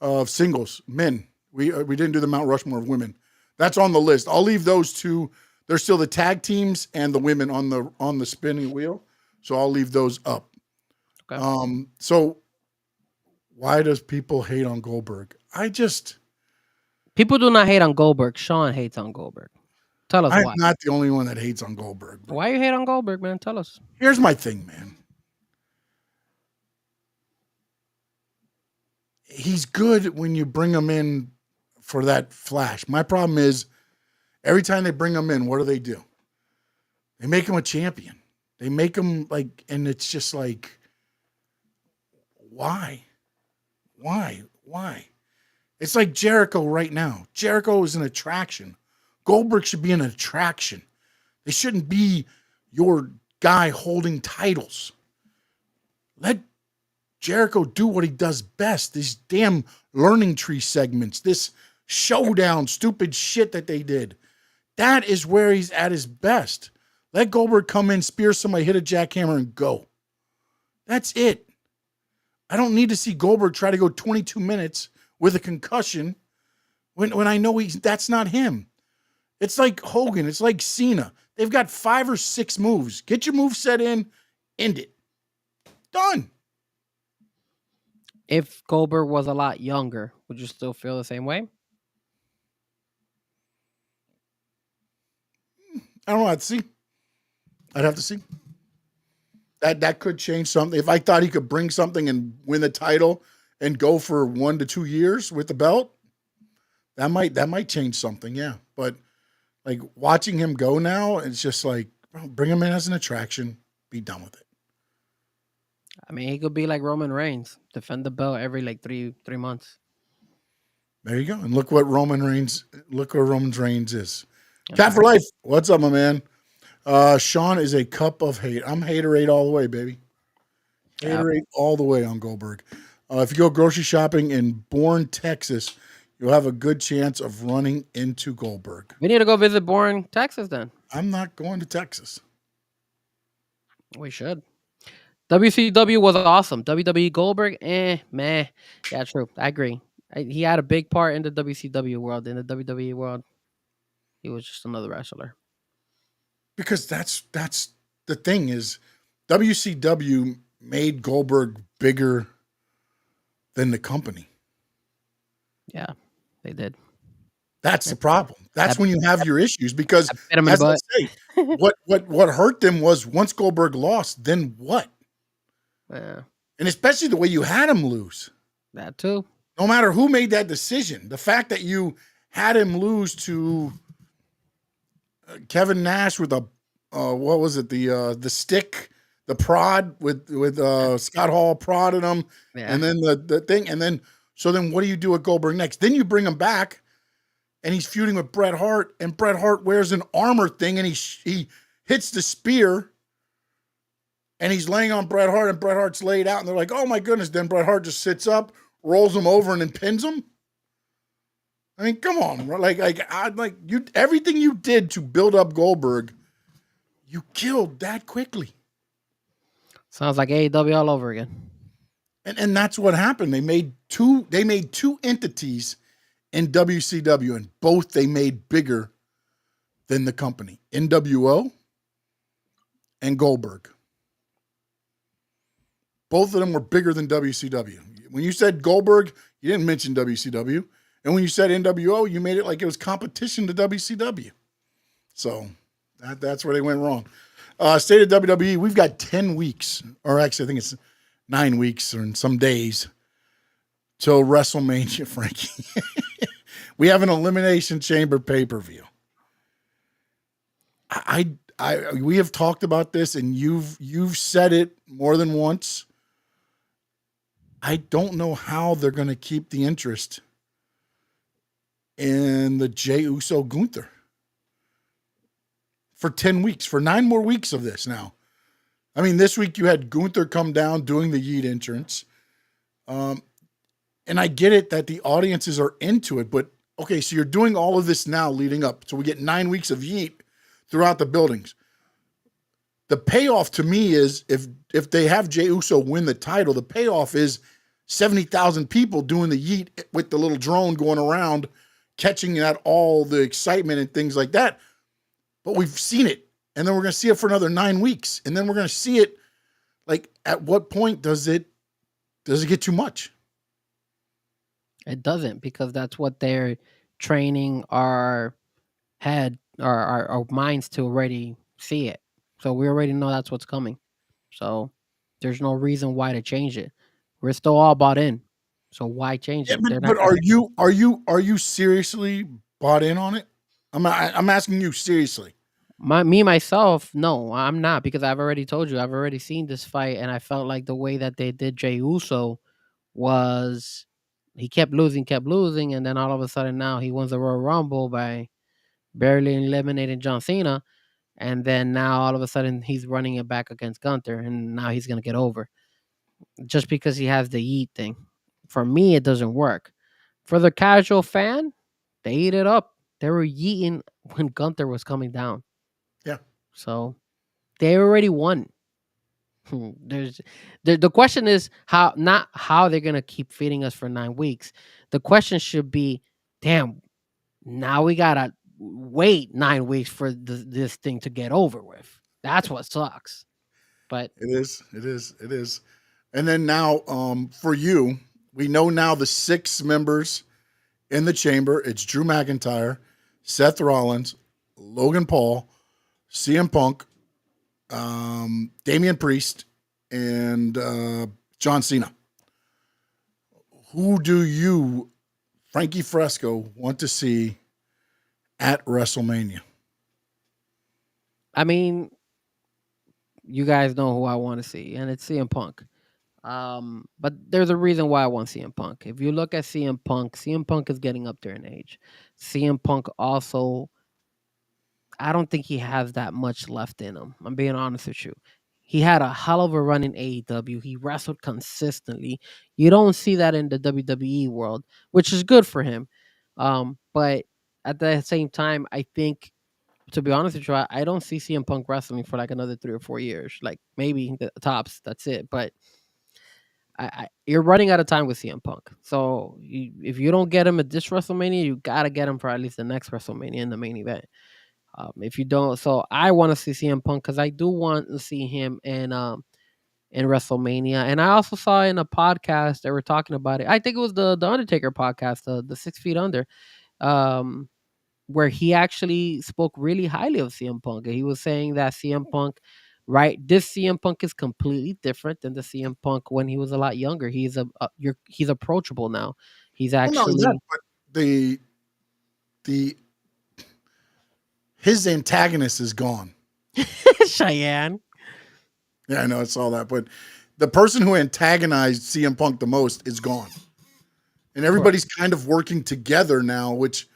of singles, men. We didn't do the Mount Rushmore of women. That's on the list. I'll leave those two. There's still the tag teams and the women on the spinning wheel. So I'll leave those up. Okay. So why does people hate on Goldberg? People do not hate on Goldberg. Sean hates on Goldberg. Tell us I'm why. not the only one that hates on Goldberg. Why you hate on Goldberg, man? Tell us. Here's my thing, man. He's good when you bring him in for that flash. My problem is every time they bring him in, what do? They make him a champion. They make him like, and it's just like, why? It's like Jericho right now. Jericho is an attraction. Goldberg should be an attraction. They shouldn't be your guy holding titles. Let Jericho do what he does best. These damn learning tree segments, this showdown, stupid shit that they did. That is where he's at his best. Let Goldberg come in, spear somebody, hit a jackhammer, and go. That's it. I don't need to see Goldberg try to go 22 minutes with a concussion when I know that's not him. It's like Hogan. It's like Cena. They've got 5 or 6 moves. Get your move set in, end it. Done. If Goldberg was a lot younger, would you still feel the same way? I don't know. I'd have to see. That could change something. If I thought he could bring something and win the title and go for 1 to 2 years with the belt, that might change something. Yeah, but like watching him go now, it's just like bring him in as an attraction. Be done with it. I mean, he could be like Roman Reigns, defend the belt every like three months. There you go. And look what Roman Reigns is. Cat for life. What's up, my man? Sean is a cup of hate. I'm haterade all the way, baby. Haterade all the way on Goldberg. If you go grocery shopping in Bourne, Texas, you'll have a good chance of running into Goldberg. We need to go visit Bourne, Texas then. I'm not going to Texas. We should. WCW was awesome. WWE Goldberg, meh. Yeah, true. I agree. He had a big part in the WCW world. In the WWE world, he was just another wrestler. Because that's the thing is WCW made Goldberg bigger than the company. Yeah, they did. That's the problem. That's when you have your issues because him in as the I butt. say, what hurt them was once Goldberg lost, then what? Yeah, And especially the way you had him lose. that too. No matter who made that decision, the fact that you had him lose to Kevin Nash with a what was it, the stick, the prod with Scott Hall prodding him, Yeah. and then the thing, and then so then what do you do with Goldberg next? Then you bring him back, and he's feuding with Bret Hart, and Bret Hart wears an armor thing, and he hits the spear, and he's laying on Bret Hart, and Bret Hart's laid out, and they're like, oh my goodness. Then Bret Hart just sits up, rolls him over, and then pins him. I mean, come on, like you, everything you did to build up Goldberg, you killed that quickly. Sounds like AEW all over again. And that's what happened. They made two entities in WCW, and both they made bigger than the company. NWO and Goldberg. Both of them were bigger than WCW. When you said Goldberg, you didn't mention WCW. And when you said NWO, you made it like it was competition to WCW. So that's where they went wrong. State of WWE, we've got 10 weeks, or actually I think it's 9 weeks or in some days, till WrestleMania, Frankie. We have an Elimination Chamber pay-per-view. We have talked about this, and you've said it more than once. I don't know how they're going to keep the interest in the Jey Uso Gunther for 10 weeks, for 9 more weeks of this now. I mean, this week you had Gunther come down doing the Yeet entrance. And I get it that the audiences are into it, but okay, so you're doing all of this now leading up. So we get 9 weeks of Yeet throughout the buildings. the payoff to me is if they have Jey Uso win the title, the payoff is 70,000 people doing the yeet with the little drone going around, catching at all the excitement and things like that. But we've seen it, and then we're going to see it for another 9 weeks, and then we're going to see it. Like, at what point does it get too much? It doesn't, because that's what they're training our our minds to already see it. So we already know that's what's coming. So there's no reason why to change it. We're still all bought in. So why change Yeah, it? They're but not gonna, are you seriously bought in on it? I'm asking you seriously. myself, no, I'm not, because I've already told you, I've already seen this fight, and I felt like the way that they did Jey Uso was he kept losing, and then all of a sudden now he wins the Royal Rumble by barely eliminating John Cena, and then now all of a sudden he's running it back against Gunther, and now he's gonna get over just because he has the yeet thing. For me, it doesn't work. For the casual fan, they eat it up. They were yeeting when Gunther was coming down, Yeah. so they already won. There's the question is how, not how they're gonna keep feeding us for 9 weeks. The question should be, damn, now we gotta wait 9 weeks for this thing to get over with. That's what sucks. But It is. And then now, for you, we know now the 6 members in the chamber. It's Drew McIntyre, Seth Rollins, Logan Paul, CM Punk, Damian Priest, and John Cena. Who do you, Frankie Fresco, want to see at WrestleMania? I mean, you guys know who I want to see, and it's CM Punk. But there's a reason why I want CM Punk. If you look at CM Punk is getting up there in age. CM Punk also, I don't think he has that much left in him. I'm being honest with you. He had a hell of a run in AEW. He wrestled consistently. You don't see that in the WWE world, which is good for him. But at the same time, I think, to be honest with you, I don't see CM Punk wrestling for like another 3 or 4 years. Like maybe the tops. That's it. But you're running out of time with CM Punk. So if you don't get him at this WrestleMania, you gotta get him for at least the next WrestleMania in the main event. If you don't, so I want to see CM Punk because I do want to see him in WrestleMania. And I also saw in a podcast they were talking about it. I think it was the Undertaker podcast, the 6 Feet Under, um, where he actually spoke really highly of CM Punk. And he was saying that CM Punk, right, this CM Punk is completely different than the CM Punk when he was a lot younger. He's approachable now. He's Well, not only that, actually but the his antagonist is gone. Cheyenne. Yeah, I know, I saw that, but the person who antagonized CM Punk the most is gone, and everybody's kind of working together now, which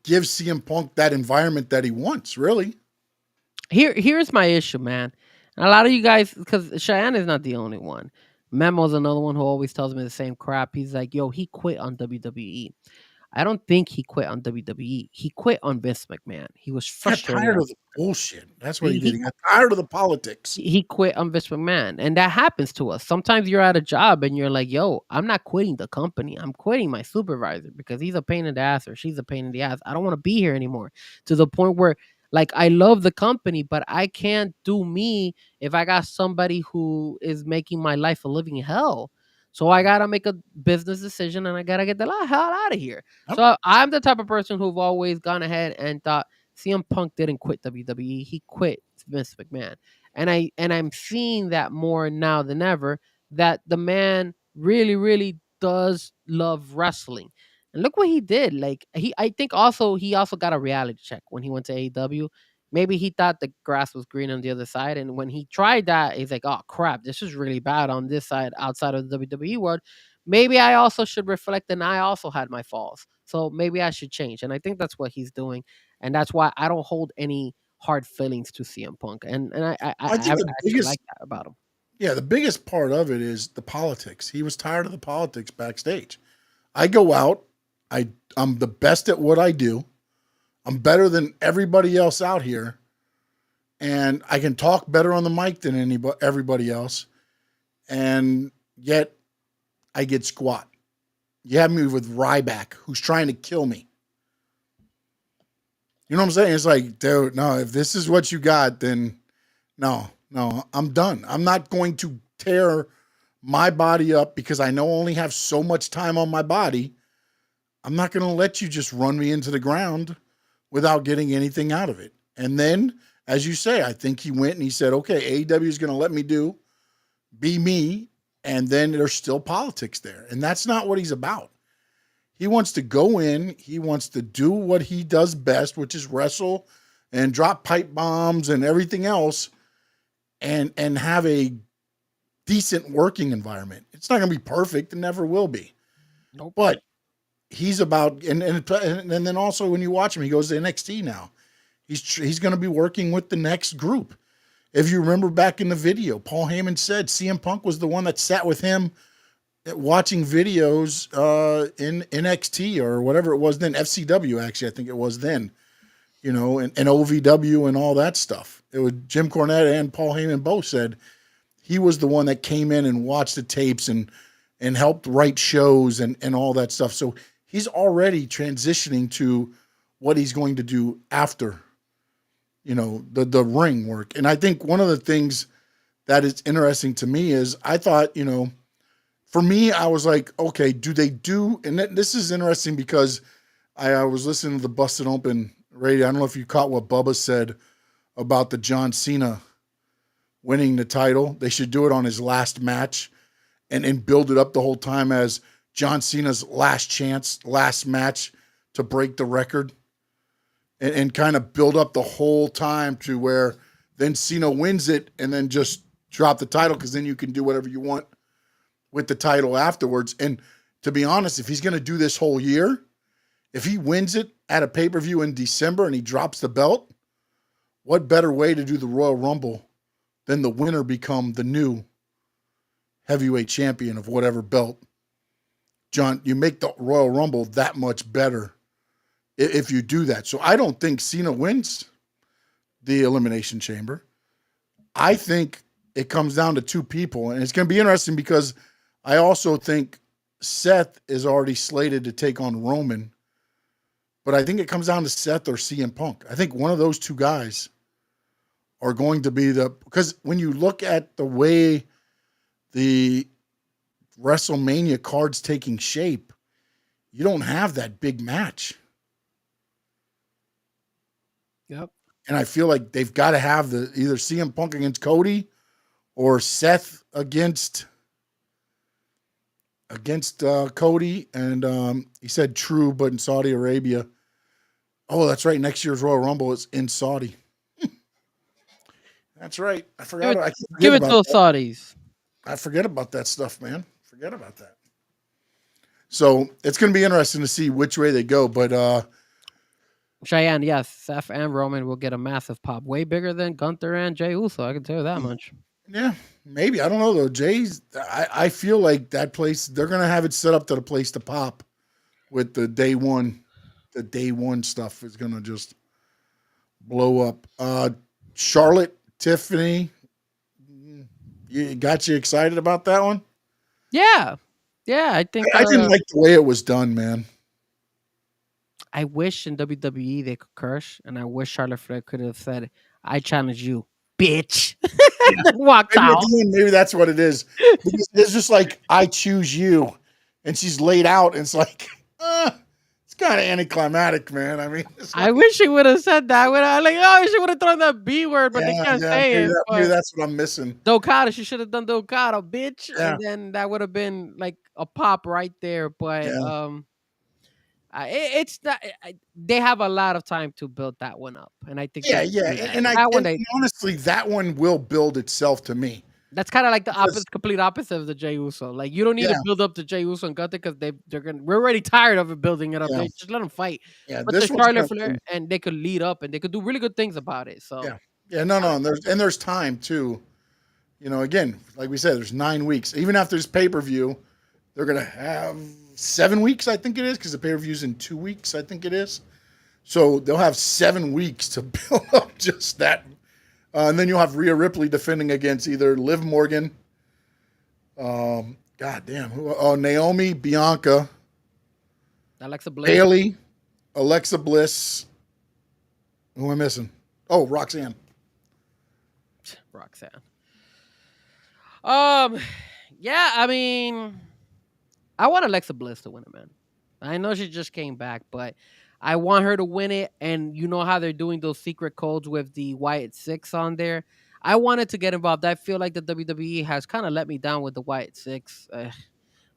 gives CM Punk that environment that he wants. Really, Here's my issue, man. And a lot of you guys, because Cheyenne is not the only one. Memo's another one who always tells me the same crap. He's like, yo, he quit on WWE. I don't think he quit on WWE. He quit on Vince McMahon. He was he got frustrated. tired of the bullshit. That's what he did. He He got tired of the politics. he quit on Vince McMahon. And that happens to us. Sometimes you're at a job and you're like, yo, I'm not quitting the company. I'm quitting my supervisor because he's a pain in the ass or she's a pain in the ass. I don't want to be here anymore. To the point where, like, I love the company, but I can't do me if I got somebody who is making my life a living hell. So I gotta make a business decision and I gotta get the hell out of here. Yep. So I'm the type of person who've always gone ahead and thought CM Punk didn't quit WWE. He quit Vince McMahon. And I'm seeing that more now than ever, that the man really, really does love wrestling. And look what he did. Like I think also he also got a reality check when he went to AEW. Maybe he thought the grass was green on the other side. And when he tried that, he's like, oh crap, this is really bad on this side outside of the WWE world. Maybe I also should reflect and I also had my falls. So maybe I should change. And I think that's what he's doing. And that's why I don't hold any hard feelings to CM Punk. And I think the actually biggest, like that about him. yeah, the biggest part of it is the politics. He was tired of the politics backstage. I go out, I'm the best at what I do. I'm better than everybody else out here. and I can talk better on the mic than everybody else, and yet I get squat. You have me with Ryback, who's trying to kill me. You know what I'm saying? It's like, dude, no, if this is what you got, then no, I'm done. I'm not going to tear my body up because I know I only have so much time on my body. I'm not going to let you just run me into the ground without getting anything out of it. And then, as you say, I think he went and he said, okay, AEW is going to let me be me. And then there's still politics there. And that's not what he's about. He wants to go in. He wants to do what he does best, which is wrestle and drop pipe bombs and everything else and have a decent working environment. It's not going to be perfect. It never will be. Nope. But he's about, and then also when you watch him, he goes to NXT now. He's going to be working with the next group. If you remember back in the video, Paul Heyman said CM Punk was the one that sat with him watching videos in NXT or whatever it was then, FCW actually, I think it was then, and OVW and all that stuff. It was Jim Cornette and Paul Heyman both said he was the one that came in and watched the tapes and helped write shows and all that stuff. So he's already transitioning to what he's going to do after, the ring work. And I think one of the things that is interesting to me is I thought, for me, I was like, okay, do they do, and this is interesting because I was listening to the Busted Open radio. I don't know if you caught what Bubba said about the John Cena winning the title. They should do it on his last match and build it up the whole time as John Cena's last chance, last match to break the record and kind of build up the whole time to where then Cena wins it and then just drop the title because then you can do whatever you want with the title afterwards. And to be honest, if he's going to do this whole year, if he wins it at a pay-per-view in December and he drops the belt, what better way to do the Royal Rumble than the winner become the new heavyweight champion of whatever belt? John, you make the Royal Rumble that much better if you do that. So I don't think Cena wins the Elimination Chamber. I think it comes down to two people, and it's going to be interesting because I also think Seth is already slated to take on Roman, but I think it comes down to Seth or CM Punk. I think one of those two guys are going to be because when you look at the way the WrestleMania card's taking shape, you don't have that big match. Yep. And I feel like they've got to have either CM Punk against Cody or Seth against Cody. And he said true, but in Saudi Arabia. Oh, that's right. Next year's Royal Rumble is in Saudi. That's right. I forgot. Give it to those Saudis. I forget about that stuff, man. Forget about that. So it's going to be interesting to see which way they go. But Cheyenne, yes, Seth and Roman will get a massive pop, way bigger than Gunther and Jey Uso. I can tell you that much. Yeah, maybe. I don't know though. Jay's. I feel like that place. They're going to have it set up to the place to pop with the day one. The day one stuff is going to just blow up. Charlotte, Tiffany, got you excited about that one? Yeah. I think I didn't like the way it was done, man. I wish in WWE they could curse, and I wish Charlotte Flair could have said, "I challenge you, bitch," and then walked out. Maybe that's what it is. It's just like I choose you, and she's laid out, and it's like, it's kind of anticlimactic, man. I mean, I wish she would have said that. She would have thrown that B word, but they can't say it. Maybe that's what I'm missing. Dokada, she should have done Dokada, bitch, Yeah. and then that would have been like a pop right there. But it's not. They have a lot of time to build that one up, and I think and honestly, that one will build itself to me. That's kind of like the complete opposite of the Jey Uso. Like you don't need to build up to Jey Uso and Gunther because we're already tired of it building it up. Yeah. Just let them fight. Yeah, but there's Charlotte Flair, and they could lead up and they could do really good things about it. So no, and there's time too. Again, like we said, there's 9 weeks. Even after this pay-per-view, they're gonna have 7 weeks, I think it is, because the pay-per-view's in 2 weeks, I think it is. So they'll have 7 weeks to build up just that And then you'll have Rhea Ripley defending against either Liv Morgan, Naomi, Bianca, Alexa Bliss. Bailey, Alexa Bliss. Who am I missing? Oh, Roxanne. Yeah, I mean, I want Alexa Bliss to win it, man. I know she just came back, but I want her to win it. And you know how they're doing those secret codes with the Wyatt Six on there? I wanted to get involved. I feel like the WWE has kind of let me down with the Wyatt Six.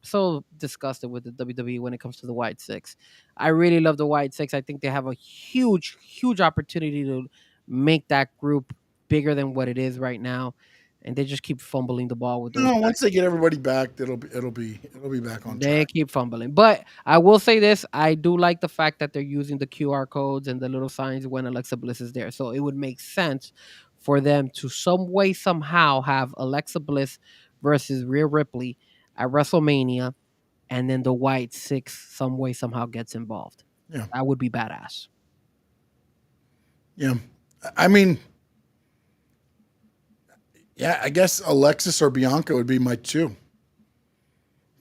So disgusted with the WWE when it comes to the Wyatt Six. I really love the Wyatt Six. I think they have a huge, huge opportunity to make that group bigger than what it is right now. And they just keep fumbling the ball with those. No, once they get everybody back, it'll be back on They track. keep fumbling. But I will say this. I do like the fact that they're using the QR codes and the little signs when Alexa Bliss is there. So it would make sense for them to some way, somehow have Alexa Bliss versus Rhea Ripley at WrestleMania, and then the Wyatt Six some way, somehow gets involved. Yeah. That would be badass. Yeah. I mean, yeah, I guess Alexis or Bianca would be my two.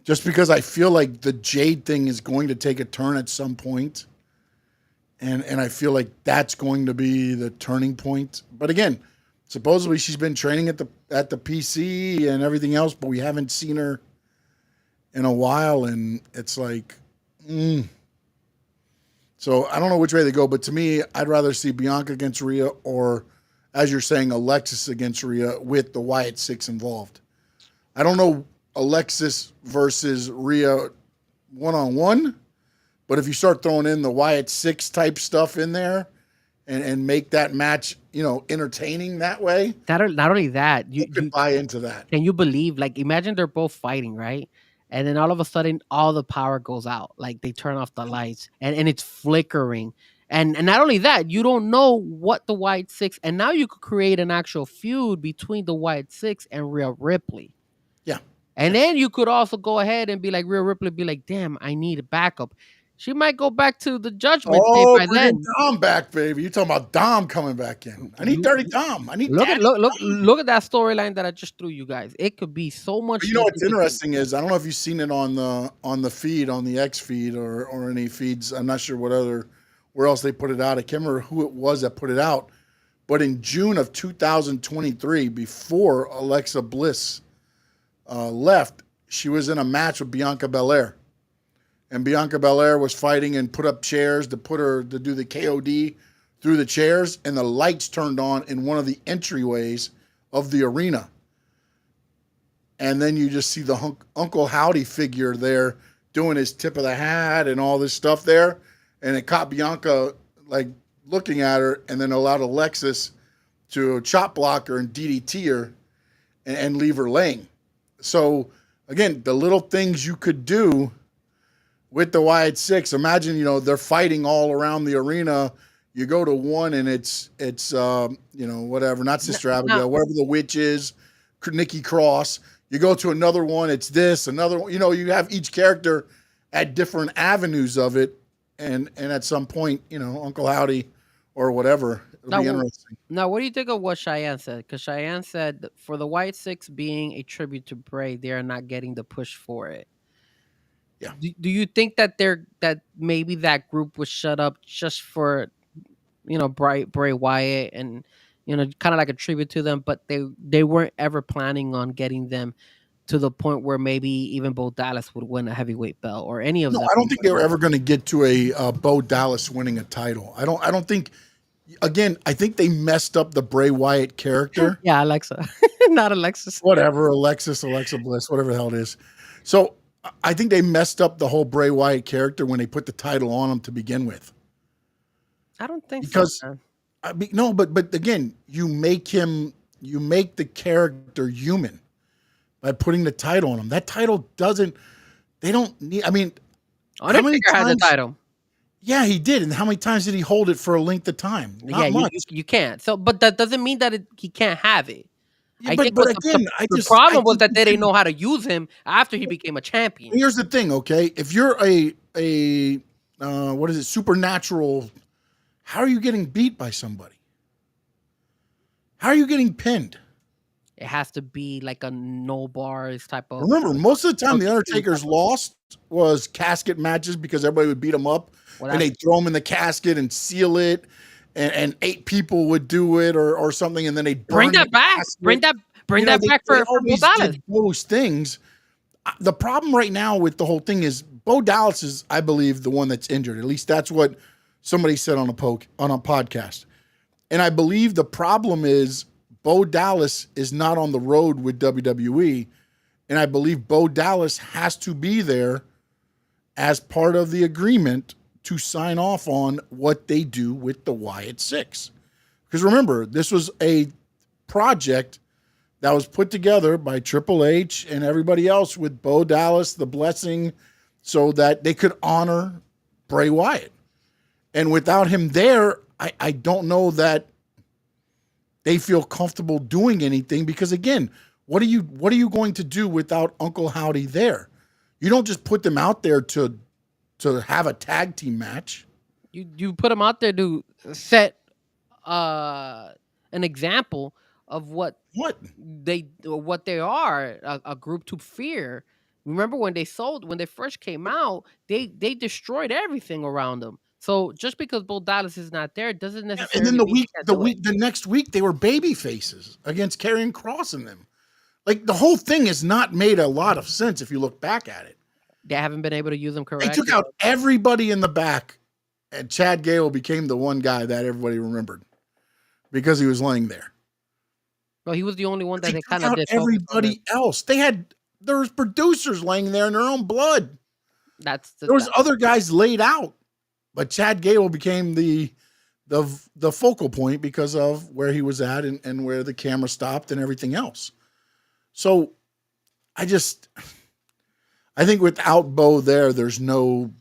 Just because I feel like the Jade thing is going to take a turn at some point. And I feel like that's going to be the turning point. But again, supposedly she's been training at the PC and everything else, but we haven't seen her in a while, and it's like, So I don't know which way they go, but to me, I'd rather see Bianca against Rhea, or, as you're saying, Alexis against Rhea with the Wyatt Six involved. I don't know Alexis versus Rhea one-on-one, but if you start throwing in the Wyatt Six type stuff in there and make that match, entertaining that way. Not only that, you could buy into that. Can you believe, like, imagine they're both fighting, right? And then all of a sudden, all the power goes out. Like, they turn off the lights and it's flickering. And not only that, you don't know what the Wyatt Six, and now you could create an actual feud between the Wyatt Six and Rhea Ripley. Yeah. And then you could also go ahead and be like, Rhea Ripley, be like, damn, I need a backup. She might go back to the Judgment Day by then. Dom back, baby. You talking about Dom coming back in? I need Dirty Dom. I need look at that storyline that I just threw you guys. It could be so much. You know what's interesting is, I don't know if you've seen it on the feed, on the X feed or any feeds. I'm not sure where else they put it out. I can't remember who it was that put it out. But in June of 2023, before Alexa Bliss left, she was in a match with Bianca Belair. And Bianca Belair was fighting and put up chairs to do the KOD through the chairs, and the lights turned on in one of the entryways of the arena. And then you just see the Uncle Howdy figure there doing his tip of the hat and all this stuff there. And it caught Bianca like looking at her, and then allowed Alexis to chop block her and DDT her and leave her laying. So again, the little things you could do with the Wyatt Six. Imagine, they're fighting all around the arena. You go to one and it's whatever, not Sister Abigail, whatever the witch is, Nikki Cross. You go to another one, it's this, another one. You have each character at different avenues of it. And at some point, Uncle Howdy or whatever. It'll be interesting. Now, what do you think of what Cheyenne said? Because Cheyenne said that for the Wyatt Six being a tribute to Bray, they are not getting the push for it. Yeah. Do you think that that maybe that group was shut up just for, Bray Wyatt and, kind of like a tribute to them, but they weren't ever planning on getting them to the point where maybe even Bo Dallas would win a heavyweight belt or any of them? No, I don't think they were ever going to get to a Bo Dallas winning a title. I don't think. Again, I think they messed up the Bray Wyatt character. Yeah, Alexa, not Alexis. Whatever, Alexa Bliss, whatever the hell it is. So I think they messed up the whole Bray Wyatt character when they put the title on him to begin with. I don't think because so. No, but again, you make the character human by putting the title on him. That title they don't need. I mean, Undertaker had the title. Yeah, he did. And how many times did he hold it for a length of time? Not much. You can't. So, but that doesn't mean that he can't have it. Yeah, the problem was that they didn't know how to use him after he became a champion. Here's the thing, okay? If you're a what is it, supernatural, how are you getting beat by somebody? How are you getting pinned? It has to be like a no bars type of. Remember, most of the time, the Undertaker's Well, lost was casket matches because everybody would beat him up and that's they'd throw him in the casket and seal it, and 8 people would do it or something, and then they'd bring burn that the back. casket. Bring that back They for Bo always Dallas. did those things. The problem right now with the whole thing is Bo Dallas is, I believe, the one that's injured. At least that's what somebody said on a podcast. And I believe the problem is Bo Dallas is not on the road with WWE. And I believe Bo Dallas has to be there as part of the agreement to sign off on what they do with the Wyatt Six. Because remember, this was a project that was put together by Triple H and everybody else with Bo Dallas, the blessing, so that they could honor Bray Wyatt. And without him there, I don't know that they feel comfortable doing anything because, again, what are you going to do without Uncle Howdy there? You don't just put them out there to have a tag team match. You put them out there to set an example of what they are, a group to fear. Remember when they first came out, they destroyed everything around them. So just because Bo Dallas is not there doesn't necessarily. And then the next week they were baby faces against Karrion Kross and them. Like the whole thing has not made a lot of sense if you look back at it. They haven't been able to use them correctly. They took out everybody in the back, and Chad Gable became the one guy that everybody remembered because he was laying there. Well, he was the only one that they kind of did. Everybody else, there was producers laying there in their own blood. There was other guys laid out, but Chad Gable became the focal point because of where he was at and where the camera stopped and everything else. So I think without Bo there, there's no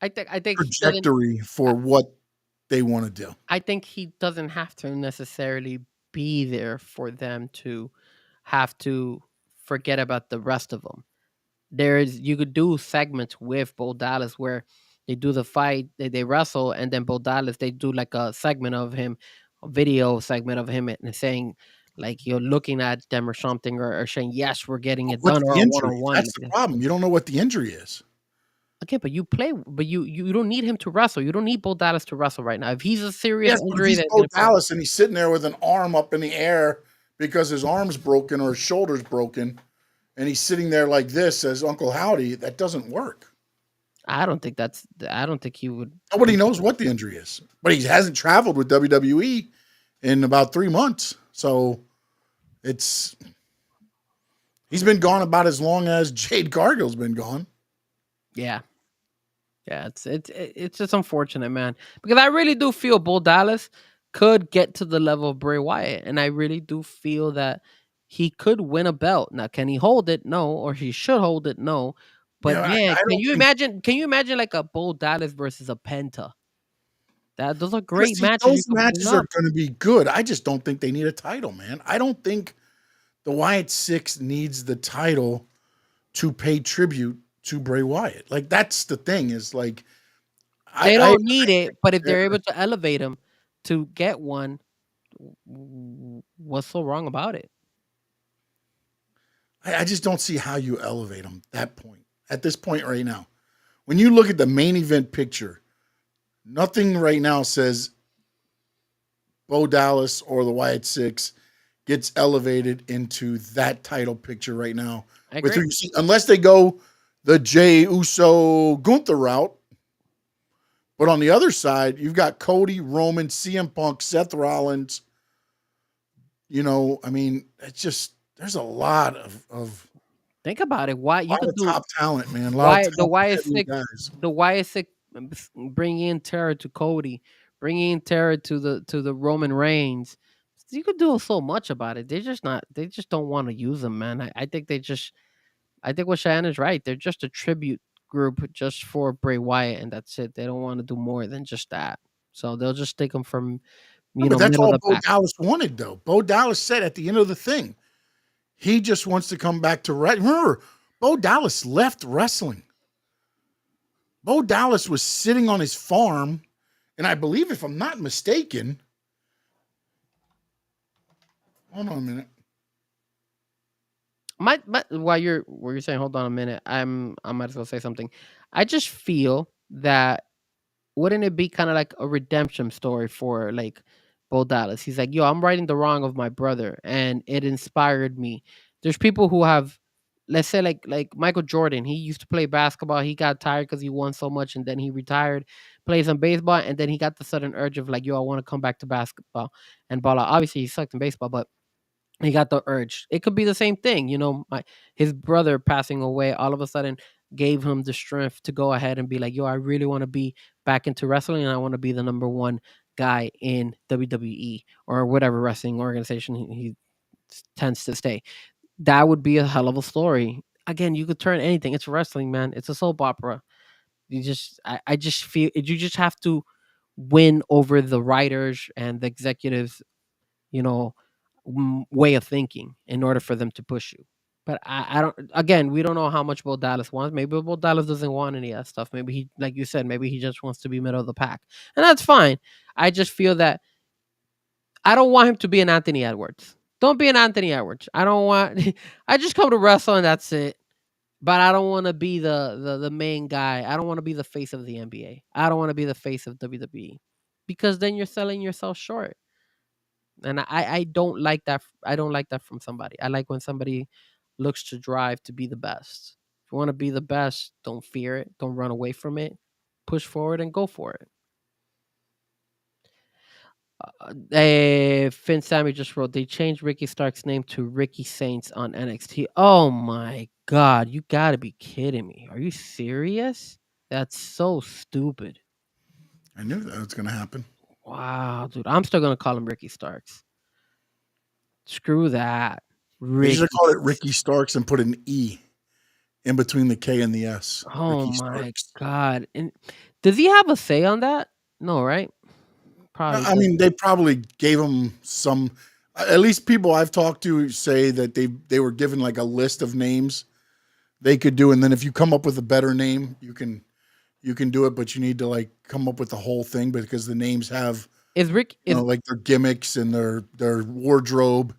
I think trajectory for what they want to do. I think he doesn't have to necessarily be there for them to have to forget about the rest of them. You could do segments with Bo Dallas where they do the fight, they wrestle, and then Bo Dallas, they do like a segment of him, a video segment of him and saying, like, you're looking at them or something, or saying, yes, we're getting it done, or one-on-one. That's the problem. You don't know what the injury is. Okay, but you don't need him to wrestle. You don't need Bo Dallas to wrestle right now. If he's a serious injury, he's Bo Dallas and he's sitting there with an arm up in the air because his arm's broken or his shoulder's broken, and he's sitting there like this as Uncle Howdy, that doesn't work. I don't think he would. Nobody knows what the injury is, but he hasn't traveled with WWE in about 3 months. So he's been gone about as long as Jade Cargill's been gone. Yeah. Yeah, it's just unfortunate, man. Because I really do feel Bo Dallas could get to the level of Bray Wyatt, and I really do feel that he could win a belt. Now, can he hold it? No, or he should hold it? No. But man, can you imagine like a Bo Dallas versus a Penta? Those are great matches. Those matches are going to be good. I just don't think they need a title, man. I don't think the Wyatt Six needs the title to pay tribute to Bray Wyatt. Like, that's the thing, is like they don't need it, but if they're able to elevate him to get one, what's so wrong about it? I just don't see how you elevate him at this point right now. When you look at the main event picture, nothing right now says Bo Dallas or the Wyatt Six gets elevated into that title picture right now. Unless they go the Jey Uso Gunther route. But on the other side, you've got Cody, Roman, CM Punk, Seth Rollins. It's just, there's a lot of think about it. Why you could do top talent, man. The Wyatt Six bringing in terror to Cody, bringing in terror to the Roman Reigns. You could do so much about it. They just don't want to use them, man. I think what Cheyenne is right. They're just a tribute group just for Bray Wyatt, and that's it. They don't want to do more than just that. So they'll just take them from, that's all Bo Dallas wanted, though. Bo Dallas said at the end of the thing, he just wants to come back to wrestling. Remember, Bo Dallas left wrestling. Bo Dallas was sitting on his farm And I believe, if I'm not mistaken, hold on a minute. While you're saying, hold on a minute, I might as well say something. I just feel that wouldn't it be kind of like a redemption story for like Bo Dallas? He's like, yo, I'm righting the wrong of my brother, and it inspired me. There's people who have, let's say, like Michael Jordan. He used to play basketball. He got tired because he won so much, and then he retired, played some baseball, and then he got the sudden urge of like, yo, I want to come back to basketball and ball out. Obviously, he sucked in baseball, but he got the urge. It could be the same thing, his brother passing away all of a sudden gave him the strength to go ahead and be like, yo, I really want to be back into wrestling and I want to be the number one guy in WWE or whatever wrestling organization he tends to stay. That would be a hell of a story. Again, you could turn anything. It's wrestling, man. It's a soap opera. I just feel you just have to win over the writers and the executives, you know, way of thinking in order for them to push you. But I don't. Again, we don't know how much Bo Dallas wants. Maybe Bo Dallas doesn't want any of that stuff. Maybe he, like you said, maybe he just wants to be middle of the pack, and that's fine. I just feel that I don't want him to be an Anthony Edwards. Don't be an Anthony Edwards. I don't want. I just come to wrestle and that's it. But I don't want to be the main guy. I don't want to be the face of the NBA. I don't want to be the face of WWE, because then you're selling yourself short. And I don't like that. I don't like that from somebody. I like when somebody looks to drive to be the best. If you want to be the best, don't fear it. Don't run away from it. Push forward and go for it. Finn Sammy just wrote, they changed Ricky Stark's name to Ricky Saints on NXT. Oh my God. You got to be kidding me. Are you serious? That's so stupid. I knew that was going to happen. Wow, dude. I'm still going to call him Ricky Starks. Screw that. They should call it Ricky Starks and put an E in between the K and the S. Oh Ricky my Starks. God. And does he have a say on that? No, right? Probably. I mean, they probably gave him some. At least people I've talked to say that they were given like a list of names they could do, and then if you come up with a better name, you can do it, but you need to like come up with the whole thing because the names have like their gimmicks and their wardrobe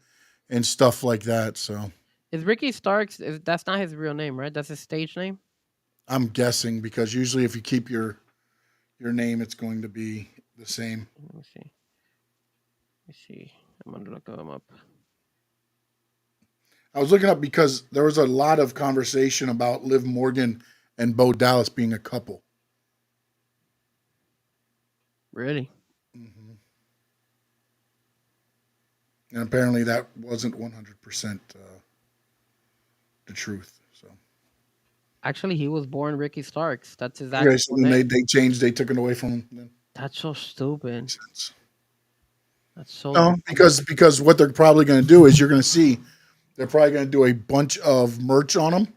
and stuff like that. So is Ricky Starks? That's not his real name, right? That's his stage name. I'm guessing because usually if you keep your name, it's going to be the same. Let me see. I'm gonna look him up. I was looking up because there was a lot of conversation about Liv Morgan and Bo Dallas being a couple. Really? Mm-hmm. And apparently that wasn't 100% the truth. So actually, he was born Ricky Starks. That's his actual name. They changed. They took it away from him. Then. That's so stupid. That's so no, because what they're probably going to do is you're going to see they're probably going to do a bunch of merch on them,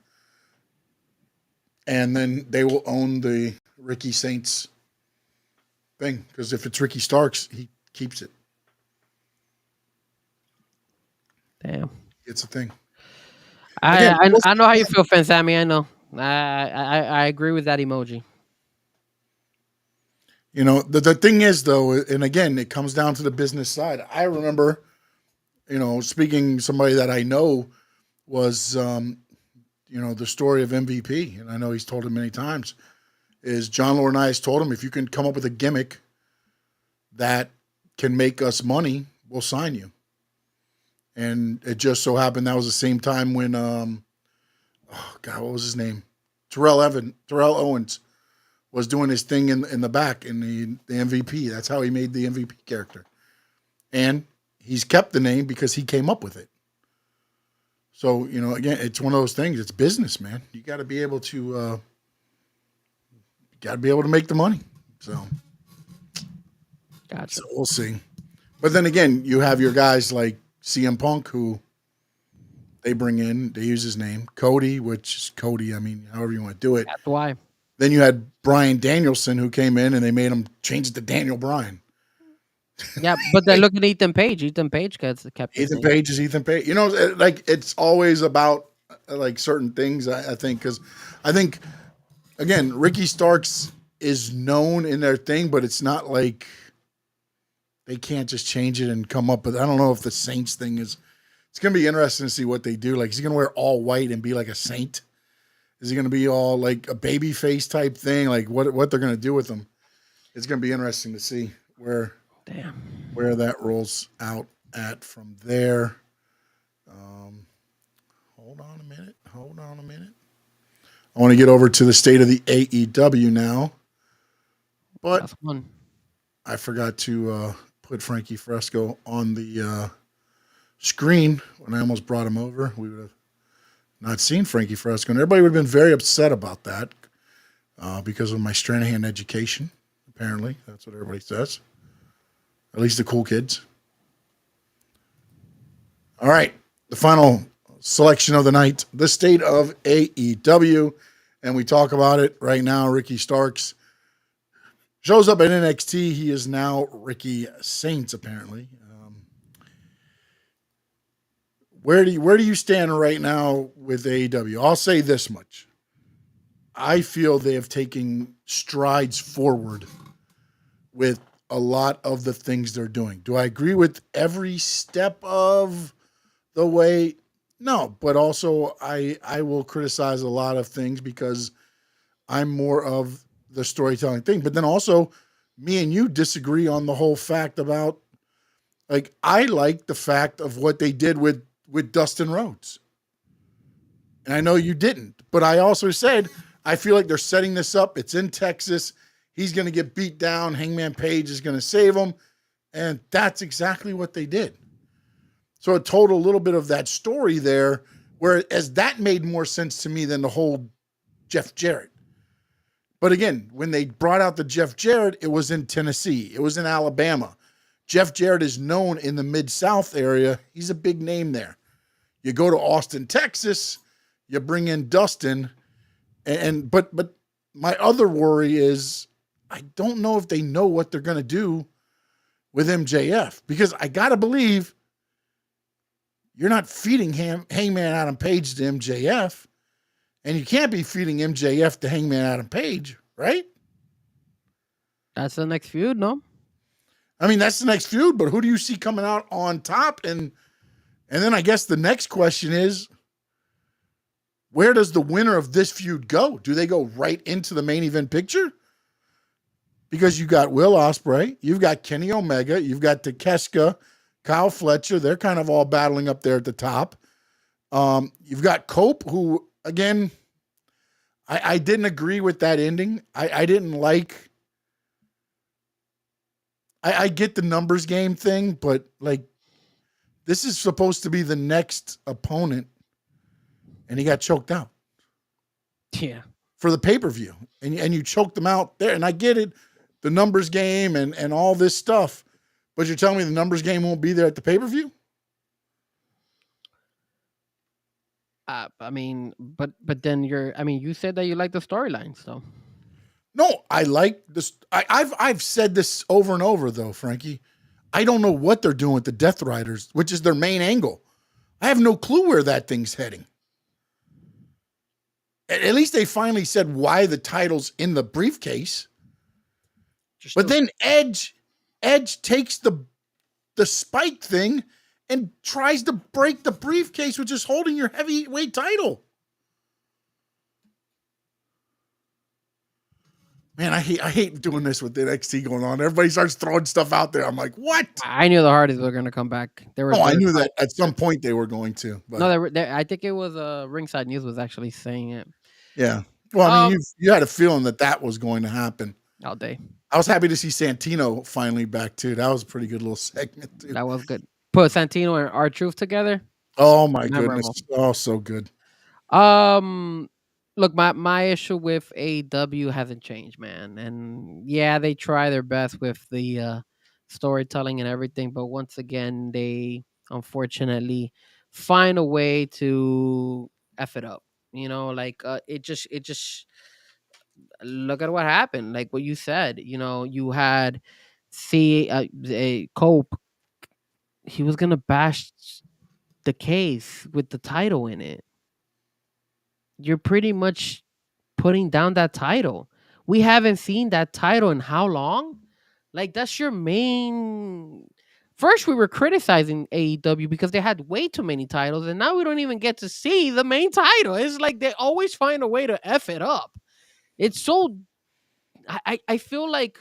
and then they will own the Ricky Saints thing because if it's Ricky Starks, he keeps it. Damn, it's a thing. I know how you feel, Fan Sammy. I know. I agree with that emoji. You know, the thing is, though, and again, it comes down to the business side. I remember, speaking somebody that I know was, the story of MVP, and I know he's told it many times, is John Laurinaitis told him, if you can come up with a gimmick that can make us money, we'll sign you. And it just so happened that was the same time when, what was his name? Terrell Owens was doing his thing in the back in the MVP. That's how he made the MVP character. And he's kept the name because he came up with it. So, again, it's one of those things. It's business, man. You got to be able to make the money. So, gotcha. So we'll see. But then again, you have your guys like CM Punk who they bring in, they use his name, Cody, which is Cody. I mean, however you want to do it. That's why. Then you had Bryan Danielson who came in and they made him change it to Daniel Bryan. Yeah, but then look at Ethan Page. Ethan Page kept Ethan Page is Ethan Page. Like it's always about like certain things. I think because I think again Ricky Starks is known in their thing, but it's not like they can't just change it and come up with. I don't know if the Saints thing is. It's gonna be interesting to see what they do. Like, is he gonna wear all white and be like a saint? Is he gonna be all like a baby face type thing? Like what they're gonna do with him? It's gonna be interesting to see where that rolls out at from there. Hold on a minute. I want to get over to the state of the AEW now, but I forgot to put Frankie Fresco on the screen when I almost brought him over. We would have not seen Frankie Fresco, and everybody would have been very upset about that because of my Stranahan education. Apparently, that's what everybody says. At least the cool kids. All right, the final selection of the night, the state of AEW, and we talk about it right now. Ricky Starks shows up at NXT. He is now Ricky Saints, apparently. Where do you stand right now with AEW? I'll say this much. I feel they have taken strides forward with a lot of the things they're doing. Do I agree with every step of the way? No, but also I will criticize a lot of things because I'm more of the storytelling thing. But then also, me and you disagree on the whole fact about, like, I like the fact of what they did with Dustin Rhodes. And I know you didn't, but I also said, I feel like they're setting this up. It's in Texas. He's going to get beat down. Hangman Page is going to save him. And that's exactly what they did. So it told a little bit of that story there, whereas that made more sense to me than the whole Jeff Jarrett. But again, when they brought out the Jeff Jarrett, it was in Tennessee. It was in Alabama. Jeff Jarrett is known in the Mid-South area. He's a big name there. You go to Austin, Texas, you bring in Dustin, but my other worry is I don't know if they know what they're going to do with MJF, because I got to believe you're not feeding Hangman Adam Page to MJF, and you can't be feeding MJF to Hangman Adam Page, right? That's the next feud, no? I mean, that's the next feud, but who do you see coming out on top? And then I guess the next question is, where does the winner of this feud go? Do they go right into the main event picture? Because you got Will Ospreay, you've got Kenny Omega, you've got Takeshita, Kyle Fletcher. They're kind of all battling up there at the top. You've got Cope, who, again, I didn't agree with that ending. I didn't like... I get the numbers game thing, but, like, this is supposed to be the next opponent, and he got choked out. Yeah. For the pay-per-view. And you choked them out there. And I get it, the numbers game and all this stuff. But you're telling me the numbers game won't be there at the pay-per-view? I mean, but then you said that you like the storylines, though. No, I like this. I've said this over and over, though, Frankie. I don't know what they're doing with the Death Riders, which is their main angle. I have no clue where that thing's heading. At least they finally said why the title's in the briefcase. But then Edge takes the spike thing and tries to break the briefcase, which is holding your heavyweight title. Man, I hate doing this with NXT going on. Everybody starts throwing stuff out there. I'm like, what? I knew the Hardys were going to come back. I knew that at some point they were going to. But. No, I think it was Ringside News was actually saying it. Yeah. Well, I mean, you had a feeling that was going to happen. All day. I was happy to see Santino finally back, too. That was a pretty good little segment, too. That was good. Put Santino and R-Truth together. Oh, my goodness. Oh, so good. Look, my issue with AEW hasn't changed, man. And yeah, they try their best with the storytelling and everything, but once again, they unfortunately find a way to F it up. You know, like it just look at what happened. Like what you said, you know, you had a Cope. He was gonna bash the case with the title in it. You're pretty much putting down that title. We haven't seen that title in how long? Like that's your main. First, we were criticizing AEW because they had way too many titles, and now we don't even get to see the main title. It's like they always find a way to f it up. It's so. I feel like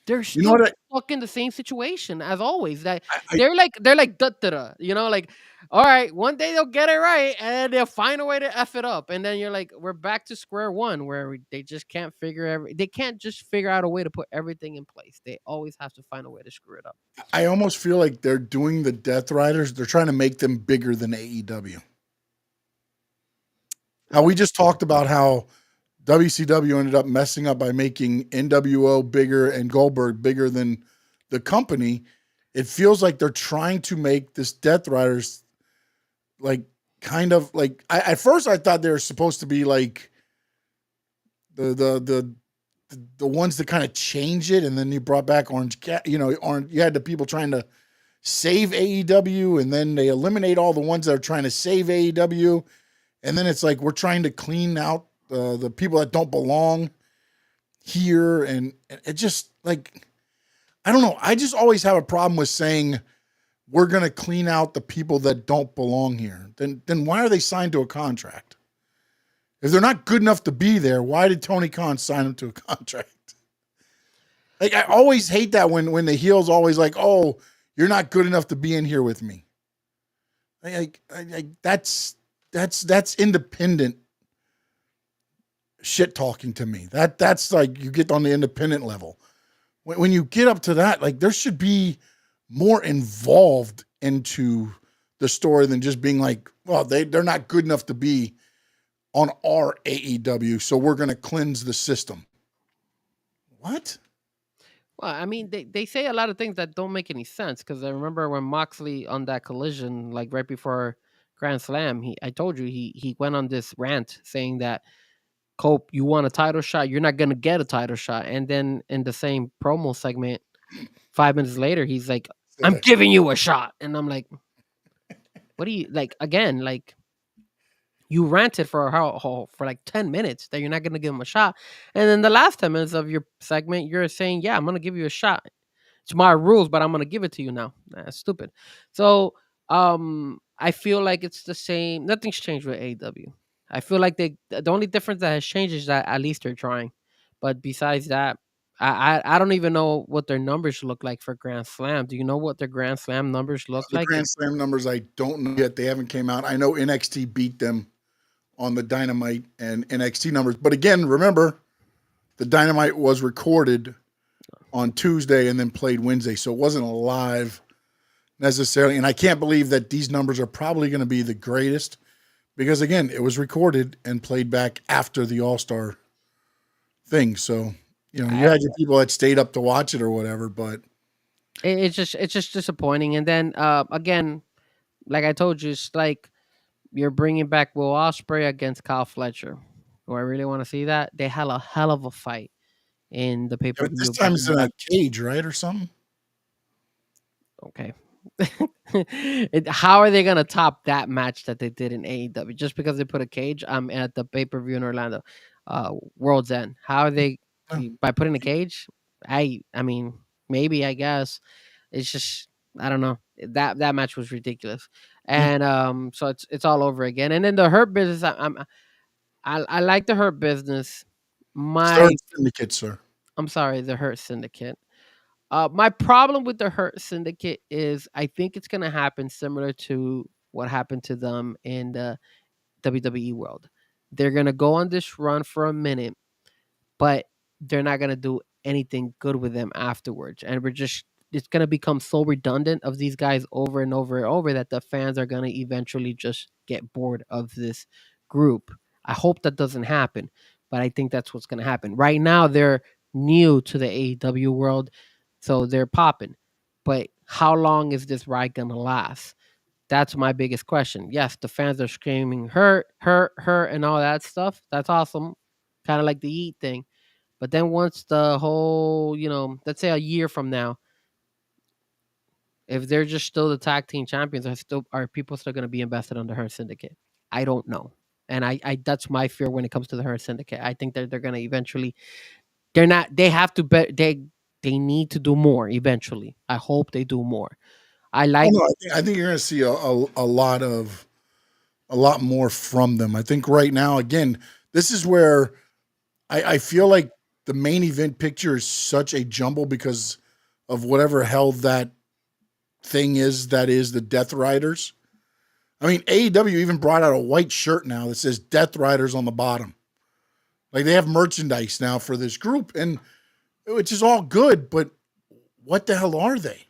they're You know still what? stuck in the same situation as always. That I they're like da da da. Like all right, one day they'll get it right and they'll find a way to f it up, and then you're like, we're back to square one where they just can't they can't just figure out a way to put everything in place. They always have to find a way to screw it up. I almost feel like they're doing the Death Riders. They're trying to make them bigger than AEW. How we just talked about how WCW ended up messing up by making NWO bigger and Goldberg bigger than the company. It feels like they're trying to make this Death Riders like kind of like at first I thought they were supposed to be like the ones that kind of change it, and then you brought back Orange Cat, Orange. You had the people trying to save AEW, and then they eliminate all the ones that are trying to save AEW, and then it's like we're trying to clean out the people that don't belong here, and it just like I don't know. I just always have a problem with saying we're going to clean out the people that don't belong here. Then why are they signed to a contract? If they're not good enough to be there, why did Tony Khan sign them to a contract? Like I always hate that when the heel's always like, "Oh, you're not good enough to be in here with me." That's independent shit talking to me. That's like you get on the independent level. When you get up to that, like there should be more involved into the story than just being like, well, they're not good enough to be on our AEW, so we're going to cleanse the system. What? Well, I mean, they say a lot of things that don't make any sense. Because I remember when Moxley on that collision, like right before Grand Slam, I told you he went on this rant saying that Cope, you want a title shot, you're not gonna get a title shot. And then in the same promo segment, 5 minutes later, he's like, "I'm giving you a shot," and I'm like, "What do you like?" Again, like you ranted for for like 10 minutes that you're not gonna give him a shot, and then the last 10 minutes of your segment, you're saying, "Yeah, I'm gonna give you a shot. It's my rules, but I'm gonna give it to you now." That's stupid. So, I feel like it's the same. Nothing's changed with AEW. I feel like the only difference that has changed is that at least they're trying. But besides that, I don't even know what their numbers look like for Grand Slam. Do you know what their Grand Slam numbers look The like? Grand Slam numbers, I don't know yet. They haven't came out. I know NXT beat them on the Dynamite and NXT numbers. But again, remember, the Dynamite was recorded on Tuesday and then played Wednesday. So it wasn't live necessarily. And I can't believe that these numbers are probably going to be the greatest because, again, it was recorded and played back after the All-Star thing. So, you had your people that stayed up to watch it or whatever, but It's just disappointing. And then again, like I told you, it's like you're bringing back Will Ospreay against Kyle Fletcher. Do I really want to see that? They had a hell of a fight in the pay per this view. time it's in a cage, right, or something? Okay. How are they gonna top that match that they did in AEW just because they put a cage? I'm at the pay per view in Orlando, World's End. How are they Oh. by putting a cage? I mean maybe I guess it's just I don't know that match was ridiculous, and so it's all over again. And then the Hurt Business, I like the Hurt Business. Start Syndicate, sir. I'm sorry, the Hurt Syndicate. My problem with the Hurt Syndicate is I think it's going to happen similar to what happened to them in the WWE world. They're going to go on this run for a minute, but they're not going to do anything good with them afterwards. And it's going to become so redundant of these guys over and over and over that the fans are going to eventually just get bored of this group. I hope that doesn't happen, but I think that's what's going to happen. Right now, they're new to the AEW world, so they're popping. But how long is this ride going to last? That's my biggest question. Yes, the fans are screaming hurt, hurt, hurt, and all that stuff. That's awesome. Kind of like the Yeet thing. But then once the whole, let's say a year from now, if they're just still the tag team champions, are people still going to be invested on the Hurt Syndicate? I don't know. And I that's my fear when it comes to the Hurt Syndicate. I think that they're gonna eventually. They're not. They have to bet. They need to do more eventually. I hope they do more. I Oh like. no, I think you're going to see a lot more from them. I think right now, again, this is where I feel like the main event picture is such a jumble because of whatever hell that thing is that is the Death Riders. I mean, AEW even brought out a white shirt now that says Death Riders on the bottom. Like they have merchandise now for this group, and which is all good, but what the hell are they?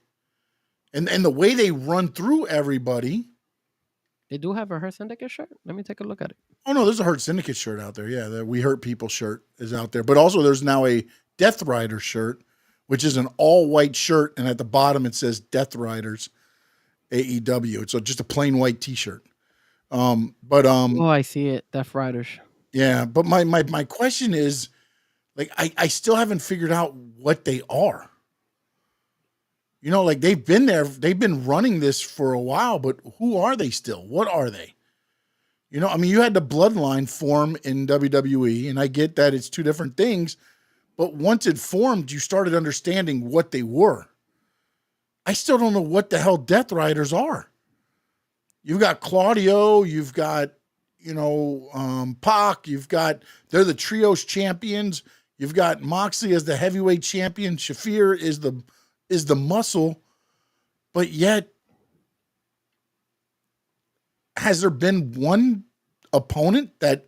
And the way they run through everybody. They do have a Hurt Syndicate shirt. Let me take a look at it. Oh no, there's a Hurt Syndicate shirt out there. Yeah, the We Hurt People shirt is out there. But also there's now a Death Rider shirt, which is an all white shirt, and at the bottom it says Death Riders AEW. It's just a plain white T-shirt. Oh, I see it. Death Riders. Yeah, but my question is, like, I still haven't figured out what they are. You know, like they've been running this for a while, but who are they still? What are they? You know, I mean, you had the bloodline form in WWE, and I get that it's two different things, but once it formed, you started understanding what they were. I still don't know what the hell Death Riders are. You've got Claudio, you've got, Pac, they're the trios champions. You've got Moxley as the heavyweight champion. Shafir is the muscle, but yet has there been one opponent that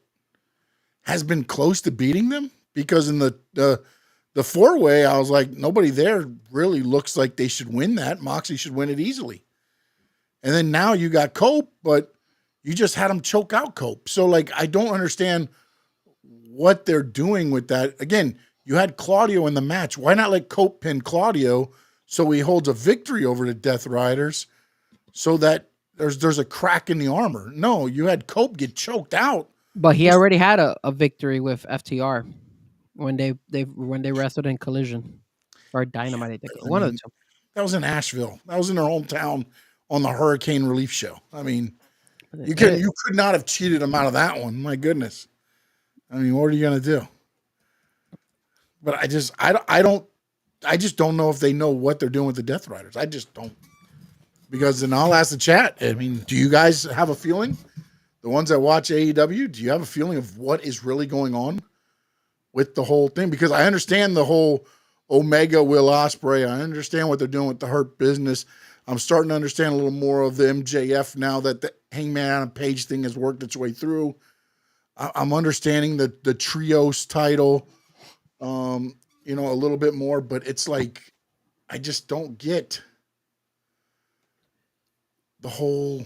has been close to beating them? Because in the four-way, I was like, nobody there really looks like they should win that. Moxley should win it easily. And then now you got Cope, but you just had him choke out Cope. So, like, I don't understand what they're doing with that. Again, you had Claudio in the match. Why not let Cope pin Claudio so he holds a victory over the Death Riders so that there's a crack in the armor? No, you had Cope get choked out. But he already had a victory with FTR when they wrestled in Collision or Dynamite. I think one of the two. That was in Asheville. That was in their hometown on the Hurricane Relief Show. I mean, you could not have cheated him out of that one. My goodness. I mean, what are you going to do? But I just don't know if they know what they're doing with the Death Riders. I just don't. Because then I'll ask the chat. I mean, do you guys have a feeling? The ones that watch AEW, do you have a feeling of what is really going on with the whole thing? Because I understand the whole Omega Will Ospreay. I understand what they're doing with the Hurt Business. I'm starting to understand a little more of the MJF now that the Hangman Page thing has worked its way through. I'm understanding the trios title, a little bit more, but it's like I just don't get the whole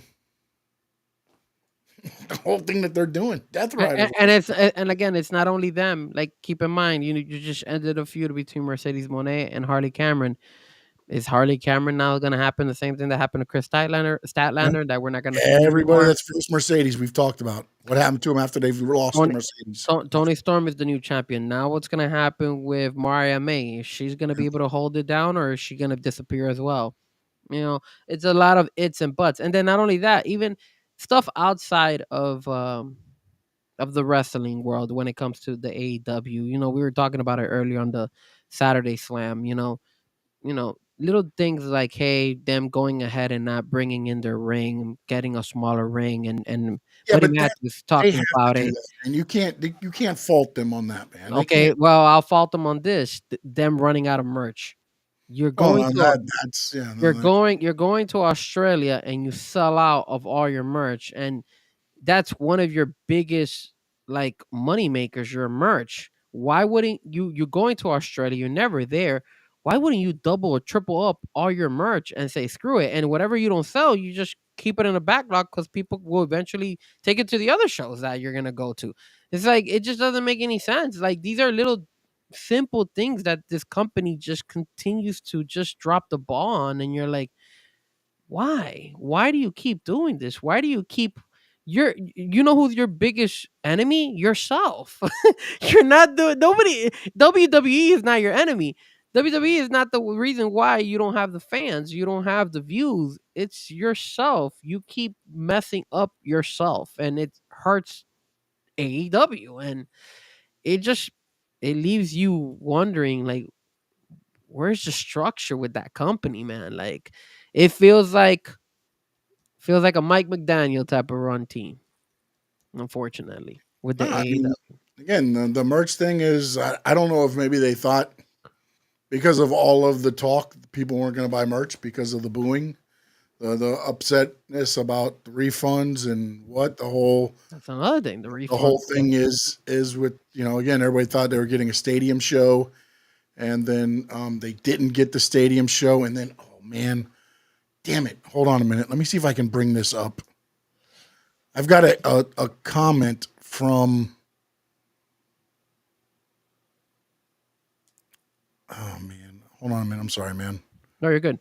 thing that they're doing. Death Riders. And again, it's not only them. Like, keep in mind, you just ended a feud between Mercedes Moné and Harley Cameron. Is Harley Cameron now going to happen the same thing that happened to Chris Statlander that we're not going to see everybody that's first Mercedes we've talked about? What happened to him after they've lost to Mercedes? Tony Storm is the new champion. Now what's going to happen with Mariah May? Is she going to be able to hold it down, or is she going to disappear as well? It's a lot of its and buts. And then not only that, even stuff outside of the wrestling world when it comes to the AEW. We were talking about it earlier on the Saturday Slam. Little things like, hey, them going ahead and not bringing in their ring, getting a smaller ring, and Buddy Matthews talking about it. And you can't fault them on that, man. Okay, well, I'll fault them on this: them running out of merch. You're going you're going to Australia and you sell out of all your merch, and that's one of your biggest money makers, your merch. Why wouldn't you're going to Australia, you're never there? Why wouldn't you double or triple up all your merch and say screw it, and whatever you don't sell, you just keep it in a backlog because people will eventually take it to the other shows that you're gonna go to. It's like, it just doesn't make any sense. Like, these are little simple things that this company just continues to just drop the ball on, and you're like, why do you keep doing this? Why do you keep who's your biggest enemy? Yourself. You're not doing nobody. WWE is not your enemy. WWE is not the reason why you don't have the fans, you don't have the views. It's yourself. You keep messing up yourself, and it hurts AEW, and it just it leaves you wondering like where's the structure with that company, man? Like it feels like a Mike McDaniel type of run team, unfortunately, with the No, I mean, AEW. again, the merch thing is, I don't know if maybe they thought because of all of the talk, people weren't going to buy merch because of the booing, the upsetness about the refunds and what That's another thing. The the refund. whole thing is with, again, everybody thought they were getting a stadium show, and then they didn't get the stadium show, and then, oh man, damn it, hold on a minute, let me see if I can bring this up. I've got a comment from, oh man, hold on a minute, I'm sorry, man. No, you're good.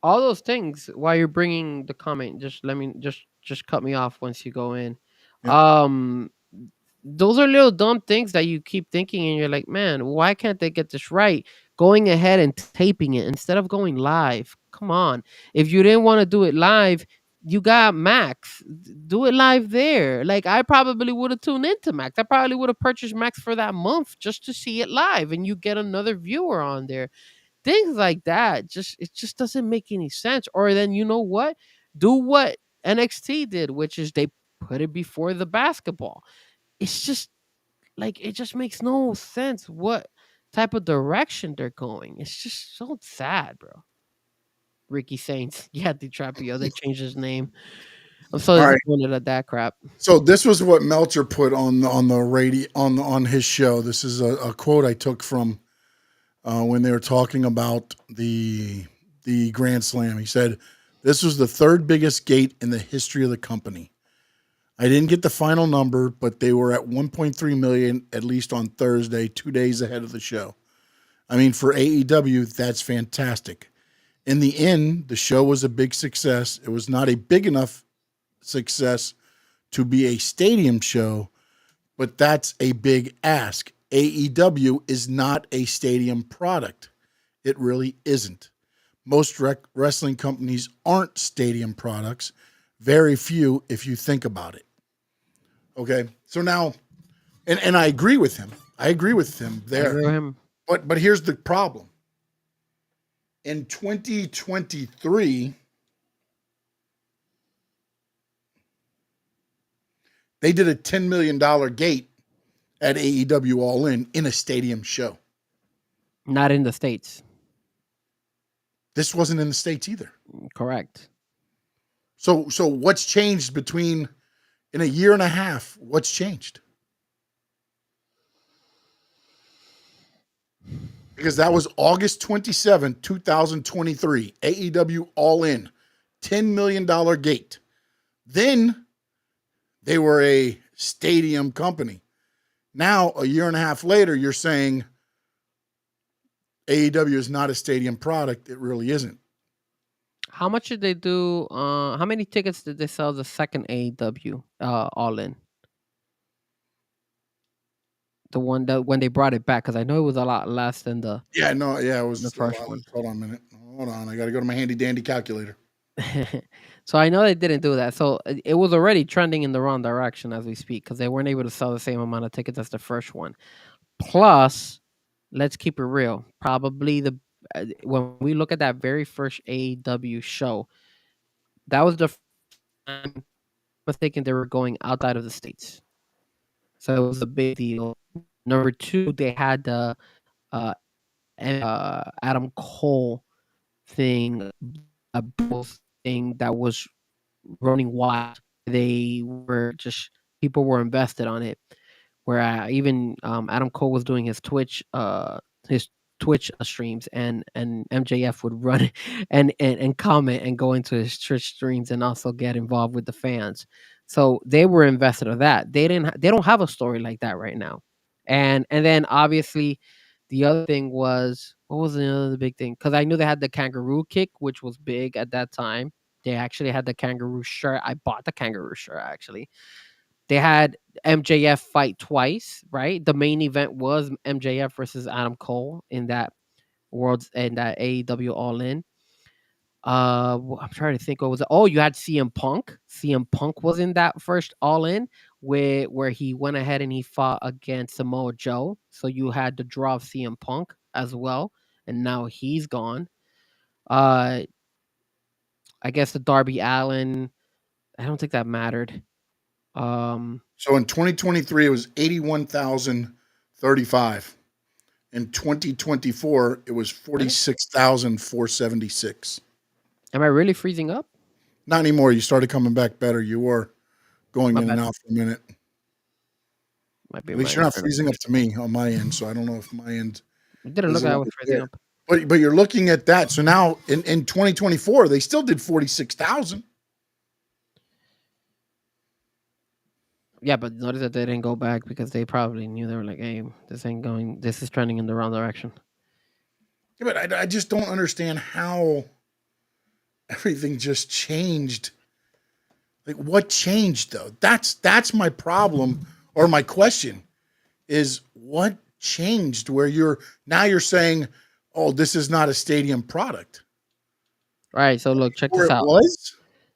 All those things while you're bringing the comment, just let me just cut me off once you go in. Yeah. Um, those are little dumb things that you keep thinking, and you're like, man, why can't they get this right? Going ahead and taping it instead of going live. Come on. If you didn't want to do it live, you got Max. Do it live there. Like I probably would have tuned into Max. I probably would have purchased Max for that month just to see it live, and you get another viewer on there. Things like that, it just doesn't make any sense. Or then you know what? Do what NXT did, which is they put it before the basketball. It's just like it just makes no sense what type of direction they're going. It's just so sad, bro. Ricky Saints, yeah, Detrapio, they changed his name. I'm so All right. disappointed at that crap. So this was what Meltzer put on the radio on his show. This is a quote I took from when they were talking about the Grand Slam. He said, "This was the third biggest gate in the history of the company. I didn't get the final number, but they were at 1.3 million at least on Thursday, 2 days ahead of the show. I mean, for AEW, that's fantastic. In the end, the show was a big success. It was not a big enough success to be a stadium show, but that's a big ask. AEW is not a stadium product. It really isn't. Most wrestling companies aren't stadium products. Very few, if you think about it." Okay, so now, and I agree with him. I agree with him there. I agree with him. But here's the problem. In 2023, they did a $10 million gate at AEW All In a stadium show. Not in the States. This wasn't in the States either. Correct. So what's changed between in a year and a half? What's changed? Because that was August 27, 2023, AEW All In, $10 million gate. Then they were a stadium company. Now, a year and a half later, you're saying AEW is not a stadium product. It really isn't. How much did they do? How many tickets did they sell the second AEW All In? The one that when they brought it back, because I know it was a lot less than the Yeah, no, yeah, it was the first one. Hold on a minute. Hold on. I got to go to my handy dandy calculator. So I know they didn't do that. So it was already trending in the wrong direction as we speak because they weren't able to sell the same amount of tickets as the first one. Plus, let's keep it real. Probably when we look at that very first AEW show, that was the first time I was thinking they were going outside of the States. So it was a big deal. Number two, they had the Adam Cole thing, a thing that was running wild. They were just people were invested on it. Where even Adam Cole was doing his Twitch streams, and MJF would run and comment and go into his Twitch streams and also get involved with the fans. So they were invested in that. They don't have a story like that right now. And then obviously the other thing was what was the other big thing? Because I knew they had the kangaroo kick, which was big at that time. They actually had the kangaroo shirt. I bought the kangaroo shirt actually. They had MJF fight twice, right? The main event was MJF versus Adam Cole in that AEW All In. I'm trying to think what was it. Oh, you had CM Punk. CM Punk was in that first All In where he went ahead and he fought against Samoa Joe. So you had the draw of CM Punk as well, and now he's gone. Uh, I guess the Darby Allen. I don't think that mattered. Um, So in 2023, it was 81,035. In 2024, it was 46,476. am I really freezing up? Not anymore. You started coming back better. You were going My in bad. and out for a minute. Might be At least my you're not internet. freezing up to me on my end, so I don't know if my end It didn't is look the like I one was that's freezing there. up. But you're looking at that. So now in 2024, they still did 46,000. Yeah, but notice that they didn't go back because they probably knew they were like, "Hey, this ain't going. This is trending in the wrong direction." Yeah, but I just don't understand how everything just changed. Like, what changed though? That's my problem or my question is what changed where you're saying, oh, this is not a stadium product. All right, so look, check Or this it out. was?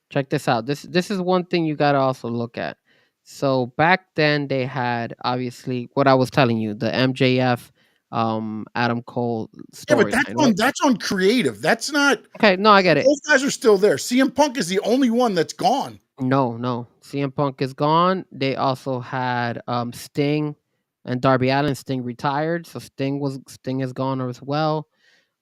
Check this out. This is one thing you gotta also look at. So back then they had obviously what I was telling you, the MJF, Adam Cole Yeah, but storyline. that's on creative. That's not Okay, no, I get it. those guys are still there. CM Punk is the only one that's gone. No. CM Punk is gone. They also had Sting and Darby Allin. Sting retired, so Sting is gone as well.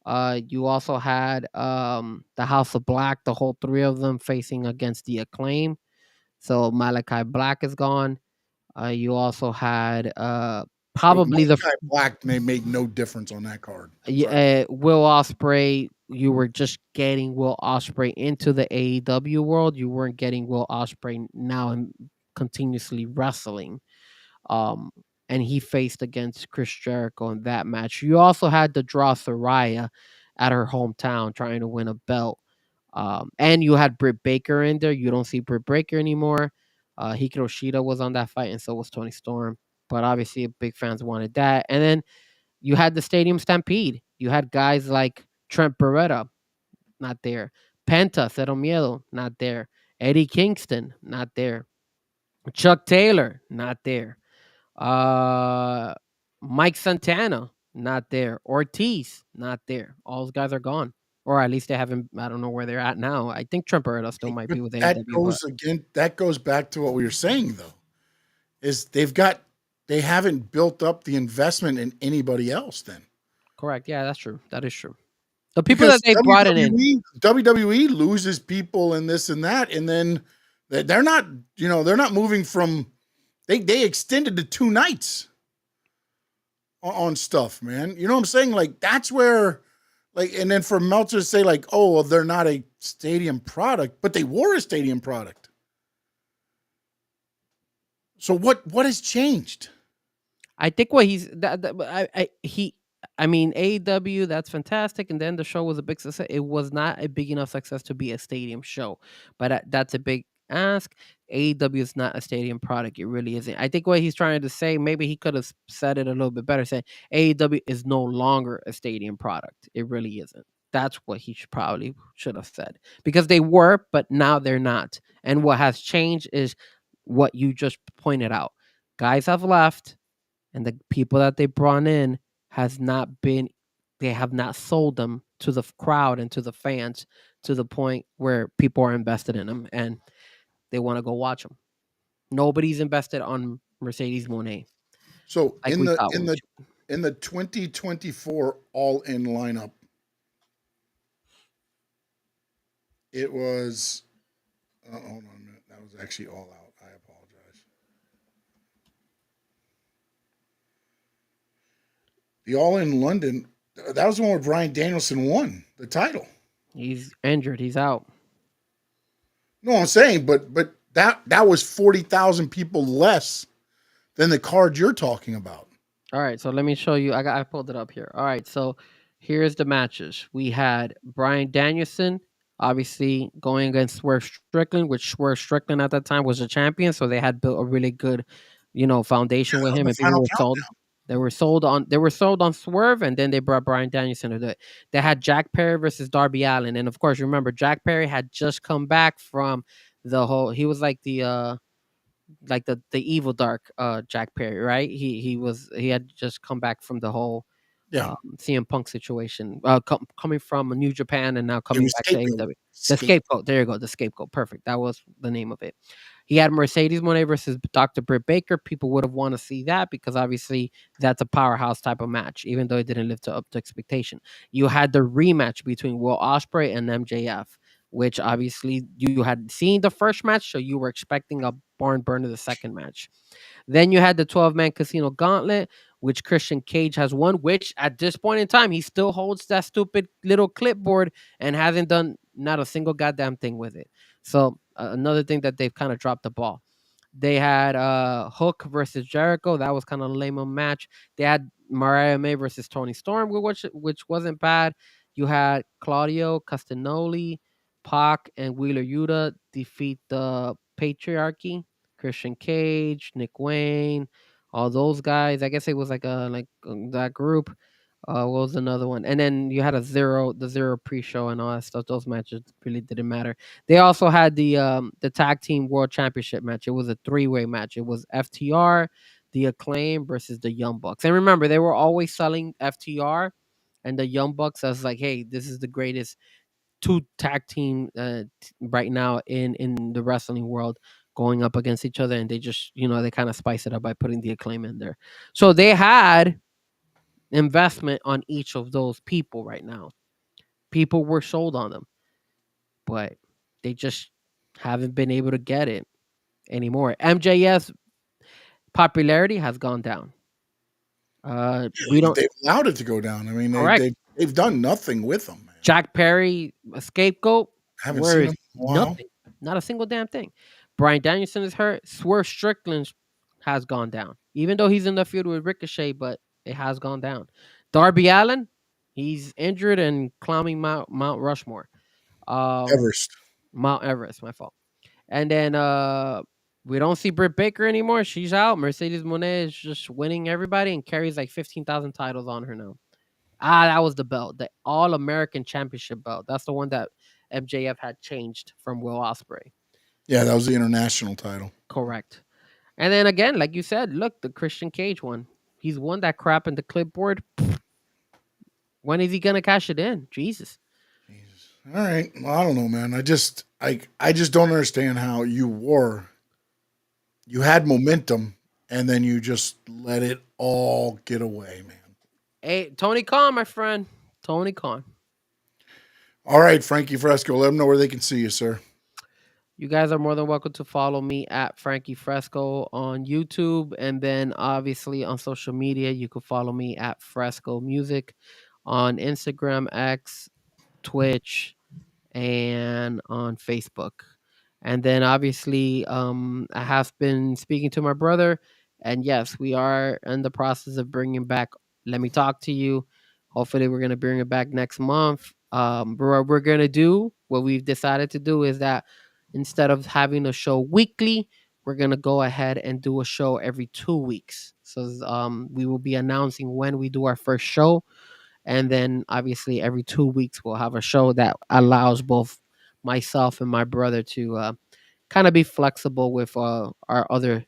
You also had the House of Black, the whole three of them facing against the Acclaim. So Malachi Black is gone. You also had Dude, probably the Malachi Black may make no difference on that card. Sorry. Will Ospreay. You were just getting Will Ospreay into the AEW world. You weren't getting Will Ospreay now and continuously wrestling. Um, and he faced against Chris Jericho in that match. You also had to draw Saraya at her hometown trying to win a belt. And you had Britt Baker in there. You don't see Britt Baker anymore. Hikaru Shida was on that fight, and so was Tony Storm. But obviously, big fans wanted that. And then you had the Stadium Stampede. You had guys like Trent Beretta, not there. Penta, Cero Miedo, not there. Eddie Kingston, not there. Chuck Taylor, not there. Uh, Mike Santana, not there. Ortiz, not there. All those guys are gone, or at least they haven't. I don't know where they're at now. I think Trent Beretta still might But be with AEW, but that goes back to what we were saying though. Is they haven't built up the investment in anybody else then. correct. Yeah, that's true. That is true. The people Because that they brought in, WWE loses people and this and that, and then they're not, they're not moving from they extended to 2 nights on stuff, man. You know what I'm saying? Like that's where and then for Meltzer to say like, oh, well, they're not a stadium product, but they were a stadium product. So what has changed? I think what he's I mean AEW, that's fantastic, and then the show was a big success. It was not a big enough success to be a stadium show, but that's a big ask. AEW is not a stadium product. It really isn't. I think what he's trying to say, maybe he could have said it a little bit better. Saying AEW is no longer a stadium product. It really isn't. That's what he should have said, because they were, but now they're not. And what has changed is what you just pointed out. Guys have left, and the people that they brought in has not been they have not sold them to the crowd and to the fans to the point where people are invested in them and they want to go watch them. Nobody's invested on Mercedes Monet So like we thought we would. in the 2024 All In lineup, it was. Hold on a minute. That was actually All Out. I apologize. The All In London. That was the one where Bryan Danielson won the title. He's injured. He's out. No, I'm saying, but that was 40,000 people less than the card you're talking about. All right, so let me show you. I pulled it up here. All right, so here's the matches. We had Bryan Danielson, obviously going against Swerve Strickland, which Swerve Strickland at that time was a champion, so they had built a really good, foundation with him, The and people final were sold. countdown. They were sold on Swerve, and then they brought Bryan Danielson to do it. They had Jack Perry versus Darby Allin, and of course, remember Jack Perry had just come back from the whole. He was like like the evil dark Jack Perry, right? He had just come back from the whole Yeah. CM Punk situation, coming from New Japan and now It coming was back to scapegoat. AEW. The Scapegoat. There you go. The Scapegoat. Perfect. That was the name of it. He had Mercedes Moné versus Dr. Britt Baker. People would have wanted to see that because obviously that's a powerhouse type of match, even though it didn't live up to expectation. You had the rematch between Will Ospreay and MJF, which obviously you had seen the first match, so you were expecting a barn burner the second match. Then you had the 12-man casino gauntlet, which Christian Cage has won, which at this point in time, he still holds that stupid little clipboard and hasn't done not a single goddamn thing with it. So another thing that they've kind of dropped the ball. They had Hook versus Jericho. That was kind of a lame match. They had Mariah May versus Tony Storm, which wasn't bad. You had Claudio Castagnoli, Pac, and Wheeler Yuta defeat the Patriarchy, Christian Cage, Nick Wayne, all those guys. I guess it was like that group. What was another one? And then you had the zero pre-show and all that stuff. Those matches really didn't matter. They also had the tag team world championship match. It was a 3-way match. It was FTR, the Acclaim versus the Young Bucks. And remember, they were always selling FTR and the Young Bucks as like, hey, this is the greatest two tag team right now in the wrestling world going up against each other. And they just, they kind of spice it up by putting the Acclaim in there. So they had investment on each of those people right now. People were sold on them, but they just haven't been able to get it anymore. MJF's popularity has gone down. We don't They've allowed it to go down. I mean, correct. they've done nothing with them, man. Jack Perry, a scapegoat. Haven't Where seen is him in a while. nothing? Not a single damn thing. Bryan Danielson is hurt. Swerve Strickland has gone down, even though he's in the field with Ricochet, but it has gone down. Darby Allin, he's injured and climbing Mount Rushmore. Everest. Mount Everest, my fault. And then we don't see Britt Baker anymore. She's out. Mercedes Moné is just winning everybody and carries like 15,000 titles on her now. That was the belt, the All American Championship belt. That's the one that MJF had changed from Will Ospreay. Yeah, that was the international title. Correct. And then again, like you said, look, the Christian Cage one. He's won that crap in the clipboard. When is he gonna cash it in? Jesus. All right. Well, I don't know, man. I just don't understand how you had momentum and then you just let it all get away, man. Hey, Tony Khan, my friend. Tony Khan. All right, Frankie Fresco. Let them know where they can see you, sir. You guys are more than welcome to follow me at Frankie Fresco on YouTube. And then obviously on social media, you can follow me at Fresco Music on Instagram, X, Twitch, and on Facebook. And then obviously, I have been speaking to my brother, and yes, we are in the process of bringing back Let Me Talk to You. Hopefully, we're gonna bring it back next month. What we're gonna do, what we've decided to do, is that instead of having a show weekly, we're gonna go ahead and do a show every 2 weeks. So we will be announcing when we do our first show. And then obviously every 2 weeks we'll have a show that allows both myself and my brother to kind of be flexible with our other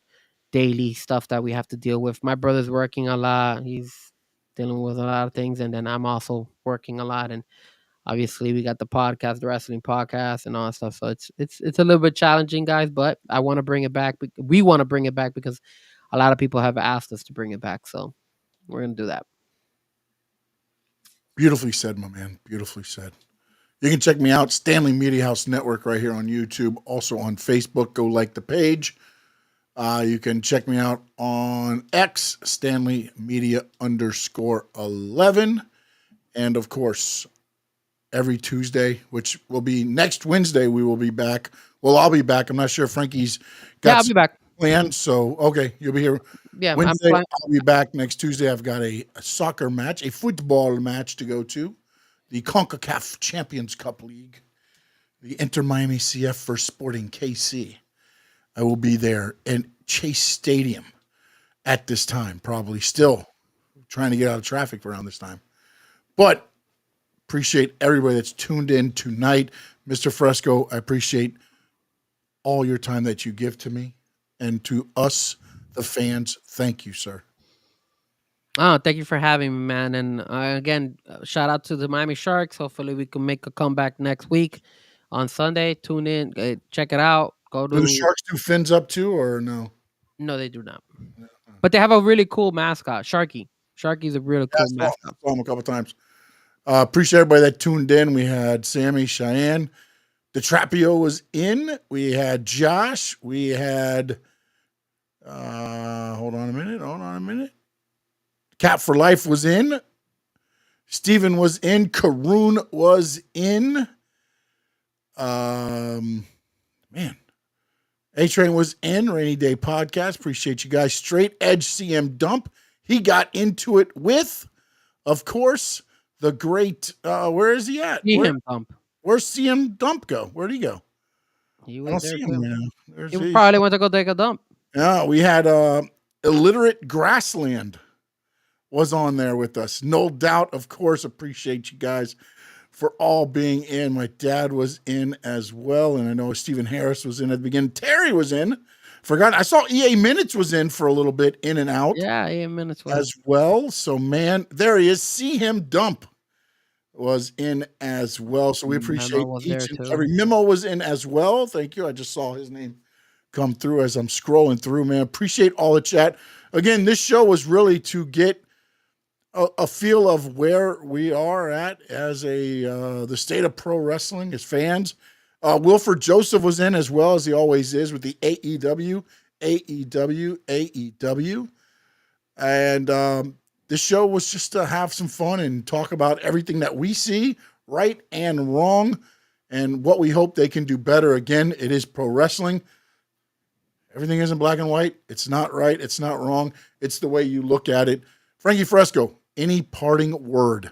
daily stuff that we have to deal with. My brother's working a lot. He's dealing with a lot of things. And then I'm also working a lot. And obviously we got the podcast, the wrestling podcast and all that stuff. So it's a little bit challenging, guys, but I want to bring it back. We want to bring it back because a lot of people have asked us to bring it back. So we're going to do that. Beautifully said, my man. Beautifully said. You can check me out, Stanley Media House Network, right here on YouTube. Also on Facebook. Go like the page. You can check me out on X, Stanley Media _11. And of course, every Tuesday, which will be next Wednesday, we will be back. Well, I'll be back. I'm not sure if Frankie's got I'll be back. plans. So, okay, you'll be here. Yeah, Wednesday, I'll be back next Tuesday. I've got a soccer match, a football match to go to. The CONCACAF Champions Cup League. The Inter Miami CF for Sporting KC. I will be there in Chase Stadium at this time, probably still trying to get out of traffic around this time. But appreciate everybody that's tuned in tonight. Mr. Fresco, I appreciate all your time that you give to me. And to us, the fans, thank you, sir. Oh, thank you for having me, man. And again, shout out to the Miami Sharks. Hopefully, we can make a comeback next week on Sunday. Tune in, check it out. Go Do the to. Sharks do fins up too, or no? No, they do not. But they have a really cool mascot, Sharky. Sharky's a really Yeah, cool mascot. I saw him a couple times. Appreciate everybody that tuned in. We had Sammy, Cheyenne. The Trapio was in. We had Josh. We had, hold on a minute. Cap for Life was in. Steven was in. Karoon was in. Man. A-Train was in. Rainy Day Podcast. Appreciate you guys. Straight Edge CM Dump. He got into it with, of course, the great, where is he at? CM Dump. Where's CM Dump go? Where'd he go? He I was don't there see him too. right now. He probably went to go take a dump. Yeah, we had Illiterate Grassland was on there with us. No doubt, of course. Appreciate you guys for all being in. My dad was in as well, and I know Stephen Harris was in at the beginning. Terry was in. Forgot. I saw EA Minutes was in for a little bit, in and out. Yeah, 8 minutes as well. So, man, there he is. See him dump was in as well. So we appreciate each and every. Memo was in as well. Thank you. I just saw his name come through as I'm scrolling through, man. Appreciate all the chat. Again, this show was really to get a feel of where we are at as the state of pro wrestling as fans. Wilford Joseph was in as well, as he always is, with the AEW. And this show was just to have some fun and talk about everything that we see, right and wrong, and what we hope they can do better. Again, it is pro wrestling. Everything isn't black and white. It's not right. It's not wrong. It's the way you look at it. Frankie Fresco, any parting word?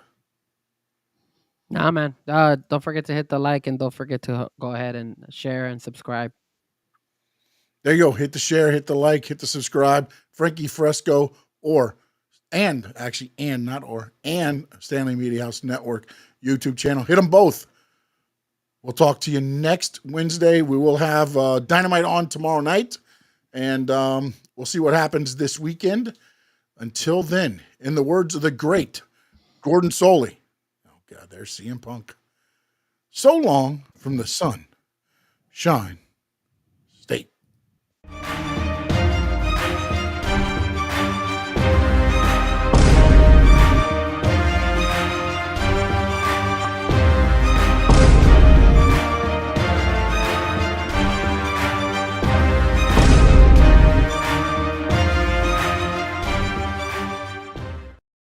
Nah, man. Don't forget to hit the like, and don't forget to go ahead and share and subscribe. There you go. Hit the share, hit the like, hit the subscribe. Frankie Fresco and Stanley Media House Network YouTube channel. Hit them both. We'll talk to you next Wednesday. We will have Dynamite on tomorrow night, and we'll see what happens this weekend. Until then, in the words of the great Gordon Soley, oh God, there's CM Punk. So long from the sun. Shine